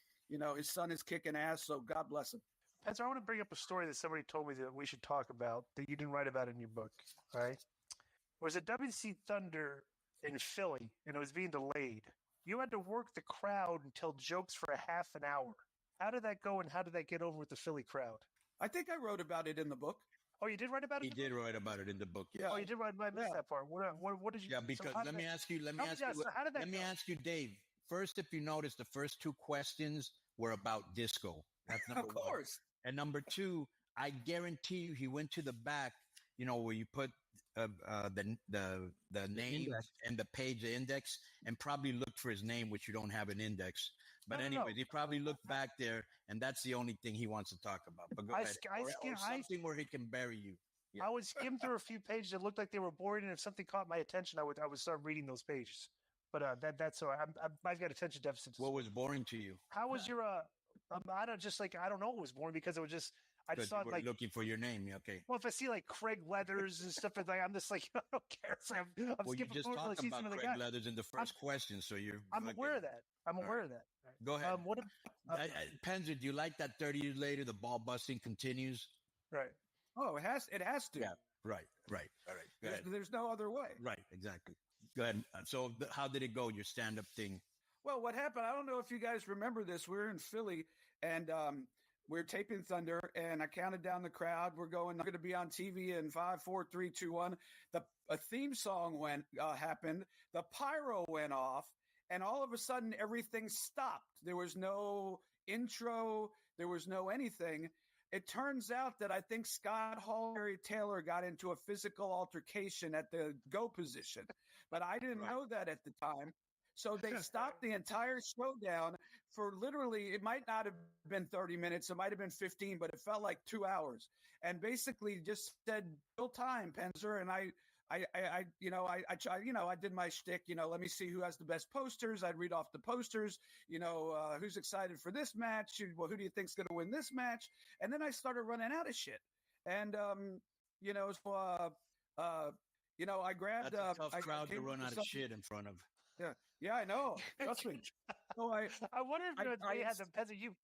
[SPEAKER 16] his son is kicking ass. So God bless him.
[SPEAKER 5] Spencer, I want to bring up a story that somebody told me that we should talk about that you didn't write about in your book. All right, it was a WC Thunder in Philly, and it was being delayed. You had to work the crowd and tell jokes for a half an hour. How did that go, and how did that get over with the Philly crowd?
[SPEAKER 16] I think I wrote about it in the book.
[SPEAKER 5] Oh, you did write about it?
[SPEAKER 15] He did write about it in the book. Yeah.
[SPEAKER 5] Oh, you did write. I missed that part. What did you?
[SPEAKER 15] Yeah, because let me ask you, Dave. First, if you notice, the first 2 questions were about disco. That's number one. Of course. And number 2, I guarantee you, he went to the back, where you put the name and the page, the index, and probably looked for his name, which you don't have an index. But anyways, he probably looked back there, and that's the only thing he wants to talk about. But go ahead. Or something where he can bury you. Yeah.
[SPEAKER 5] I would skim through a few pages that looked like they were boring, and if something caught my attention, I would start reading those pages. But that's so I've got attention deficit.
[SPEAKER 15] What was boring to you?
[SPEAKER 5] How was your I don't know. It was boring because it was just. I just thought
[SPEAKER 15] looking for your name. Okay.
[SPEAKER 5] Well, if I see like Craig Leathers and stuff like that, I'm just like, I don't care. So I'm
[SPEAKER 15] you just talked about Craig Leathers in the first question, so
[SPEAKER 5] I'm aware of that. I'm aware of that.
[SPEAKER 15] Go ahead. Penzer, do you like that 30 years later the ball busting continues?
[SPEAKER 5] Right.
[SPEAKER 16] Oh, it has to.
[SPEAKER 15] Yeah. Right. All right.
[SPEAKER 16] There's no other way.
[SPEAKER 15] Right. Exactly. Go ahead. So how did it go? Your stand-up thing?
[SPEAKER 16] Well, what happened? I don't know if you guys remember this. We were in Philly, and we're taping Thunder, and I counted down the crowd. We're going to be on TV in 5, 4, 3, 2, 1. A theme song happened. The pyro went off, and all of a sudden, everything stopped. There was no intro. There was no anything. It turns out that I think Scott Hall and Terry Taylor got into a physical altercation at the go position, but I didn't know that at the time. So they stopped the entire showdown for literally, it might not have been 30 minutes. It might have been 15, but it felt like 2 hours. And basically just said, "Real time, Penzer." And I did my shtick, let me see who has the best posters. I'd read off the posters, who's excited for this match? Well, who do you think's going to win this match? And then I started running out of shit. And, I grabbed,
[SPEAKER 15] that's a tough crowd to run out of shit in front of.
[SPEAKER 16] Yeah, I know. Trust me. So
[SPEAKER 5] I wonder if they had the Penzer.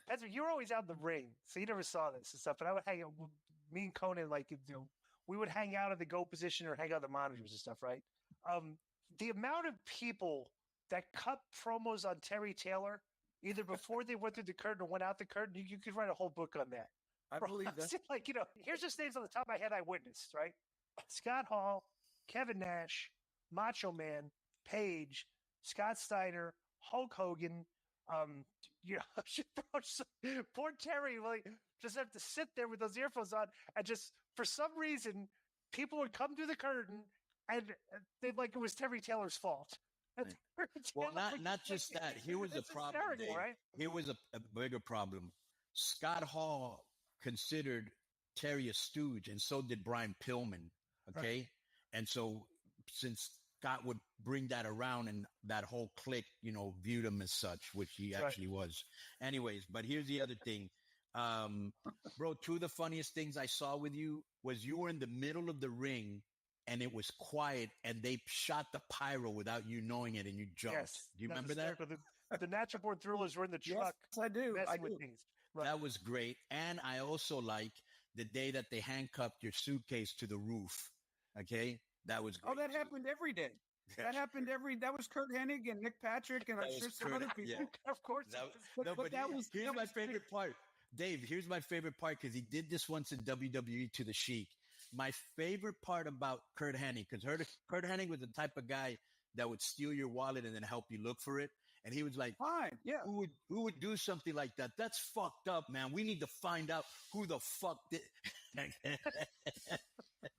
[SPEAKER 5] Penzer, you were always out in the ring, so you never saw this and stuff. But I would hang out. Me and Conan, we would hang out at the go position or hang out the monitors and stuff, right? The amount of people that cut promos on Terry Taylor, either before they went through the curtain or went out the curtain, you could write a whole book on that.
[SPEAKER 16] I believe that.
[SPEAKER 5] Here's just names on the top of my head I witnessed, right? Scott Hall, Kevin Nash, Macho Man, Paige, Scott Steiner, Hulk Hogan, poor Terry, just have to sit there with those earphones on, and just for some reason, people would come through the curtain, and they'd like it was Terry Taylor's fault.
[SPEAKER 15] Well, not just that. Here was a problem. Dave.
[SPEAKER 5] Right?
[SPEAKER 15] Here was a bigger problem. Scott Hall considered Terry a stooge, and so did Brian Pillman. Okay, right. And so since Scott would bring that around, and that whole clique, viewed him as such, which he actually was. Anyways, but here's the other thing. Bro, two of the funniest things I saw with you was you were in the middle of the ring and it was quiet and they shot the pyro without you knowing it and you jumped.
[SPEAKER 5] Yes,
[SPEAKER 15] do you remember that?
[SPEAKER 5] The Natural Born Thrillers were in the truck.
[SPEAKER 16] Yes, I do.
[SPEAKER 5] Right.
[SPEAKER 15] That was great. And I also like the day that they handcuffed your suitcase to the roof. Okay? That was great.
[SPEAKER 16] Oh, that happened every day. That happened that was Kurt Hennig and Nick Patrick and I'm sure some other people.
[SPEAKER 15] Yeah.
[SPEAKER 5] Of course.
[SPEAKER 15] Here's my favorite part. Dave, here's my favorite part because he did this once in WWE to the Sheik. My favorite part about Kurt Hennig, because Kurt Hennig was the type of guy that would steal your wallet and then help you look for it. And he was like,
[SPEAKER 16] fine, yeah.
[SPEAKER 15] Who would do something like that? That's fucked up, man. We need to find out who the fuck did.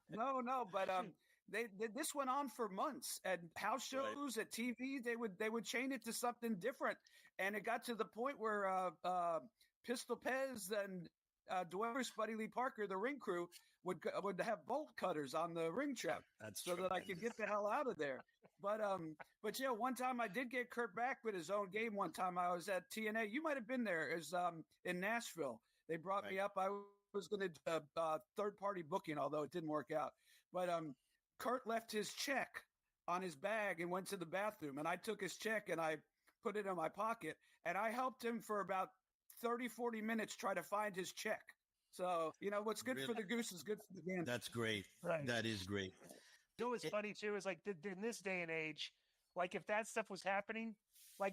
[SPEAKER 16] No, but this went on for months at house shows, at TV. They would chain it to something different, and it got to the point where Pistol Pez and Dwayne Buddy Lee Parker, the ring crew, would have bolt cutters on the ring trap, so that I could get the hell out of there. But yeah, one time I did get Kurt back with his own game. One time I was at TNA. You might have been there. It was in Nashville. They brought me up. I was going to third party booking, although it didn't work out. But Kurt left his check on his bag and went to the bathroom, and I took his check and I put it in my pocket, and I helped him for about 30-40 minutes try to find his check. So, what's good for the goose is good for the gander.
[SPEAKER 15] That's great.
[SPEAKER 5] Right.
[SPEAKER 15] That is great.
[SPEAKER 5] What's funny too is in this day and age, if that stuff was happening,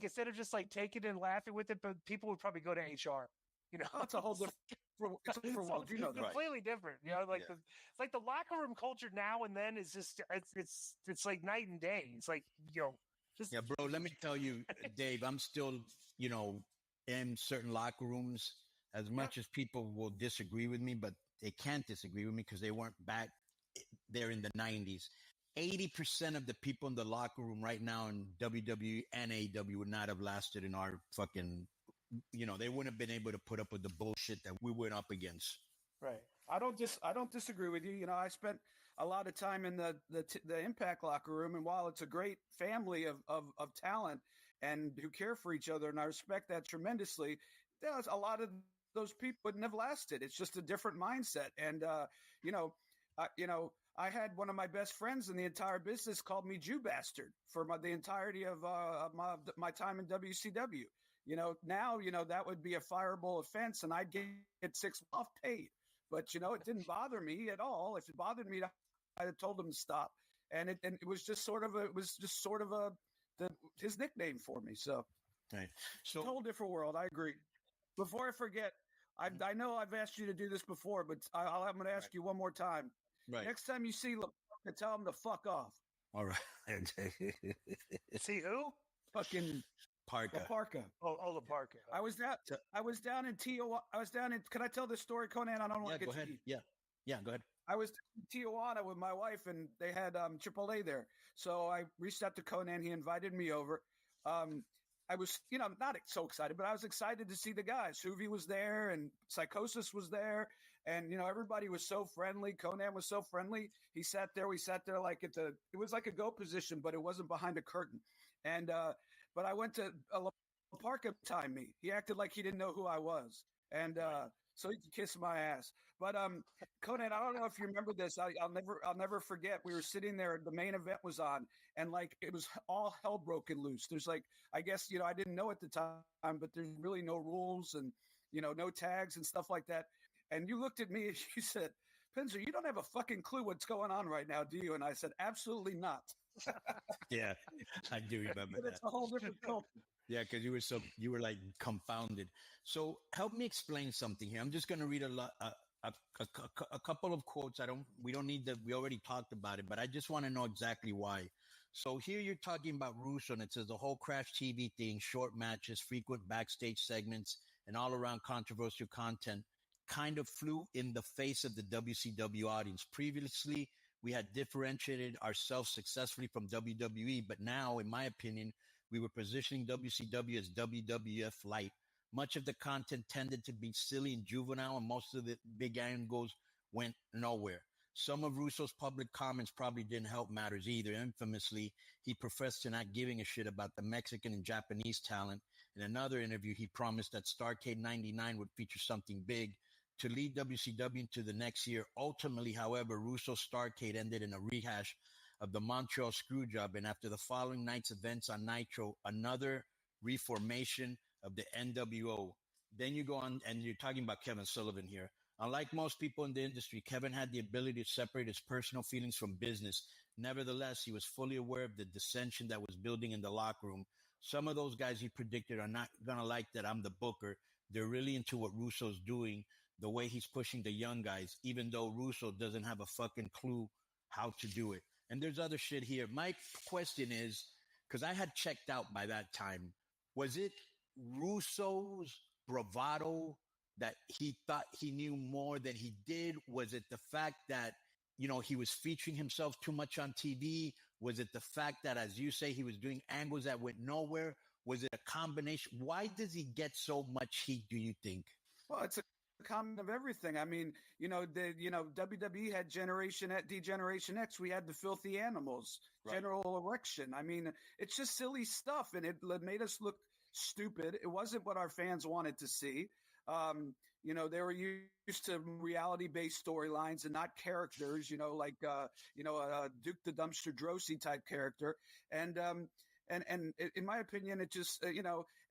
[SPEAKER 5] instead of just taking it and laughing with it, but people would probably go to HR.
[SPEAKER 16] It's a whole different world.
[SPEAKER 5] Completely different. It's the locker room culture now and then is just it's like night and day. It's just
[SPEAKER 15] yeah, bro. Let me tell you, Dave. I'm still in certain locker rooms. As much as people will disagree with me, but they can't disagree with me because they weren't back there in the 90s. 80% of the people in the locker room right now in WWE and AEW would not have lasted in our fucking, they wouldn't have been able to put up with the bullshit that we went up against.
[SPEAKER 16] Right. I don't disagree with you. I spent a lot of time in the Impact locker room, and while it's a great family of talent and who care for each other, and I respect that tremendously, there's a lot of those people wouldn't have lasted. It's just a different mindset. And, I had one of my best friends in the entire business called me Jew bastard for the entirety of my time in WCW. Now, that would be a fireable offense and I'd get 6 off paid. But, it didn't bother me at all. If it bothered me, I'd have told him to stop. And it was just sort of his nickname for me. So,
[SPEAKER 15] right.
[SPEAKER 16] So, it's a whole different world. I agree. Before I forget, I know I've asked you to do this before, but I'm going to ask you one more time.
[SPEAKER 15] Right.
[SPEAKER 16] Next time you see LaParca, tell him to fuck off.
[SPEAKER 15] All right.
[SPEAKER 1] See who?
[SPEAKER 16] Fucking
[SPEAKER 15] Parka.
[SPEAKER 16] LaParca.
[SPEAKER 1] Oh, LaParca.
[SPEAKER 16] I was down in Tijuana. Can I tell this story, Conan? I don't want to get
[SPEAKER 15] go ahead. Yeah, go ahead.
[SPEAKER 16] I was in Tijuana with my wife, and they had AAA there. So I reached out to Conan. He invited me over. I was, not so excited, but I was excited to see the guys. Hoovy was there, and Psychosis was there, and everybody was so friendly. Conan was so friendly. He sat there. We sat there like it was like a go position, but it wasn't behind a curtain. And but I went to LaParca time me. He acted like he didn't know who I was, and so he could kiss my ass. But Conan, I don't know if you remember this. I'll never forget. We were sitting there. The main event was on, and like it was all hell broken loose. There's like, I guess I didn't know at the time, but there's really no rules and no tags and stuff like that. And you looked at me and you said, "Pinzer, you don't have a fucking clue what's going on right now, do you?" And I said, "Absolutely not."
[SPEAKER 15] Yeah, I do remember that.
[SPEAKER 16] It's a whole different culture.
[SPEAKER 15] Yeah, because you were like confounded. So help me explain something here. I'm just going to read a couple of quotes. We don't need we already talked about it, but I just want to know exactly why. So here you're talking about Russo, and it says the whole Crash TV thing, short matches, frequent backstage segments, and all around controversial content kind of flew in the face of the WCW audience. Previously, we had differentiated ourselves successfully from WWE, but now, in my opinion, we were positioning WCW as WWF light. Much of the content tended to be silly and juvenile, and most of the big angles went nowhere. Some of Russo's public comments probably didn't help matters either. Infamously, he professed to not giving a shit about the Mexican and Japanese talent. In another interview, he promised that Starrcade 99 would feature something big to lead WCW into the next year. Ultimately, however, Russo's Starrcade ended in a rehash of the Montreal Screwjob, and after the following night's events on Nitro, another reformation of the NWO. Then you go on, and you're talking about Kevin Sullivan here. Unlike most people in the industry, Kevin had the ability to separate his personal feelings from business. Nevertheless, he was fully aware of the dissension that was building in the locker room. Some of those guys he predicted are not going to like that I'm the booker. They're really into what Russo's doing, the way he's pushing the young guys, even though Russo doesn't have a fucking clue how to do it. And there's other shit here. My question is, because I had checked out by that time, was it Russo's bravado that he thought he knew more than he did? Was it the fact that, he was featuring himself too much on TV? Was it the fact that, as you say, he was doing angles that went nowhere? Was it a combination? Why does he get so much heat, do you think?
[SPEAKER 16] Well, it's a common of everything. I mean, WWE had Degeneration X. We had the Filthy Animals, right. General Erection. I mean, it's just silly stuff, and it made us look stupid. It wasn't what our fans wanted to see. They were used to reality-based storylines and not characters, like Duke the Dumpster Drosy type character. And in my opinion, it just,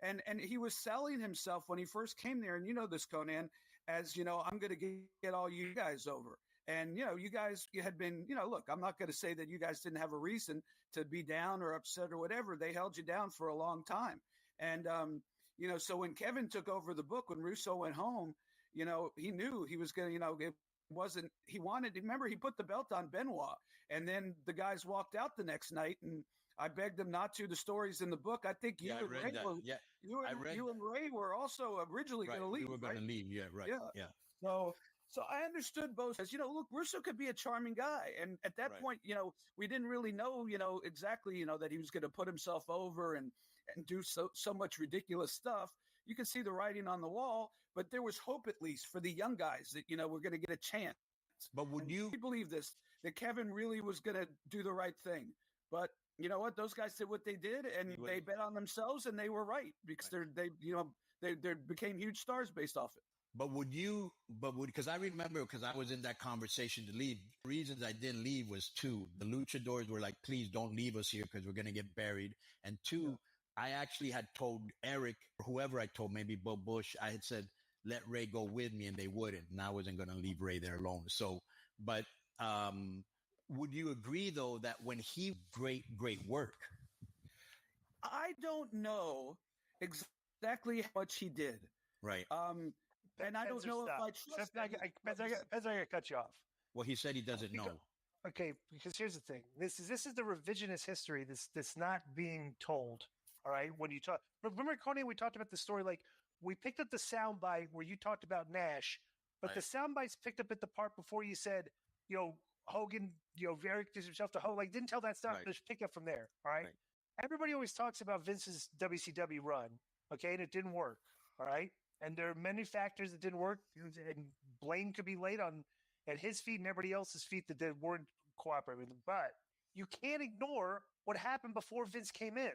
[SPEAKER 16] and he was selling himself when he first came there. And this, Conan, as, I'm going to get all you guys over. And, you guys, you had been, look, I'm not going to say that you guys didn't have a reason to be down or upset or whatever. They held you down for a long time. And, so when Kevin took over the book, when Russo went home, he knew he was going to, remember, he put the belt on Benoit, and then the guys walked out the next night, and I begged them not to. The stories in the book, I think you and Ray were also originally going to leave.
[SPEAKER 15] We were going to leave, yeah, right. Yeah.
[SPEAKER 16] So I understood both as, look, Russo could be a charming guy. And at that point, we didn't really know, exactly, that he was going to put himself over and do so much ridiculous stuff. You can see the writing on the wall, but there was hope, at least for the young guys, that, we're going to get a chance.
[SPEAKER 15] But would you
[SPEAKER 16] believe this, that Kevin really was going to do the right thing? But you know what? Those guys did what they did, and they bet on themselves, and they were right, because they became huge stars based off it.
[SPEAKER 15] But because I remember, because I was in that conversation to leave, the reasons I didn't leave was two. The luchadors were like, please don't leave us here because we're going to get buried. And two, I actually had told Eric, or whoever I told, maybe Bill Bush, I had said, let Ray go with me, and they wouldn't. And I wasn't going to leave Ray there alone. So, but would you agree, though, that when he great work?
[SPEAKER 16] I don't know exactly how much he did.
[SPEAKER 15] Right.
[SPEAKER 16] And I don't know if I trust
[SPEAKER 5] I gotta cut you off.
[SPEAKER 15] Well, he said he doesn't know.
[SPEAKER 5] Okay, because here's the thing. This is the revisionist history that's not being told. All right, when you talk, remember Conan, we talked about the story. Like we picked up the soundbite where you talked about Nash, but the soundbites picked up at the part before you said, Hogan, Eric does himself to Hogan. Like didn't tell that stuff. Just pick up from there. All right. Everybody always talks about Vince's WCW run. Okay, and it didn't work. All right, and there are many factors that didn't work, and blame could be laid at his feet and everybody else's feet that weren't cooperating. But you can't ignore what happened before Vince came in.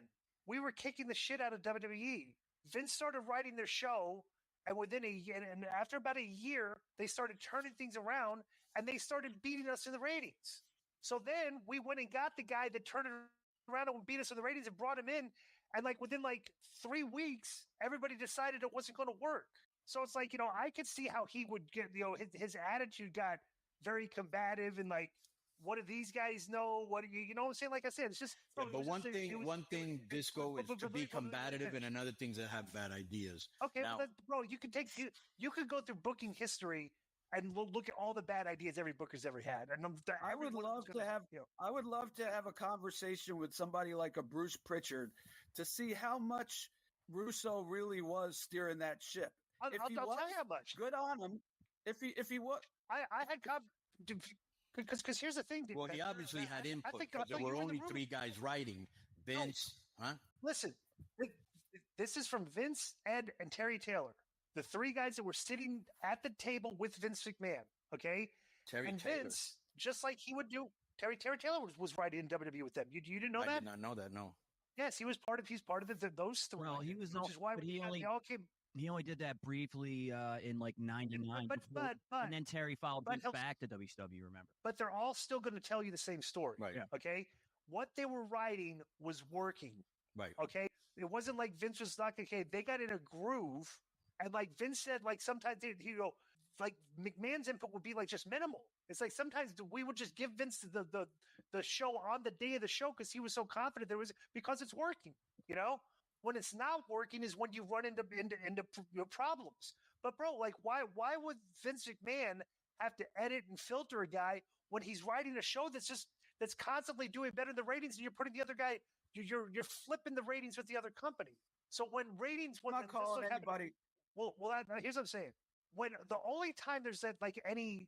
[SPEAKER 5] We were kicking the shit out of WWE. Vince started writing their show, and within a year, and after about a year, they started turning things around, and they started beating us in the ratings. So then we went and got the guy that turned it around and beat us in the ratings and brought him in, and within 3 weeks, everybody decided it wasn't going to work. So it's I could see how he would get, his attitude got very combative and what do these guys know? What do you know what I'm saying? Like I said, it's just.
[SPEAKER 15] But one thing, Disco, is to be combative, and another thing is to have bad ideas.
[SPEAKER 5] Okay, now, bro, you could go through booking history and look at all the bad ideas every booker's ever had. And
[SPEAKER 16] I would love to have a conversation with somebody like a Bruce Pritchard to see how much Russo really was steering that ship.
[SPEAKER 5] I'll tell you how much.
[SPEAKER 16] Good on him. If he was,
[SPEAKER 5] I had because here's the thing.
[SPEAKER 15] Well, he obviously had input. Because there were only 3 guys writing. Vince, huh?
[SPEAKER 5] Listen, this is from Vince, Ed, and Terry Taylor, the 3 guys that were sitting at the table with Vince McMahon. Okay, Vince, just like he would do. Terry Taylor was writing in WWE with them. You didn't know that?
[SPEAKER 15] I did not know that. No.
[SPEAKER 5] Yes, he's part of those 3.
[SPEAKER 17] Well, he was
[SPEAKER 5] which is why they all came.
[SPEAKER 17] He only did that briefly in '99, and then Terry followed Vince back to WCW. Remember?
[SPEAKER 5] But they're all still going to tell you the same story,
[SPEAKER 15] right? Yeah.
[SPEAKER 5] Okay, what they were writing was working,
[SPEAKER 15] right?
[SPEAKER 5] Okay, it wasn't like Vince was not okay. They got in a groove, and Vince said, sometimes McMahon's input would be just minimal. It's sometimes we would just give Vince the show on the day of the show because he was so confident because it's working, When it's not working is when you run into problems. But bro, why would Vince McMahon have to edit and filter a guy when he's writing a show that's constantly doing better in the ratings and you're putting the other guy, you're flipping the ratings with the other company. So when ratings,
[SPEAKER 16] I'm not calling anybody.
[SPEAKER 5] Here's what I'm saying. When the only time there's that any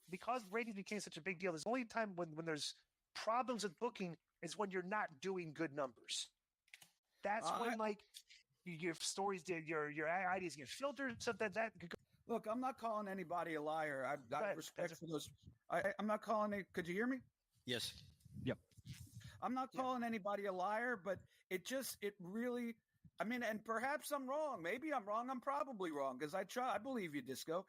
[SPEAKER 5] because ratings became such a big deal, there's only time when there's problems with booking is when you're not doing good numbers. That's when your stories, your ideas get filtered, so that could go.
[SPEAKER 16] Look, I'm not calling anybody a liar. I've got respect for those. I'm not calling it. Could you hear me?
[SPEAKER 15] Yes.
[SPEAKER 17] Yep.
[SPEAKER 16] I'm not calling anybody a liar, but it really. I mean, and perhaps I'm wrong. Maybe I'm wrong. I'm probably wrong because I believe you, Disco.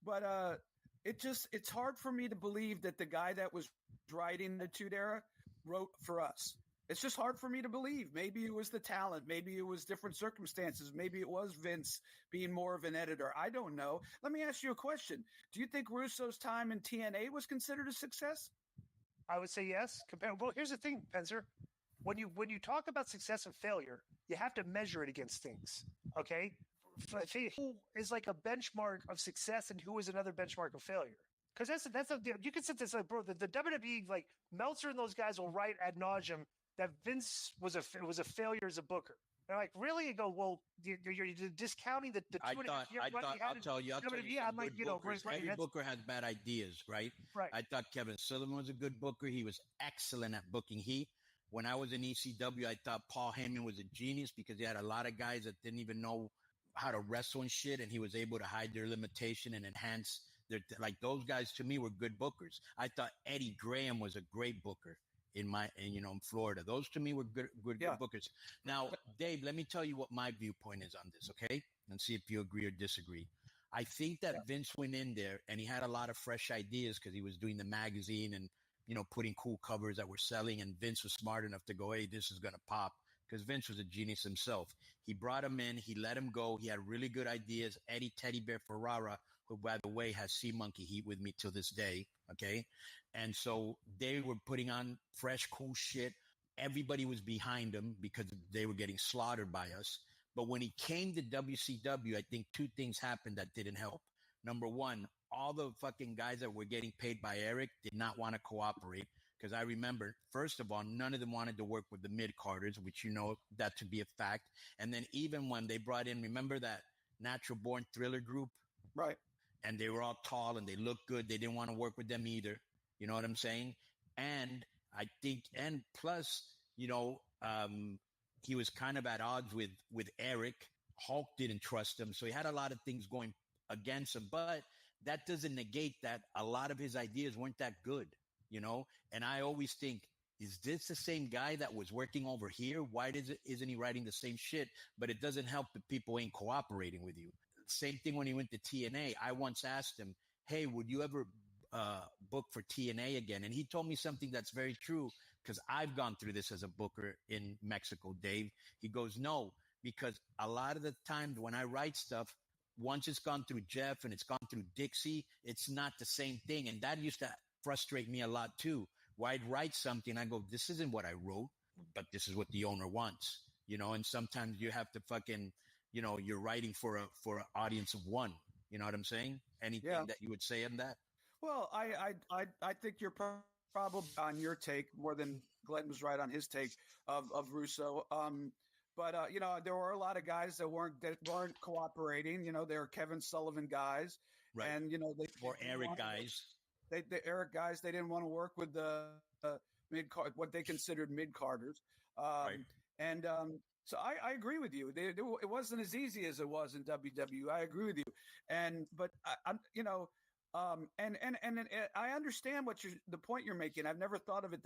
[SPEAKER 16] But it's hard for me to believe that the guy that was writing the Attitude Era wrote for us. It's just hard for me to believe. Maybe it was the talent. Maybe it was different circumstances. Maybe it was Vince being more of an editor. I don't know. Let me ask you a question. Do you think Russo's time in TNA was considered a success?
[SPEAKER 5] I would say yes. Well, here's the thing, Penzer. When you talk about success and failure, you have to measure it against things. Okay? Who is a benchmark of success and who is another benchmark of failure? Because you can sit there bro, the WWE, Meltzer and those guys will write ad nauseum that Vince was a failure as a booker. They're really? You go, well, you're discounting the 2.5 year run he had.
[SPEAKER 15] I'll tell you.
[SPEAKER 5] I'm like,
[SPEAKER 15] every booker has bad ideas, right?
[SPEAKER 5] Right.
[SPEAKER 15] I thought Kevin Sullivan was a good booker. He was excellent at booking heat. When I was in ECW, I thought Paul Heyman was a genius because he had a lot of guys that didn't even know how to wrestle and shit, and he was able to hide their limitation and enhance their. Those guys to me were good bookers. I thought Eddie Graham was a great booker. In Florida, those to me were good bookers. Now, Dave, let me tell you what my viewpoint is on this, okay? And see if you agree or disagree. I think that Vince went in there and he had a lot of fresh ideas because he was doing the magazine and, putting cool covers that were selling. And Vince was smart enough to go, hey, this is going to pop because Vince was a genius himself. He brought him in. He let him go. He had really good ideas. Eddie Teddy Bear Ferrara, who, by the way, has Sea Monkey Heat with me till this day, okay? And so they were putting on fresh, cool shit. Everybody was behind them because they were getting slaughtered by us. But when he came to WCW, I think two things happened that didn't help. Number one, all the fucking guys that were getting paid by Eric did not want to cooperate. Because I remember, first of all, none of them wanted to work with the mid-carders, which you know that to be a fact. And then even when they brought in, remember that Natural Born Thriller group?
[SPEAKER 16] Right.
[SPEAKER 15] And they were all tall and they looked good. They didn't want to work with them either. You know what I'm saying? And I think, and plus, you know, he was kind of at odds with Eric. Hulk didn't trust him. So he had a lot of things going against him. But that doesn't negate that a lot of his ideas weren't that good, you know? And I always think, is this the same guy that was working over here? Why isn't he writing the same shit? But it doesn't help that people ain't cooperating with you. Same thing when he went to TNA. I once asked him, hey, would you ever book for TNA again? And he told me something that's very true because I've gone through this as a booker in Mexico, Dave. He goes, no, because a lot of the times when I write stuff, once it's gone through Jeff and it's gone through Dixie, it's not the same thing. And that used to frustrate me a lot too. Where I'd write something, I go, this isn't what I wrote, but this is what the owner wants, you know. And sometimes you have to fucking, you know, you're writing for an audience of one. You know what I'm saying? Anything that you would say on that?
[SPEAKER 16] Well, I think you're probably on your take more than Glenn was right on his take of Russo. But you know, there were a lot of guys that weren't cooperating. You know, they were Kevin Sullivan guys,
[SPEAKER 15] right?
[SPEAKER 16] And you know,
[SPEAKER 15] or Eric guys.
[SPEAKER 16] The Eric guys, they didn't want to work with the mid-card, what they considered mid-carders.
[SPEAKER 15] Right.
[SPEAKER 16] And so I agree with you. It wasn't as easy as it was in WWE. I agree with you. But I'm, you know, and I understand the point you're making. I've never thought of it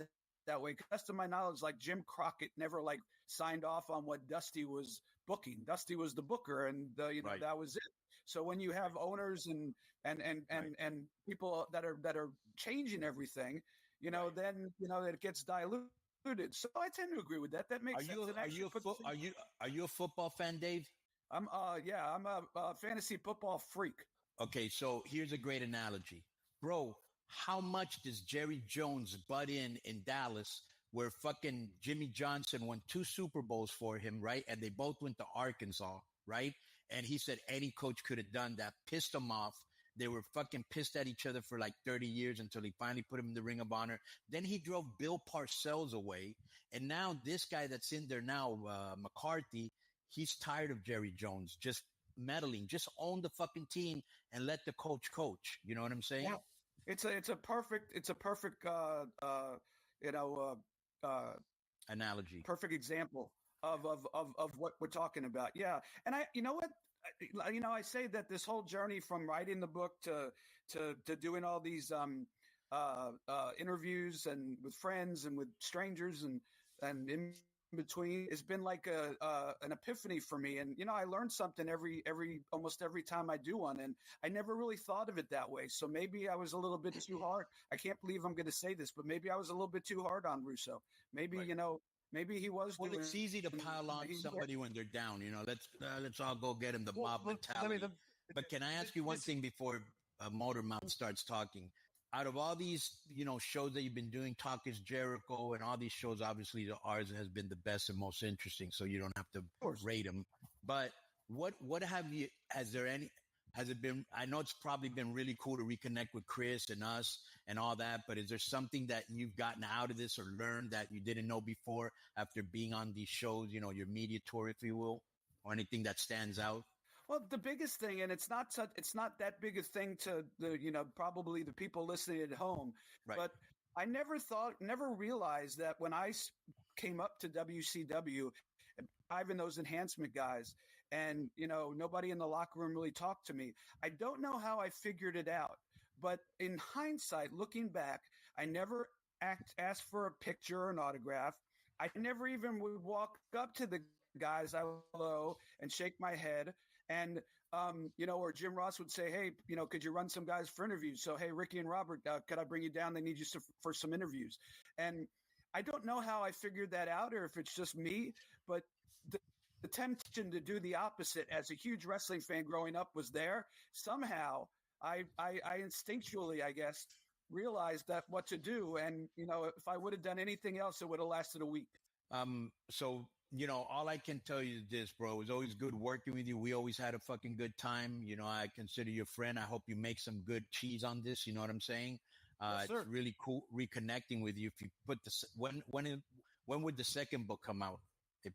[SPEAKER 16] that way. Because to my knowledge, like Jim Crockett never like signed off on what Dusty was booking. Dusty was the booker, and you know, that was it. So when you have owners and people that are changing everything, you know, then you know it gets diluted. So I tend to agree with that. That makes sense.
[SPEAKER 15] Are you a football fan, Dave?
[SPEAKER 16] I'm a fantasy football freak.
[SPEAKER 15] Okay, so here's a great analogy, bro. How much does Jerry Jones butt in Dallas, where fucking Jimmy Johnson won 2 Super Bowls for him, right? And they both went to Arkansas, right? And he said any coach could have done that. Pissed him off. They were fucking pissed at each other for like 30 years until he finally put him in the Ring of Honor. Then he drove Bill Parcells away. And now this guy that's in there now, McCarthy, he's tired of Jerry Jones just meddling. Just own the fucking team and let the coach coach. You know what I'm saying?
[SPEAKER 16] Yeah. It's a perfect
[SPEAKER 15] analogy.
[SPEAKER 16] Perfect example of what we're talking about. Yeah. And you know what? I say that this whole journey from writing the book to doing all these interviews and with friends and with strangers and in between, it's been like an epiphany for me. And you know, I learned something almost every time I do one, and I never really thought of it that way. So maybe I was a little bit too hard. I can't believe I'm going to say this, but maybe I was a little bit too hard on Russo. Maybe you know. Maybe he was.
[SPEAKER 15] Well, it's easy to pile on somebody when they're down. You know, let's all go get him, the mob mentality. But can I ask you one thing before Motor Mouth starts talking? Out of all these, you know, shows that you've been doing, Talk is Jericho, and all these shows, obviously ours has been the best and most interesting, so you don't have to rate them. But what have you? Has it been? I know it's probably been really cool to reconnect with Chris and us and all that, but is there something that you've gotten out of this or learned that you didn't know before after being on these shows? You know, your media tour, if you will, or anything that stands out?
[SPEAKER 16] Well, the biggest thing, and it's not that big a thing to probably the people listening at home,
[SPEAKER 15] right.
[SPEAKER 16] But I never realized that when I came up to WCW, having those enhancement guys, and you know, nobody in the locker room really talked to me. I don't know how I figured it out, but in hindsight, looking back, I never asked for a picture or an autograph. I never even would walk up to the guys I hello and shake my head. And, you know, or Jim Ross would say, hey, you know, could you run some guys for interviews? So, hey, Ricky and Robert, could I bring you down? They need you for some interviews. And I don't know how I figured that out or if it's just me, but the temptation to do the opposite as a huge wrestling fan growing up was there. Somehow I instinctually, I guess, realized that what to do. And, you know, if I would have done anything else, it would have lasted a week.
[SPEAKER 15] So all I can tell you is this, bro. It was always good working with you. We always had a fucking good time. I consider you a friend. I hope you make some good cheese on this. You know what I'm saying?
[SPEAKER 16] Yes,
[SPEAKER 15] it's really cool reconnecting with you. If you put when would the second book come out? It's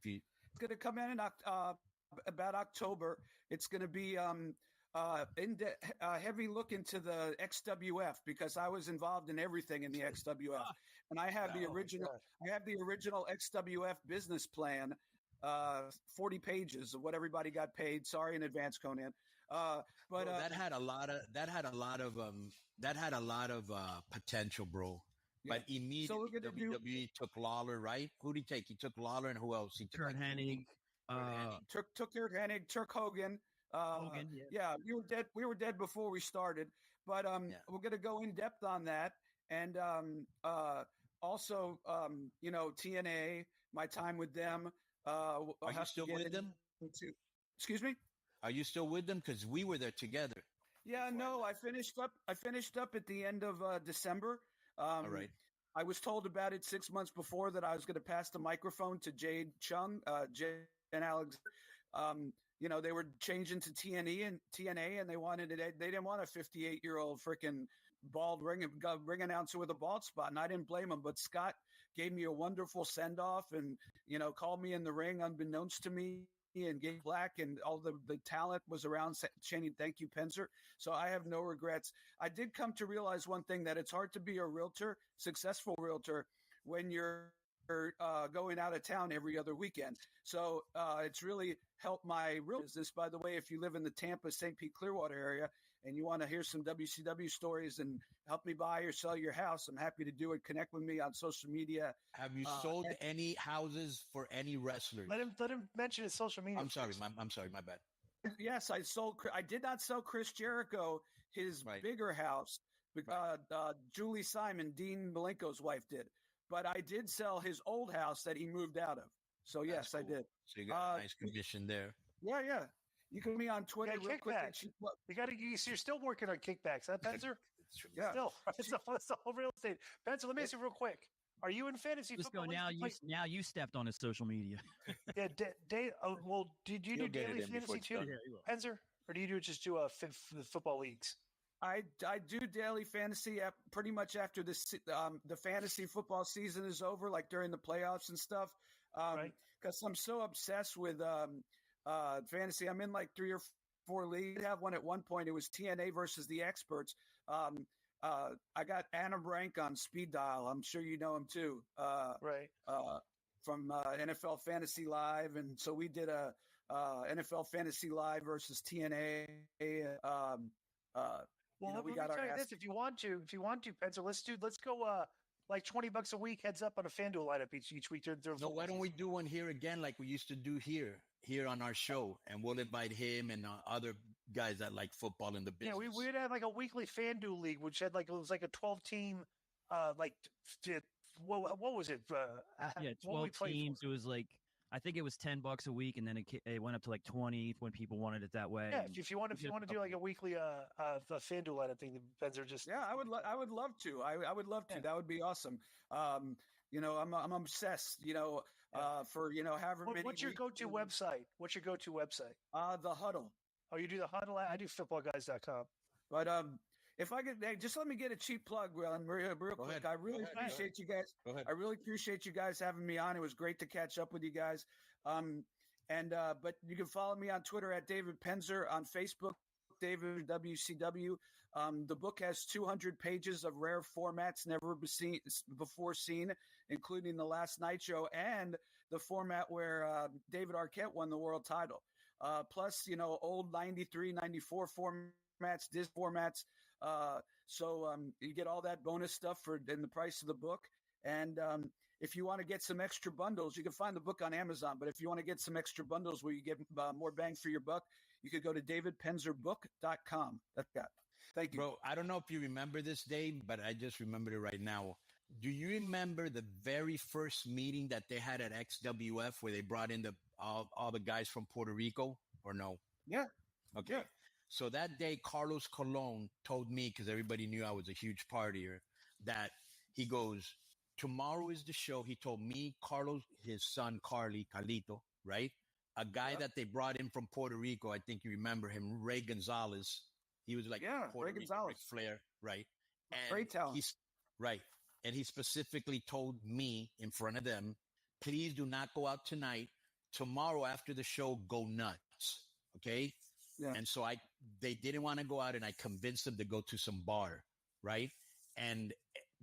[SPEAKER 16] going to come in about October. It's going to be heavy look into the XWF because I was involved in everything in the XWF, and I have the original. I have the original XWF business plan, 40 pages of what everybody got paid. Sorry in advance, Conan. But
[SPEAKER 15] that had a lot of potential, bro. Yeah. But immediately WWE took Lawler, right? Who did he take? He took Lawler, and who else? He took
[SPEAKER 17] Kurt Hennig.
[SPEAKER 16] Took Kurt Hennig, Turk Hogan.
[SPEAKER 17] Hogan,
[SPEAKER 16] yeah, we were dead. We were dead before we started, but we're going to go in depth on that, and also, TNA, my time with them.
[SPEAKER 15] Are you still with them?
[SPEAKER 16] Excuse me?
[SPEAKER 15] Are you still with them? Because we were there together.
[SPEAKER 16] Yeah, no, I finished up at the end of December.
[SPEAKER 15] All right.
[SPEAKER 16] I was told about it 6 months before that I was going to pass the microphone to Jade Chung, Jade and Alex. They were changing to TNA, and they wanted it. They didn't want a 58-year-old freaking bald ring announcer with a bald spot, and I didn't blame him. But Scott gave me a wonderful send off, and called me in the ring unbeknownst to me, and gave Black and all the talent was around chanting "Thank you, Penzer." So I have no regrets. I did come to realize one thing, that it's hard to be a realtor, successful realtor, when you're going out of town every other weekend. So it's really helped my real business. By the way, if you live in the Tampa, St. Pete, Clearwater area, and you want to hear some WCW stories and help me buy or sell your house, I'm happy to do it. Connect with me on social media.
[SPEAKER 15] Have you sold any houses for any wrestlers?
[SPEAKER 5] Let him mention his social media.
[SPEAKER 15] I'm sorry, my bad.
[SPEAKER 16] Yes, I did not sell Chris Jericho his bigger house. Julie Simon, Dean Malenko's wife, did. But I did sell his old house that he moved out of. So yes, cool. I did.
[SPEAKER 15] So you got a nice commission there.
[SPEAKER 16] Yeah. You can be on Twitter.
[SPEAKER 5] Yeah, kickbacks. You're still working on kickbacks, huh, Penzer?
[SPEAKER 16] Yeah.
[SPEAKER 5] Still, it's the whole real estate. Penzer, let me ask you real quick. Are you in fantasy football?
[SPEAKER 17] Now you stepped on his social media.
[SPEAKER 5] Yeah. Did you do daily fantasy too, Penzer, or do you just do football leagues?
[SPEAKER 16] I do daily fantasy pretty much after the fantasy football season is over, like during the playoffs and stuff. Because I'm so obsessed with fantasy. I'm in like 3 or 4 leagues. I have one at one point. It was TNA versus the Experts. I got Anna Rank on speed dial. I'm sure you know him too. From NFL Fantasy Live, and so we did a NFL Fantasy Live versus TNA.
[SPEAKER 5] We got our this. If you want to, Penzer, let's go. Like $20 a week, heads up on a FanDuel lineup each week.
[SPEAKER 15] No, why don't we do one here again, like we used to do here on our show, and we'll invite him and other guys that like football in the business.
[SPEAKER 5] Yeah, we'd have like a weekly FanDuel league, which had it was like a 12-team, what was it?
[SPEAKER 17] 12 teams. It was like, I think it was $10 a week, and then it went up to like 20 when people wanted it that way.
[SPEAKER 5] Yeah, if you want to do like a weekly FanDuel lineup thing, the Benz are just
[SPEAKER 16] I would love to. I would love to. That would be awesome. I'm obsessed. For however many.
[SPEAKER 5] What's your go-to website? The
[SPEAKER 16] Huddle.
[SPEAKER 5] Oh, you do the Huddle? I do footballguys.com.
[SPEAKER 16] But if I could, just let me get a cheap plug, real quick. I really appreciate you guys. I really appreciate you guys having me on. It was great to catch up with you guys. But you can follow me on Twitter at David Penzer, on Facebook, David WCW. The book has 200 pages of rare formats never before seen, including the last Nitro and the format where David Arquette won the world title. Plus, old 93, 94 formats, Disc formats. So you get all that bonus stuff in the price of the book. And if you want to get some extra bundles, you can find the book on Amazon. But if you want to get some extra bundles where you get more bang for your buck, you could go to davidpenzerbook.com. That's that. Thank you.
[SPEAKER 15] Bro, I don't know if you remember this, Dave, but I just remembered it right now. Do you remember the very first meeting that they had at XWF where they brought in all the guys from Puerto Rico, or no?
[SPEAKER 16] Yeah.
[SPEAKER 15] Okay.
[SPEAKER 16] Yeah.
[SPEAKER 15] So that day, Carlos Colon told me, because everybody knew I was a huge partier, that he goes, tomorrow is the show. He told me, Carlos, his son, Carlito, right? A guy that they brought in from Puerto Rico. I think you remember him, Ray Gonzalez. He was like Puerto Rican Ric Flair, right? And
[SPEAKER 16] great talent.
[SPEAKER 15] He's right. And he specifically told me in front of them, please do not go out tonight. Tomorrow after the show, go nuts. Okay.
[SPEAKER 16] Yeah.
[SPEAKER 15] And so they didn't want to go out, and I convinced them to go to some bar, right? And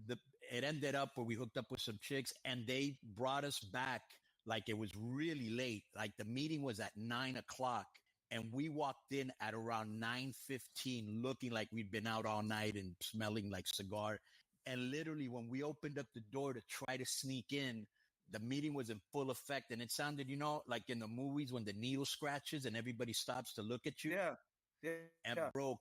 [SPEAKER 15] it ended up where we hooked up with some chicks, and they brought us back like it was really late. Like the meeting was at 9:00, and we walked in at around 9:15, looking like we'd been out all night and smelling like cigar. And literally, when we opened up the door to try to sneak in, the meeting was in full effect, and it sounded, like in the movies when the needle scratches and everybody stops to look at you.
[SPEAKER 16] Yeah.
[SPEAKER 15] And bro,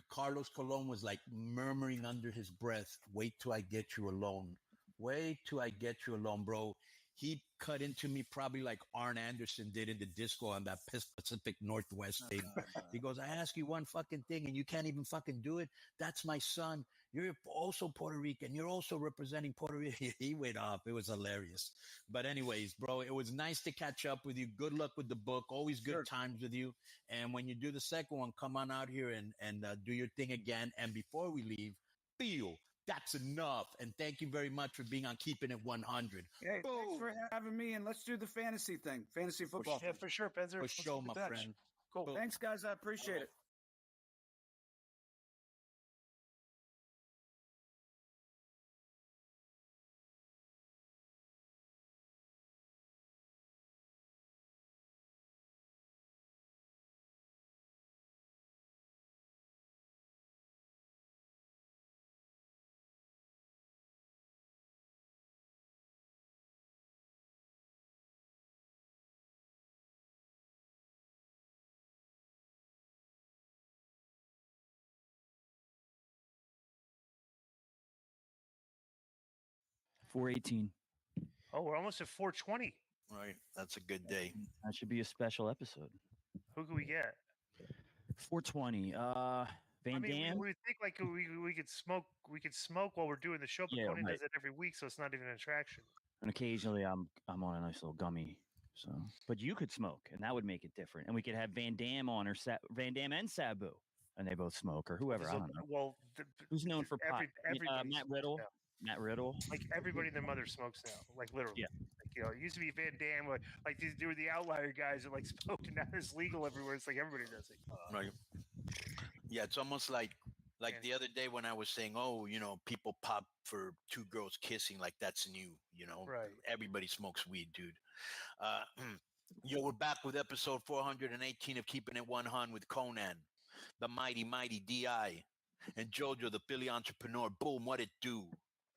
[SPEAKER 15] Carlos Colon was like murmuring under his breath, "Wait till I get you alone. Wait till I get you alone, bro." He cut into me probably like Arn Anderson did in the disco on that Pacific Northwest thing. He goes, "I ask you one fucking thing and you can't even fucking do it. That's my son. You're also Puerto Rican. You're also representing Puerto Rico." He went off. It was hilarious. But anyways, bro, it was nice to catch up with you. Good luck with the book. Always good times with you. And when you do the second one, come on out here and do your thing again. And before we leave, feel that's enough. And thank you very much for being on Keeping It 100.
[SPEAKER 16] Hey, thanks for having me, and let's do the fantasy thing, fantasy football.
[SPEAKER 5] Yeah, for sure, Benzer.
[SPEAKER 15] For sure, my friend.
[SPEAKER 16] Cool. Thanks, guys. I appreciate it.
[SPEAKER 17] $418.
[SPEAKER 5] Oh, we're almost at 420.
[SPEAKER 15] Right. That's a good day.
[SPEAKER 17] That should be a special episode.
[SPEAKER 5] Who can we get?
[SPEAKER 17] 420. Van Dam.
[SPEAKER 5] We think like we could smoke. We could smoke while we're doing the show, but Conan does it every week, so it's not even an attraction.
[SPEAKER 17] And occasionally, I'm on a nice little gummy. So, but you could smoke, and that would make it different. And we could have Van Dam on, or Van Dam and Sabu, and they both smoke, or whoever. I don't know.
[SPEAKER 5] Well,
[SPEAKER 17] who's known for pot? Matt Riddle.
[SPEAKER 5] Now.
[SPEAKER 17] Matt Riddle.
[SPEAKER 5] Like everybody and their mother smokes now. Like literally.
[SPEAKER 17] Yeah.
[SPEAKER 5] Like, it used to be Van Dam. Like these were the outlier guys that like smoked, and now it's legal everywhere. It's like everybody does it.
[SPEAKER 15] Right. Yeah, it's almost like the other day when I was saying, people pop for two girls kissing, like that's new,
[SPEAKER 5] Right.
[SPEAKER 15] Everybody smokes weed, dude. We're back with episode 418 of Keeping It 100 with Conan, the mighty DI, and Jojo, the Philly entrepreneur. Boom, what it do?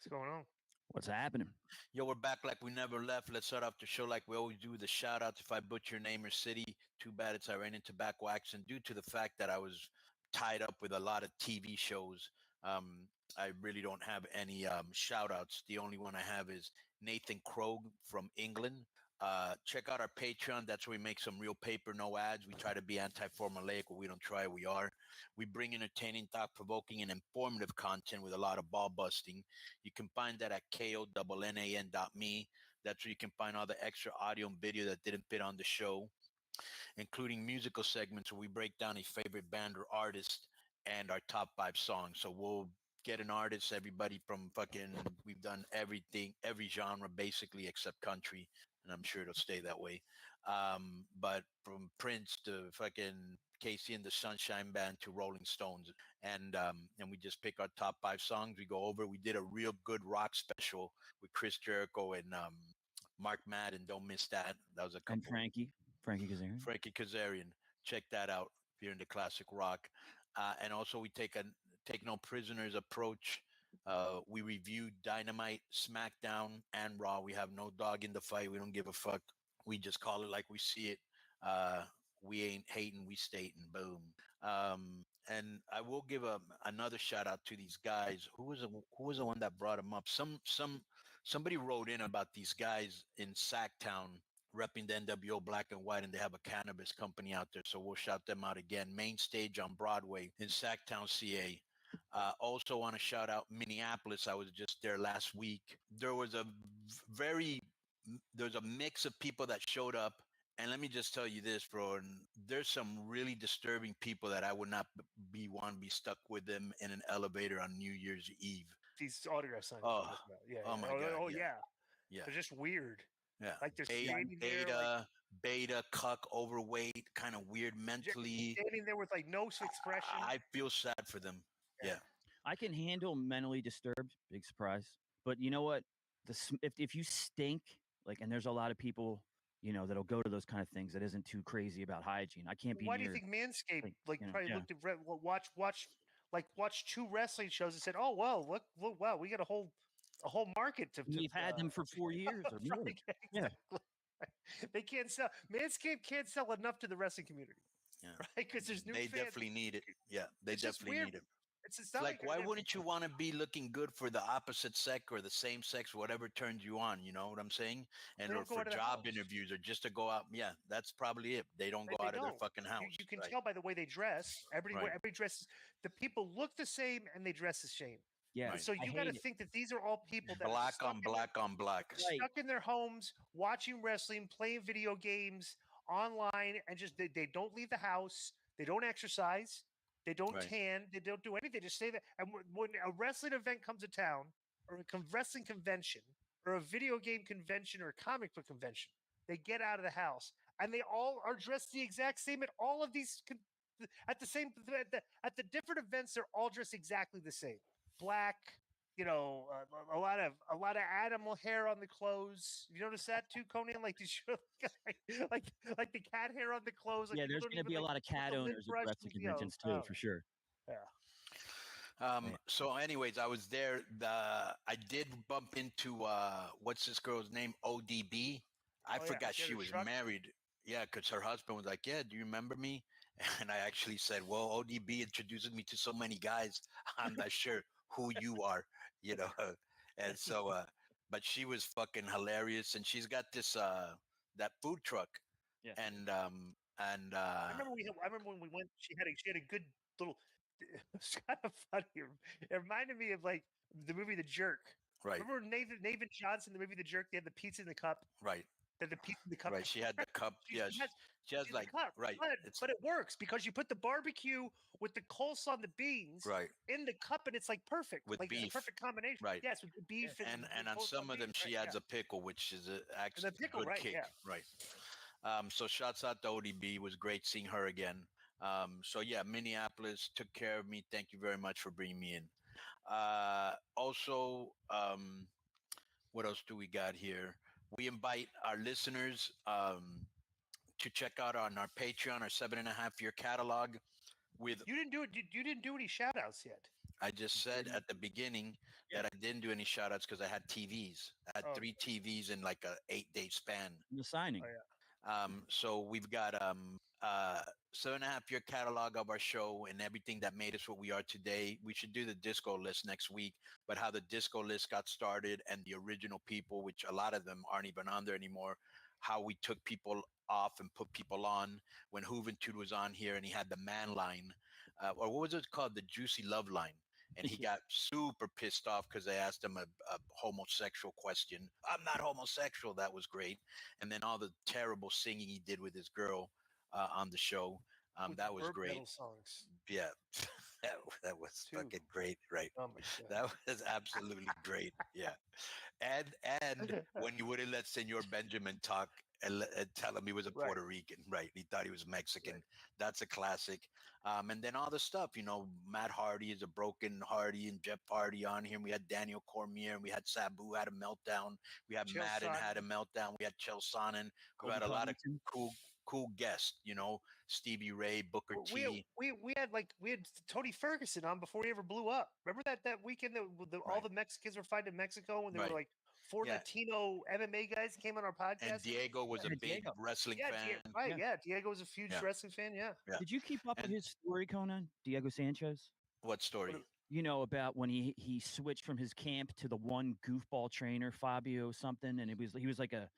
[SPEAKER 5] What's going on?
[SPEAKER 17] What's happening?
[SPEAKER 15] We're back like we never left. Let's start off the show like we always do, the shout outs. If I butcher your name or city, too bad it's Iranian tobacco accent. Due to the fact that I was tied up with a lot of TV shows, I really don't have any shout outs. The only one I have is Nathan Krogh from England. Check out our Patreon. That's where we make some real paper, no ads. We try to be anti-formulaic, but we don't try, we are. We bring entertaining, thought-provoking, and informative content with a lot of ball busting. You can find that at KONNAN.me. That's where you can find all the extra audio and video that didn't fit on the show, including musical segments where we break down a favorite band or artist and our top 5 songs. So we'll get an artist, everybody from we've done everything, every genre basically except country, and I'm sure it'll stay that way. But from Prince to Casey and the Sunshine Band to Rolling Stones, and we just pick our top 5 songs. We go over. We did a real good rock special with Chris Jericho and Mark Madden. Don't miss that. That was a couple.
[SPEAKER 17] And Frankie Kazarian.
[SPEAKER 15] Frankie Kazarian. Check that out if you're into classic rock. And also we take no prisoners approach. We reviewed Dynamite, SmackDown, and Raw. We have no dog in the fight. We don't give a fuck. We just call it like we see it. We ain't hating, we stating. Boom. And I will give another shout out to these guys. Who was the one that brought them up? Somebody wrote in about these guys in Sacktown repping the NWO Black and White, and they have a cannabis company out there. So we'll shout them out again. Main Stage on Broadway in Sacktown, CA. Also, want to shout out Minneapolis. I was just there last week. There was there's a mix of people that showed up. And let me just tell you this, bro. And there's some really disturbing people that I would not want to be stuck with them in an elevator on New Year's Eve.
[SPEAKER 5] These autograph signers.
[SPEAKER 15] Oh,
[SPEAKER 5] yeah.
[SPEAKER 15] Oh my God.
[SPEAKER 5] Oh,
[SPEAKER 15] yeah.
[SPEAKER 5] Yeah. They're just weird.
[SPEAKER 15] Yeah.
[SPEAKER 5] Like they're standing there. Like,
[SPEAKER 15] beta, cuck, overweight, kind of weird mentally.
[SPEAKER 5] Standing there with like no expression.
[SPEAKER 15] I feel sad for them. Yeah.
[SPEAKER 17] I can handle mentally disturbed. Big surprise. But you know what? If you stink, like, and there's a lot of people, that'll go to those kind of things that isn't too crazy about hygiene. I can't be.
[SPEAKER 5] Why do you think Manscaped probably looked at watch 2 wrestling shows and said, "Oh well, look, wow, we got a whole market to."
[SPEAKER 17] We've had them for 4 years or more.
[SPEAKER 5] Right, exactly. Yeah. They can't sell. Manscaped can't sell enough to the wrestling community.
[SPEAKER 15] Yeah.
[SPEAKER 5] Right, because there's new.
[SPEAKER 15] They
[SPEAKER 5] fans.
[SPEAKER 15] definitely need it. Yeah, they definitely need it.
[SPEAKER 5] It's
[SPEAKER 15] like, why wouldn't you want to be looking good for the opposite sex or the same sex, whatever turns you on? You know what I'm saying? And or for job interviews or just to go out. Yeah, that's probably it. They don't go out of their fucking house.
[SPEAKER 5] You can tell by the way they dress. Everybody dresses. The people look the same and they dress the same.
[SPEAKER 17] Yeah.
[SPEAKER 5] So you got to think that these are all people that
[SPEAKER 15] black on black on black,
[SPEAKER 5] stuck in their homes, watching wrestling, playing video games online, and just they don't leave the house. They don't exercise. They don't tan. They don't do anything. They just stay there. And when a wrestling event comes to town, or a wrestling convention, or a video game convention, or a comic book convention, they get out of the house, and they all are dressed the exact same at all of these at the different events. They're all dressed exactly the same. Black, a lot of animal hair on the clothes. You notice that too, Conan? Like like the cat hair on the clothes. Like,
[SPEAKER 17] yeah, there's going to be a lot of cat owners at wrestling conventions too, for sure.
[SPEAKER 5] Yeah.
[SPEAKER 15] So, anyways, I was there. I did bump into what's this girl's name? ODB. I forgot she was married. Yeah, because her husband was like, "Yeah, do you remember me?" And I actually said, "Well, ODB introduces me to so many guys. I'm not sure who you are, And so, but she was fucking hilarious, and she's got this that food truck.
[SPEAKER 17] Yeah.
[SPEAKER 15] And
[SPEAKER 5] I remember when we went. She had a good little. It's kind of funny. It reminded me of like the movie The Jerk.
[SPEAKER 15] Right.
[SPEAKER 5] Remember Nathan Johnson, the movie The Jerk? They had the pizza in the cup.
[SPEAKER 15] Right.
[SPEAKER 5] The pizza in the cup.
[SPEAKER 15] Right. She had the cup. Yeah. She has like
[SPEAKER 5] cup,
[SPEAKER 15] right.
[SPEAKER 5] But it works because you put the barbecue with the coleslaw and the beans in the cup, and it's like perfect.
[SPEAKER 15] With
[SPEAKER 5] like
[SPEAKER 15] beef.
[SPEAKER 5] It's a perfect combination.
[SPEAKER 15] Right.
[SPEAKER 5] Yes, with the beef
[SPEAKER 15] and on some of them she adds a pickle, which is actually a good kick.
[SPEAKER 5] Yeah.
[SPEAKER 15] Right. So shouts out to ODB. It was great seeing her again. So yeah, Minneapolis took care of me. Thank you very much for bringing me in. Also, what else do we got here? We invite our listeners to check out on our Patreon, our 7.5-year catalog. You
[SPEAKER 5] didn't do it. You didn't do any shout outs yet.
[SPEAKER 15] I just said at the beginning that I didn't do any shout outs because I had TVs. I had 3 TVs in like a 8-day span.
[SPEAKER 17] The signing.
[SPEAKER 5] Oh, yeah.
[SPEAKER 15] So we've got 7.5-year catalog of our show and everything that made us what we are today. We should do the disco list next week, but how the disco list got started and the original people, which a lot of them aren't even on there anymore, how we took people off and put people on when Juventud was on here and he had the man line, or what was it called? The Juicy Love line. And he got super pissed off because they asked him a homosexual question. I'm not homosexual. That was great. And then all the terrible singing he did with his girl on the show. That was great.
[SPEAKER 5] Songs.
[SPEAKER 15] Yeah, that was fucking great. Right.
[SPEAKER 5] Oh my God.
[SPEAKER 15] That was absolutely great. Yeah. And when you wouldn't let Senor Benjamin talk and tell him he was a Puerto Rican. Right. He thought he was Mexican. Right. That's a classic. And then all the stuff, Matt Hardy is a broken Hardy and Jeff Hardy on here. We had Daniel Cormier and we had Sabu had a meltdown. We had Madden had a meltdown. We had Chael Sonnen. We had a lot of cool guests, Stevie Ray, Booker T.
[SPEAKER 5] We had Tony Ferguson on before he ever blew up. Remember that weekend that all the Mexicans were fighting in Mexico and there were like 4 Latino MMA guys came on our podcast.
[SPEAKER 15] And Diego was a big wrestling fan.
[SPEAKER 5] Diego was a huge wrestling fan. Yeah.
[SPEAKER 17] Did you keep up with his story, Conan? Diego Sanchez?
[SPEAKER 15] What story?
[SPEAKER 17] About when he switched from his camp to the one goofball trainer, Fabio something, and he was like a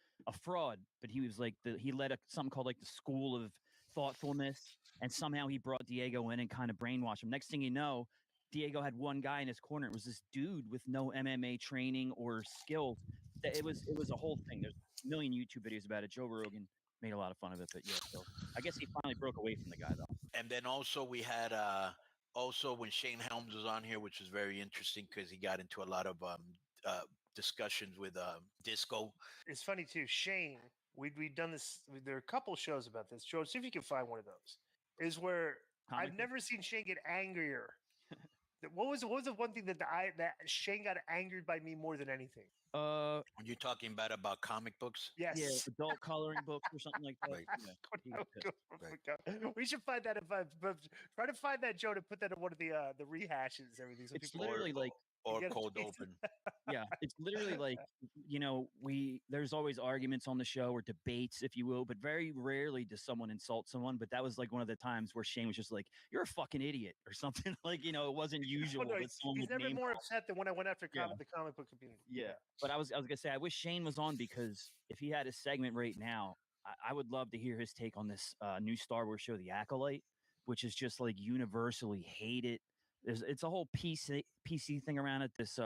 [SPEAKER 17] fraud, but he was like he led something called like the School of Thoughtfulness, and somehow he brought Diego in and kind of brainwashed him. Next thing you know, Diego had one guy in his corner. It was this dude with no MMA training or skills. It was a whole thing. There's a million YouTube videos about it. Joe Rogan made a lot of fun of it, but yeah. So I guess he finally broke away from the guy though.
[SPEAKER 3] And then also we had also when Shane Helms was on here, which was very interesting because he got into a lot of discussions with Disco.
[SPEAKER 1] It's funny too, Shane. We've done this. There are a couple shows about this. Joe, see if you can find one of those. Is where I've never seen Shane get angrier. What was the one thing that that Shane got angered by me more than anything?
[SPEAKER 3] Are you talking about comic books?
[SPEAKER 1] Yes.
[SPEAKER 17] Yeah, adult coloring books or something like that.
[SPEAKER 3] Right.
[SPEAKER 1] Yeah. We should find that. Try to find that, Joe, to put that in one of the rehashes. Everything. So
[SPEAKER 17] it's literally like
[SPEAKER 3] cold open.
[SPEAKER 17] Yeah, it's literally like, there's always arguments on the show or debates, if you will, but very rarely does someone insult someone. But that was like one of the times where Shane was just like, "You're a fucking idiot" or something. Like, it wasn't usual.
[SPEAKER 1] No, he's never more upset than when I went after the comic book community.
[SPEAKER 17] Yeah. But I was gonna say, I wish Shane was on, because if he had a segment right now, I would love to hear his take on this new Star Wars show, The Acolyte, which is just like universally hated. It's a whole PC thing around it. This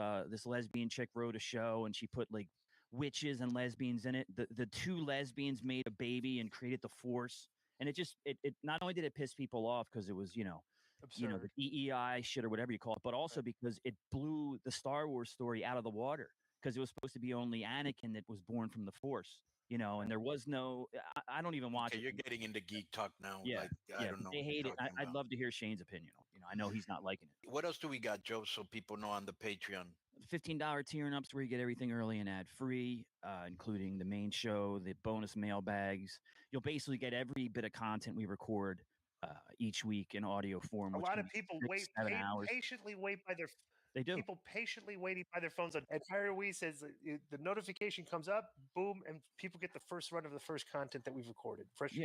[SPEAKER 17] lesbian chick wrote a show, and she put like witches and lesbians in it. The two lesbians made a baby and created the Force, and it not only did it piss people off because it was the DEI shit or whatever you call it, but also because it blew the Star Wars story out of the water, because it was supposed to be only Anakin that was born from the Force. And there was no. I don't even watch it.
[SPEAKER 3] You're getting into geek talk now.
[SPEAKER 17] Yeah,
[SPEAKER 3] I don't know.
[SPEAKER 17] They hate it. I'd love to hear Shane's opinion. I know he's not liking it.
[SPEAKER 3] What else do we got, Joe? So people know on the Patreon.
[SPEAKER 17] $15 tier and ups, where you get everything early and ad free, including the main show, the bonus mailbags. You'll basically get every bit of content we record each week in audio form.
[SPEAKER 1] A lot of people patiently wait by their.
[SPEAKER 17] They do.
[SPEAKER 1] People patiently waiting by their phones. And Tyler Wee says the notification comes up, boom, and people get the first run of the first content that we've recorded. Fresh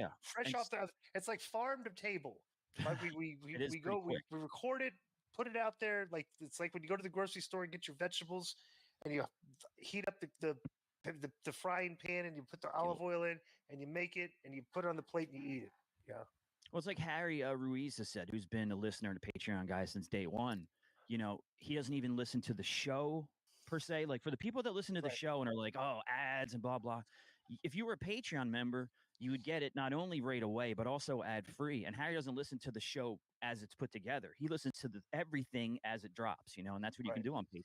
[SPEAKER 1] off the. It's like farm to table. Like we record it, put it out there. Like it's like when you go to the grocery store and get your vegetables, and you heat up the frying pan, and you put the olive oil in, and you make it, and you put it on the plate, and you eat it. Yeah.
[SPEAKER 17] Well, it's like Harry Ruiz has said, who's been a listener to Patreon guy since day one. He doesn't even listen to the show per se. Like for the people that listen to the show and are like, oh, ads and blah, blah. If you were a Patreon member, you would get it not only right away, but also ad free. And Harry doesn't listen to the show as it's put together. He listens to everything as it drops, and that's what you can do on Patreon.